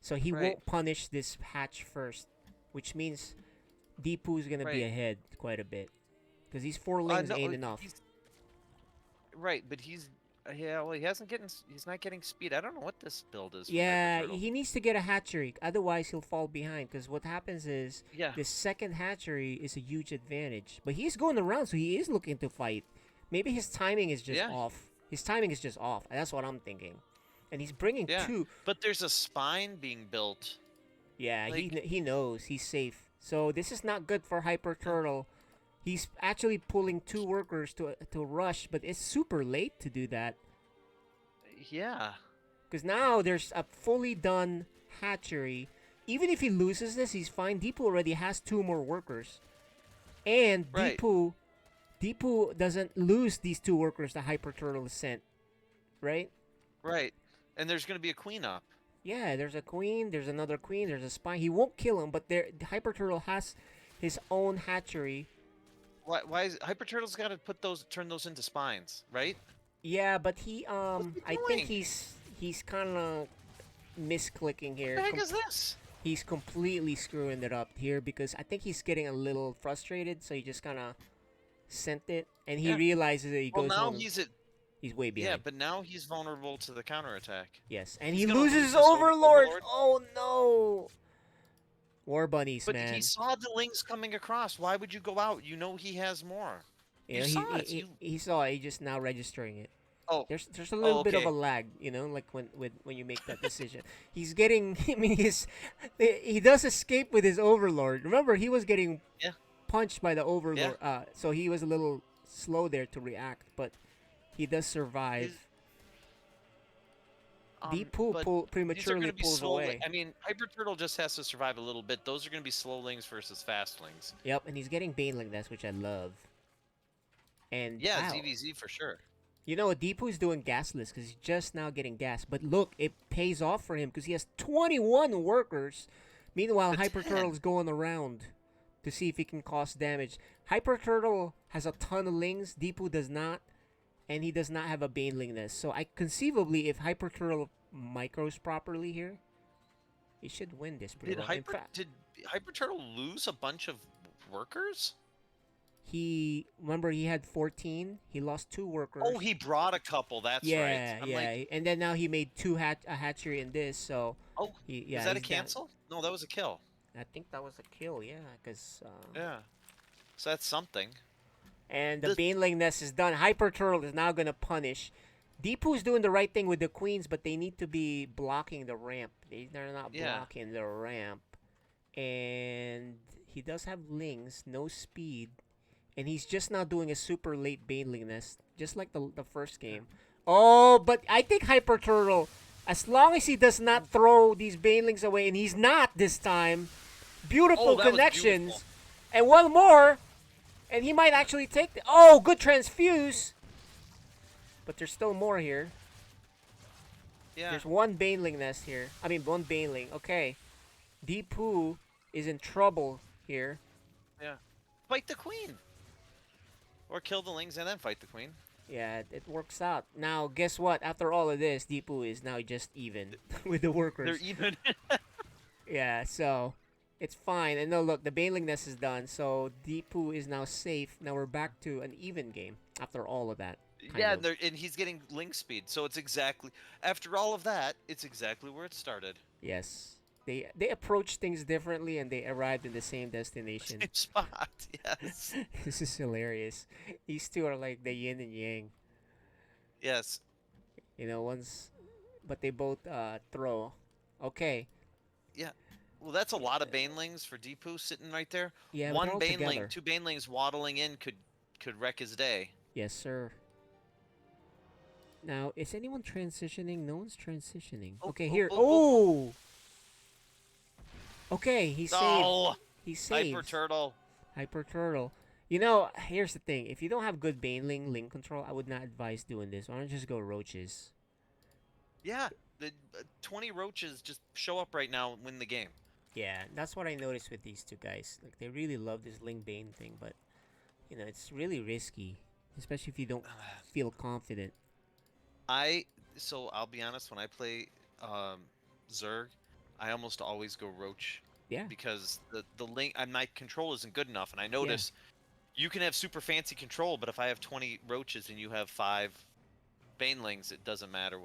So he Right. won't punish this hatch first, which means Deepu's gonna be Right. ahead quite a bit, because these 4 lanes No, ain't enough. Right, but he's he's not getting speed. I don't know what this build is. for Yeah, Hyper Turtle. he needs to get a hatchery, otherwise he'll fall behind. Because what happens is Yeah. the second hatchery is a huge advantage. But he's going around, so he is looking to fight. Maybe his timing is just off. His timing is just off. That's what I'm thinking. And he's bringing Yeah, 2. but there's a spine being built. Yeah, Like- he knows he's safe. So this is not good for Hyper Turtle. He's actually pulling 2 workers to rush, but it's super late to do that. Yeah. Because now there's a fully done hatchery. Even if he loses this, he's fine. Deepu already has 2 more workers. And Right. Deepu doesn't lose these 2 workers that Hyper Turtle is sent. Right? Right. And there's going to be a queen up. Yeah, there's a queen, there's another queen, there's a spine. He won't kill him, but Hyper Turtle has his own hatchery. Why is Hyper Turtle's got to turn those into spines, right? Yeah, but he I think doing? he's kind of misclicking here. What the heck is this? He's completely screwing it up here because I think he's getting a little frustrated, so he just kind of sent it, and he Yeah. realizes that he Well, goes now home. He's way behind. Yeah, but now he's vulnerable to the counterattack. Yes, and He's he gonna loses lose his this Overlord. Oh no! War bunnies, But man. he saw the links coming across. Why would you go out? You know he has more. You know, saw it. he saw it. He's just now registering it. Oh, there's a little bit of okay. a lag, like when you make that decision. He's getting. I mean, he does escape with his Overlord. Remember, he was getting punched by the Overlord. So he was a little slow there to react, but he does survive. Deepu but prematurely these are gonna be pulls slow away. I mean, Hyper Turtle just has to survive a little bit. Those are going to be slowlings versus fastlings. Yep, and he's getting Baneling Nest, which I love. And Yeah, wow. ZVZ for sure. You know, Deepu's doing gasless because he's just now getting gas. But look, it pays off for him because he has 21 workers. Meanwhile, Hyper Turtle's going around to see if he can cause damage. Hyper Turtle has a ton of lings. Deepu does not. And he does not have a Baneling Nest. So conceivably, if Hyper Turtle micros properly here, he should win this pretty well. In fact, Did Hyper Turtle lose a bunch of workers? remember he had 14. He lost 2 workers. Oh, he brought a couple. That's right. I'm like, And then now he made a hatchery in this. So oh, is that a he's down. cancel? No, that was a kill. I think that was a kill. Yeah, because Yeah. So that's something. and the Baneling Nest is done. Hyper Turtle is now gonna punish. Deepu's doing the right thing with the queens, but they need to be blocking the ramp. They're not Yeah. blocking the ramp. And he does have lings, no speed. And he's just now doing a super late Baneling Nest, just like the first game. Oh, but I think Hyper Turtle, as long as he does not throw these Banelings away, and he's not this time, beautiful that was connections. beautiful. And one more, and he might actually take the... Oh, good transfuse. But there's still more here. Yeah. There's one Baneling Nest here. I mean, one Baneling. Okay. Deepu is in trouble here. Yeah. Fight the queen. Or kill the lings and then fight the queen. Yeah, it works out. Now, guess what? After all of this, Deepu is now just even with the workers. They're even. Yeah, so it's fine. And no, look, the Baneling Nest is done, so Deepu is now safe. Now we're back to an even game after all of that. Yeah, and he's getting link speed, so it's exactly after all of that, it's exactly where it started. Yes. They approach things differently and they arrived in the same destination. Same spot, yes. This is hilarious. These two are like the yin and yang. Yes. You know, but they both throw. Okay. Yeah. Well, that's a lot of banelings for Deepu sitting right there. Yeah, one they're all baneling, together. two banelings waddling in could wreck his day. Yes, sir. Now, is anyone transitioning? No one's transitioning. Okay, here. Oh! Okay, he saved. Oh! He saved. Hyper Turtle. Hyper Turtle. You know, here's the thing. If you don't have good Baneling link control, I would not advise doing this. Why don't you just go Roaches? Yeah, the 20 roaches just show up right now and win the game. Yeah, that's what I noticed with these two guys. Like, they really love this Link Bane thing, but, you know, it's really risky. Especially if you don't feel confident. So I'll be honest, when I play Zerg, I almost always go Roach. Yeah. Because the link, my control isn't good enough, and I notice you can have super fancy control, but if I have 20 Roaches and you have 5 Banelings, it doesn't matter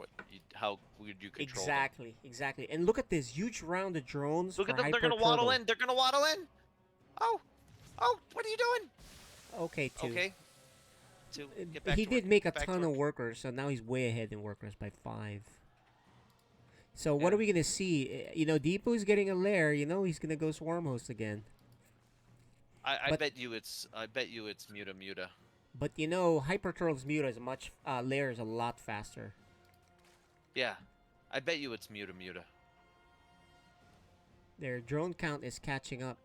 how weird you control them. Exactly. And look at this huge round of drones. Look for at them, Hyper they're gonna waddle Turtle. in. They're gonna waddle in. Oh, what are you doing? Okay, two. Okay. Two. Get back He to did work. make a Get back to ton work. of workers, so now he's way ahead in workers by 5. So what are we gonna see? You know, Deepu's getting a lair. You know, he's gonna go swarm host again. I bet you it's Muta. But you know, Hyper Turtle's Muta is lair is a lot faster. Yeah, I bet you it's Muta. Their drone count is catching up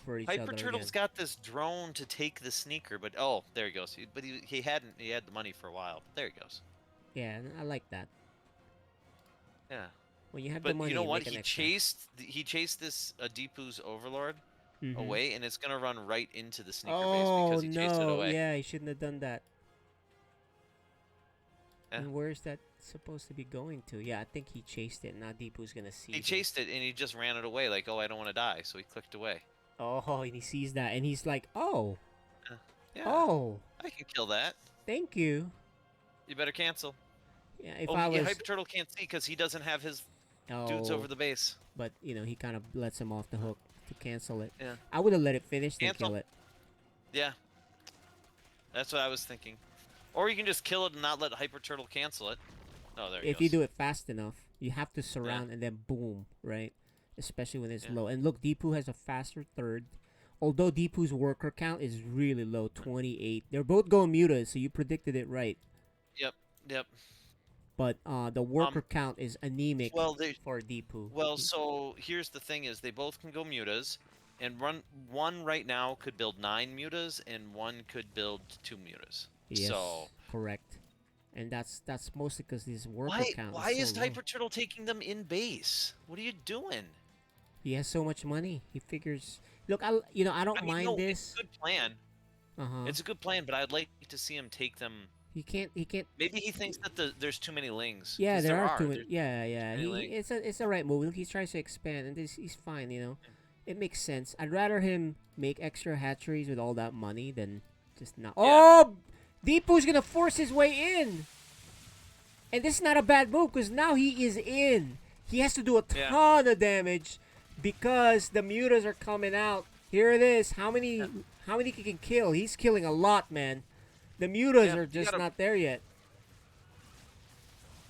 for each Hyper other. Turtle's got this drone to take the sneaker, but oh, there he goes. But he had the money for a while. But there he goes. Yeah, I like that. Yeah. When you have but the money, you know what? make an He extra. chased this Deepu's Overlord Mhm. away, and it's gonna run right into the sneaker base Oh because he chased it no! away. Yeah, he shouldn't have done that. Yeah. And where's that supposed to be going to? Yeah, I think he chased it. Now Deepu's gonna see. He chased it and he just ran it away like, oh, I don't want to die, so he clicked away. Oh, and he sees that, and he's like, oh. Yeah. Oh. I can kill that. Thank you. You better cancel. Yeah, if I yeah, was. Hyper Turtle can't see because he doesn't have his dudes Oh. over the base. But you know, he kind of lets him off the hook to cancel it. Yeah. I would have let it finish then Cancel. kill it. Yeah. That's what I was thinking. Or you can just kill it and not let Hyper Turtle cancel it. Oh, there he If goes. you do it fast enough, you have to surround and then boom, right? Especially when it's low. And look, Deepu has a faster third. Although Deepu's worker count is really low, 28. They're both going mutas, so you predicted it right. Yep. But the worker count is anemic for Deepu. Well, so here's the thing: is they both can go mutas, and one right now could build 9 mutas, and one could build 2 mutas. Yes, So correct. And that's mostly because his worker count why is is so low. Hyper Turtle taking them in base? What are you doing? He has so much money. He figures. Look, I don't mind no, this. It's a good plan. It's a good plan, but I'd like to see him take them. He can't. Maybe he thinks that there's too many lings. Yeah, 'cause there are too many. There's Yeah. too many lings. It's a right move. Look, he tries to expand, and he's fine. You know, it makes sense. I'd rather him make extra hatcheries with all that money than just not. Oh, Deepu's gonna force his way in, and this is not a bad move because now he is in. He has to do a ton of damage because the mutas are coming out. Here it is. How many he can kill? He's killing a lot, man. The mutas are just not there yet.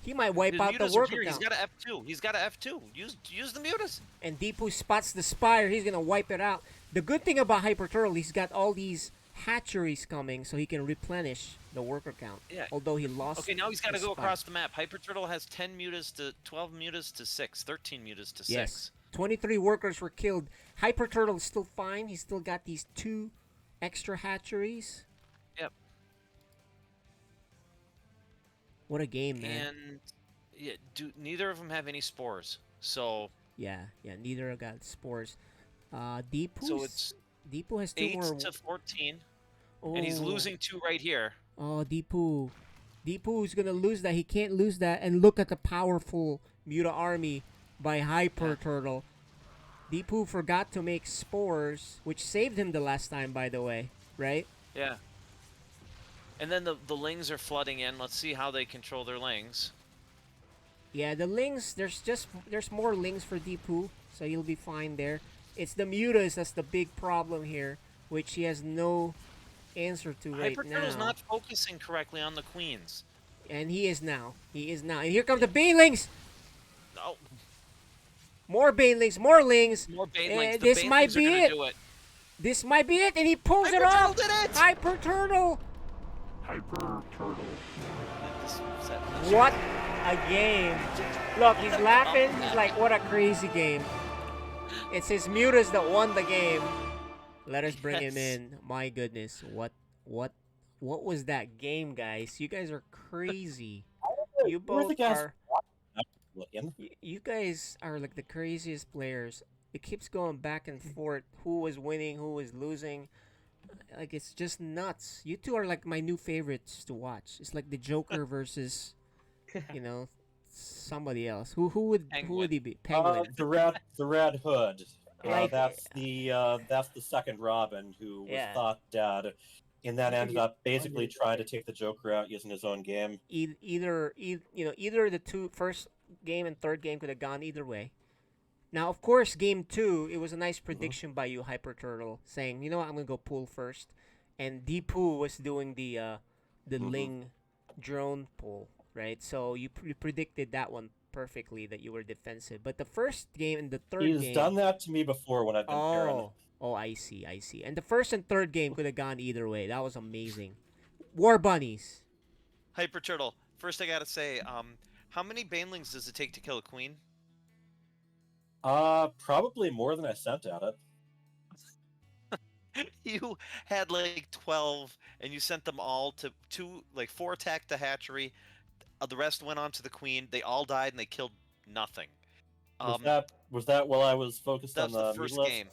He might wipe His out the mutas are worker here. count. He's got a F2. He's got a F2. Use the mutas. And Deepu spots the spire. He's gonna wipe it out. The good thing about Hyper Turtle, he's got all these hatcheries coming, so he can replenish the worker count. Yeah. Although he lost. Okay, now he's got to the go spire. across the map. Hyper Turtle has 10 mutas to 12 mutas to 6, 13 mutas to 6. Yes. 23 workers were killed. Hyper Turtle is still fine. He's still got these 2 extra hatcheries. Yep. What a game, man. And yeah, neither of them have any spores. So Yeah, neither got spores. Deepu. So it's Deepu has 2 8 more. to 14. And he's losing 2 right here. Oh, Deepu. Deepu's gonna lose that. He can't lose that. And look at the powerful Muta army by Hyper Turtle. Deepu forgot to make spores, which saved him the last time, by the way, right? Yeah. And then the lings are flooding in. Let's see how they control their lings. Yeah, the lings, there's more lings for Deepu, so he'll be fine there. It's the Mutas that's the big problem here, which he has no answer to right Hyper now. Turtle's not focusing correctly on the queens. And he is now. He is now. And here come the Banelings! Oh. More Banelings, more lings. More Banelings. This might be it. Do it. This might be it, and he pulls Hyper it off. Turtle did it! Hyper Turtle. Hyper Turtle. What a game. Look, he's laughing. He's like, what a crazy game. It's his Mutas that won the game. Let us bring him in. My goodness. What was that game, guys? You guys are crazy. You both are. You guys are like the craziest players. It keeps going back and forth. Who was winning? Who was losing? Like, it's just nuts. You two are like my new favorites to watch. It's like the Joker versus, somebody else. Who would he be? Penguin. The Red Hood. Like- That's the second Robin who was thought dead, and then ended up basically trying to take the Joker out using his own game. Either the two first game and third game could have gone either way. Now, of course, game 2, it was a nice prediction by you, Hyper Turtle, saying, you know what, I'm gonna go pool first, and Deepu was doing the Ling drone pull, right? So you predicted that one perfectly, that you were defensive. But the first game and the third game, He's done that to me before when I've been pairing. Oh, I see. And the first and third game could have gone either way. That was amazing. War Bunnies. Hyper Turtle. First, I gotta say, how many Banelings does it take to kill a queen? Probably more than I sent at it. You had like 12, and you sent them all to 4 attacked the hatchery. The rest went on to the queen. They all died, and they killed nothing. Was that while I was focused on the first meat game?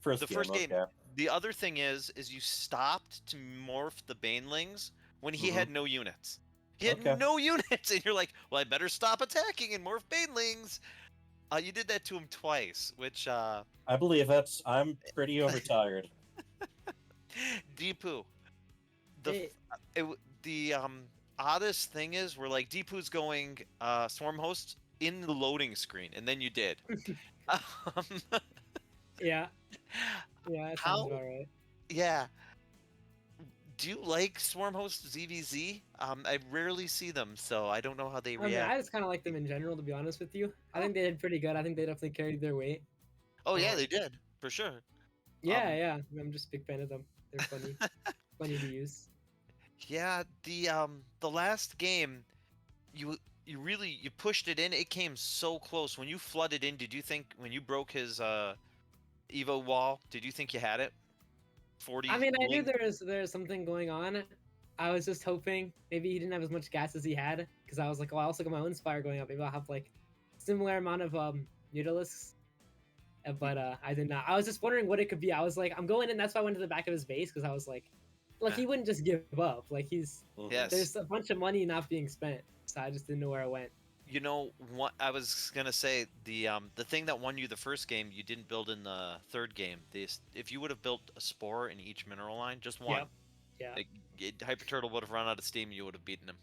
First the game, first game. okay. The other thing is you stopped to morph the Banelings when he had no units. He had no units, and you're like, well, I better stop attacking and morph Banelings. You did that to him twice, which I believe it. I'm pretty overtired. Deepu. The oddest thing is we're like, Deepu's going Swarm Host in the loading screen, and then you did. Yeah. Yeah, that sounds about right. Yeah. Do you like Swarm Host ZVZ? I rarely see them, so I don't know how they react. I just kind of like them in general, to be honest with you. I think they did pretty good. I think they definitely carried their weight. Oh yeah, they did for sure. Yeah. I'm just a big fan of them. They're funny, funny to use. Yeah, the last game, you pushed it in. It came so close. When you flooded in, did you think when you broke his Evo wall, did you think you had it? 40. I mean, I knew there was something going on. I was just hoping maybe he didn't have as much gas as he had, because I was like, oh, I also got my own Spire going up. Maybe I'll have like similar amount of Mutalisks. But I did not. I was just wondering what it could be. I was like, I'm going in. That's why I went to the back of his base, because I was like he wouldn't just give up. Like there's a bunch of money not being spent, so I just didn't know where I went. You know what I was gonna say? The thing that won you the first game, you didn't build in the third game. If you would have built a spore in each mineral line, just one, Hyper Turtle would have run out of steam. And you would have beaten him.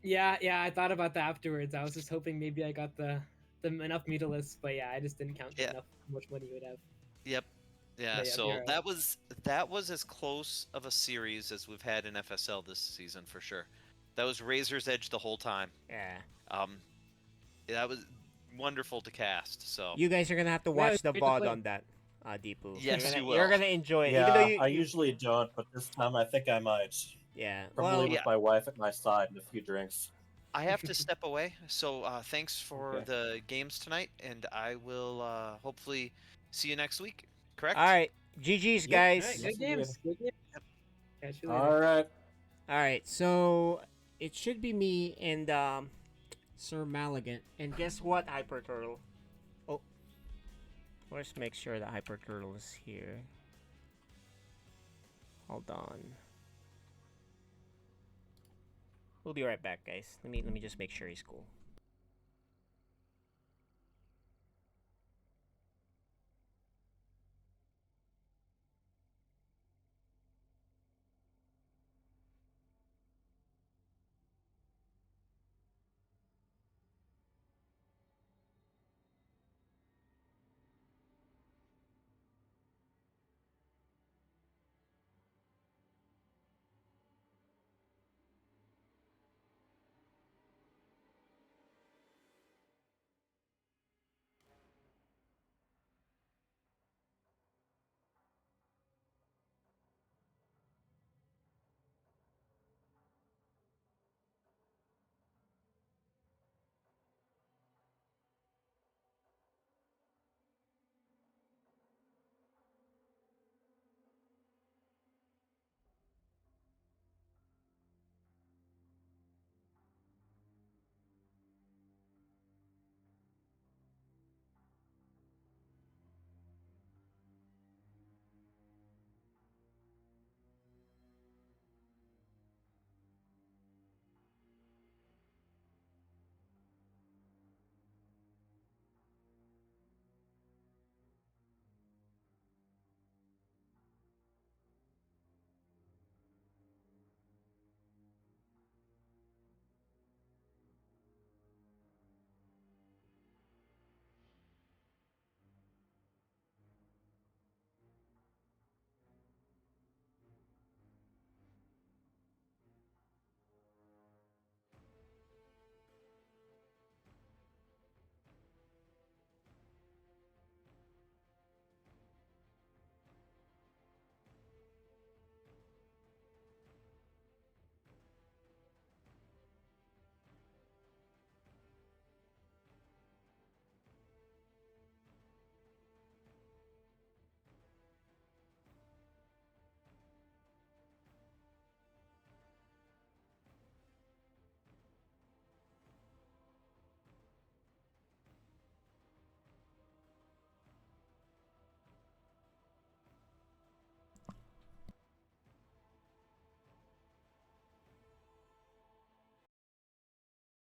Yeah, I thought about that afterwards. I was just hoping maybe I got the enough Mutalisks, but yeah, I just didn't count enough how much money he would have. Yep. Yeah. But So right. that was as close of a series as we've had in FSL this season for sure. That was Razor's Edge the whole time. Yeah. That was wonderful to cast. So you guys are gonna have to watch the VOD on that, Deepu. Yes, you will. You're gonna enjoy it. Yeah, Even though I usually don't, but this time I think I might. Yeah. Probably with my wife at my side and a few drinks. I have to step away. So thanks for the games tonight, and I will hopefully see you next week. Correct? All right. GG's, guys. All right, good games. Good games. Catch you later. All right. All right. So it should be me and Sir Maligan. And guess what, Hyper Turtle? Oh, let's make sure that Hyper Turtle is here. Hold on. We'll be right back, guys. Let me just make sure he's cool.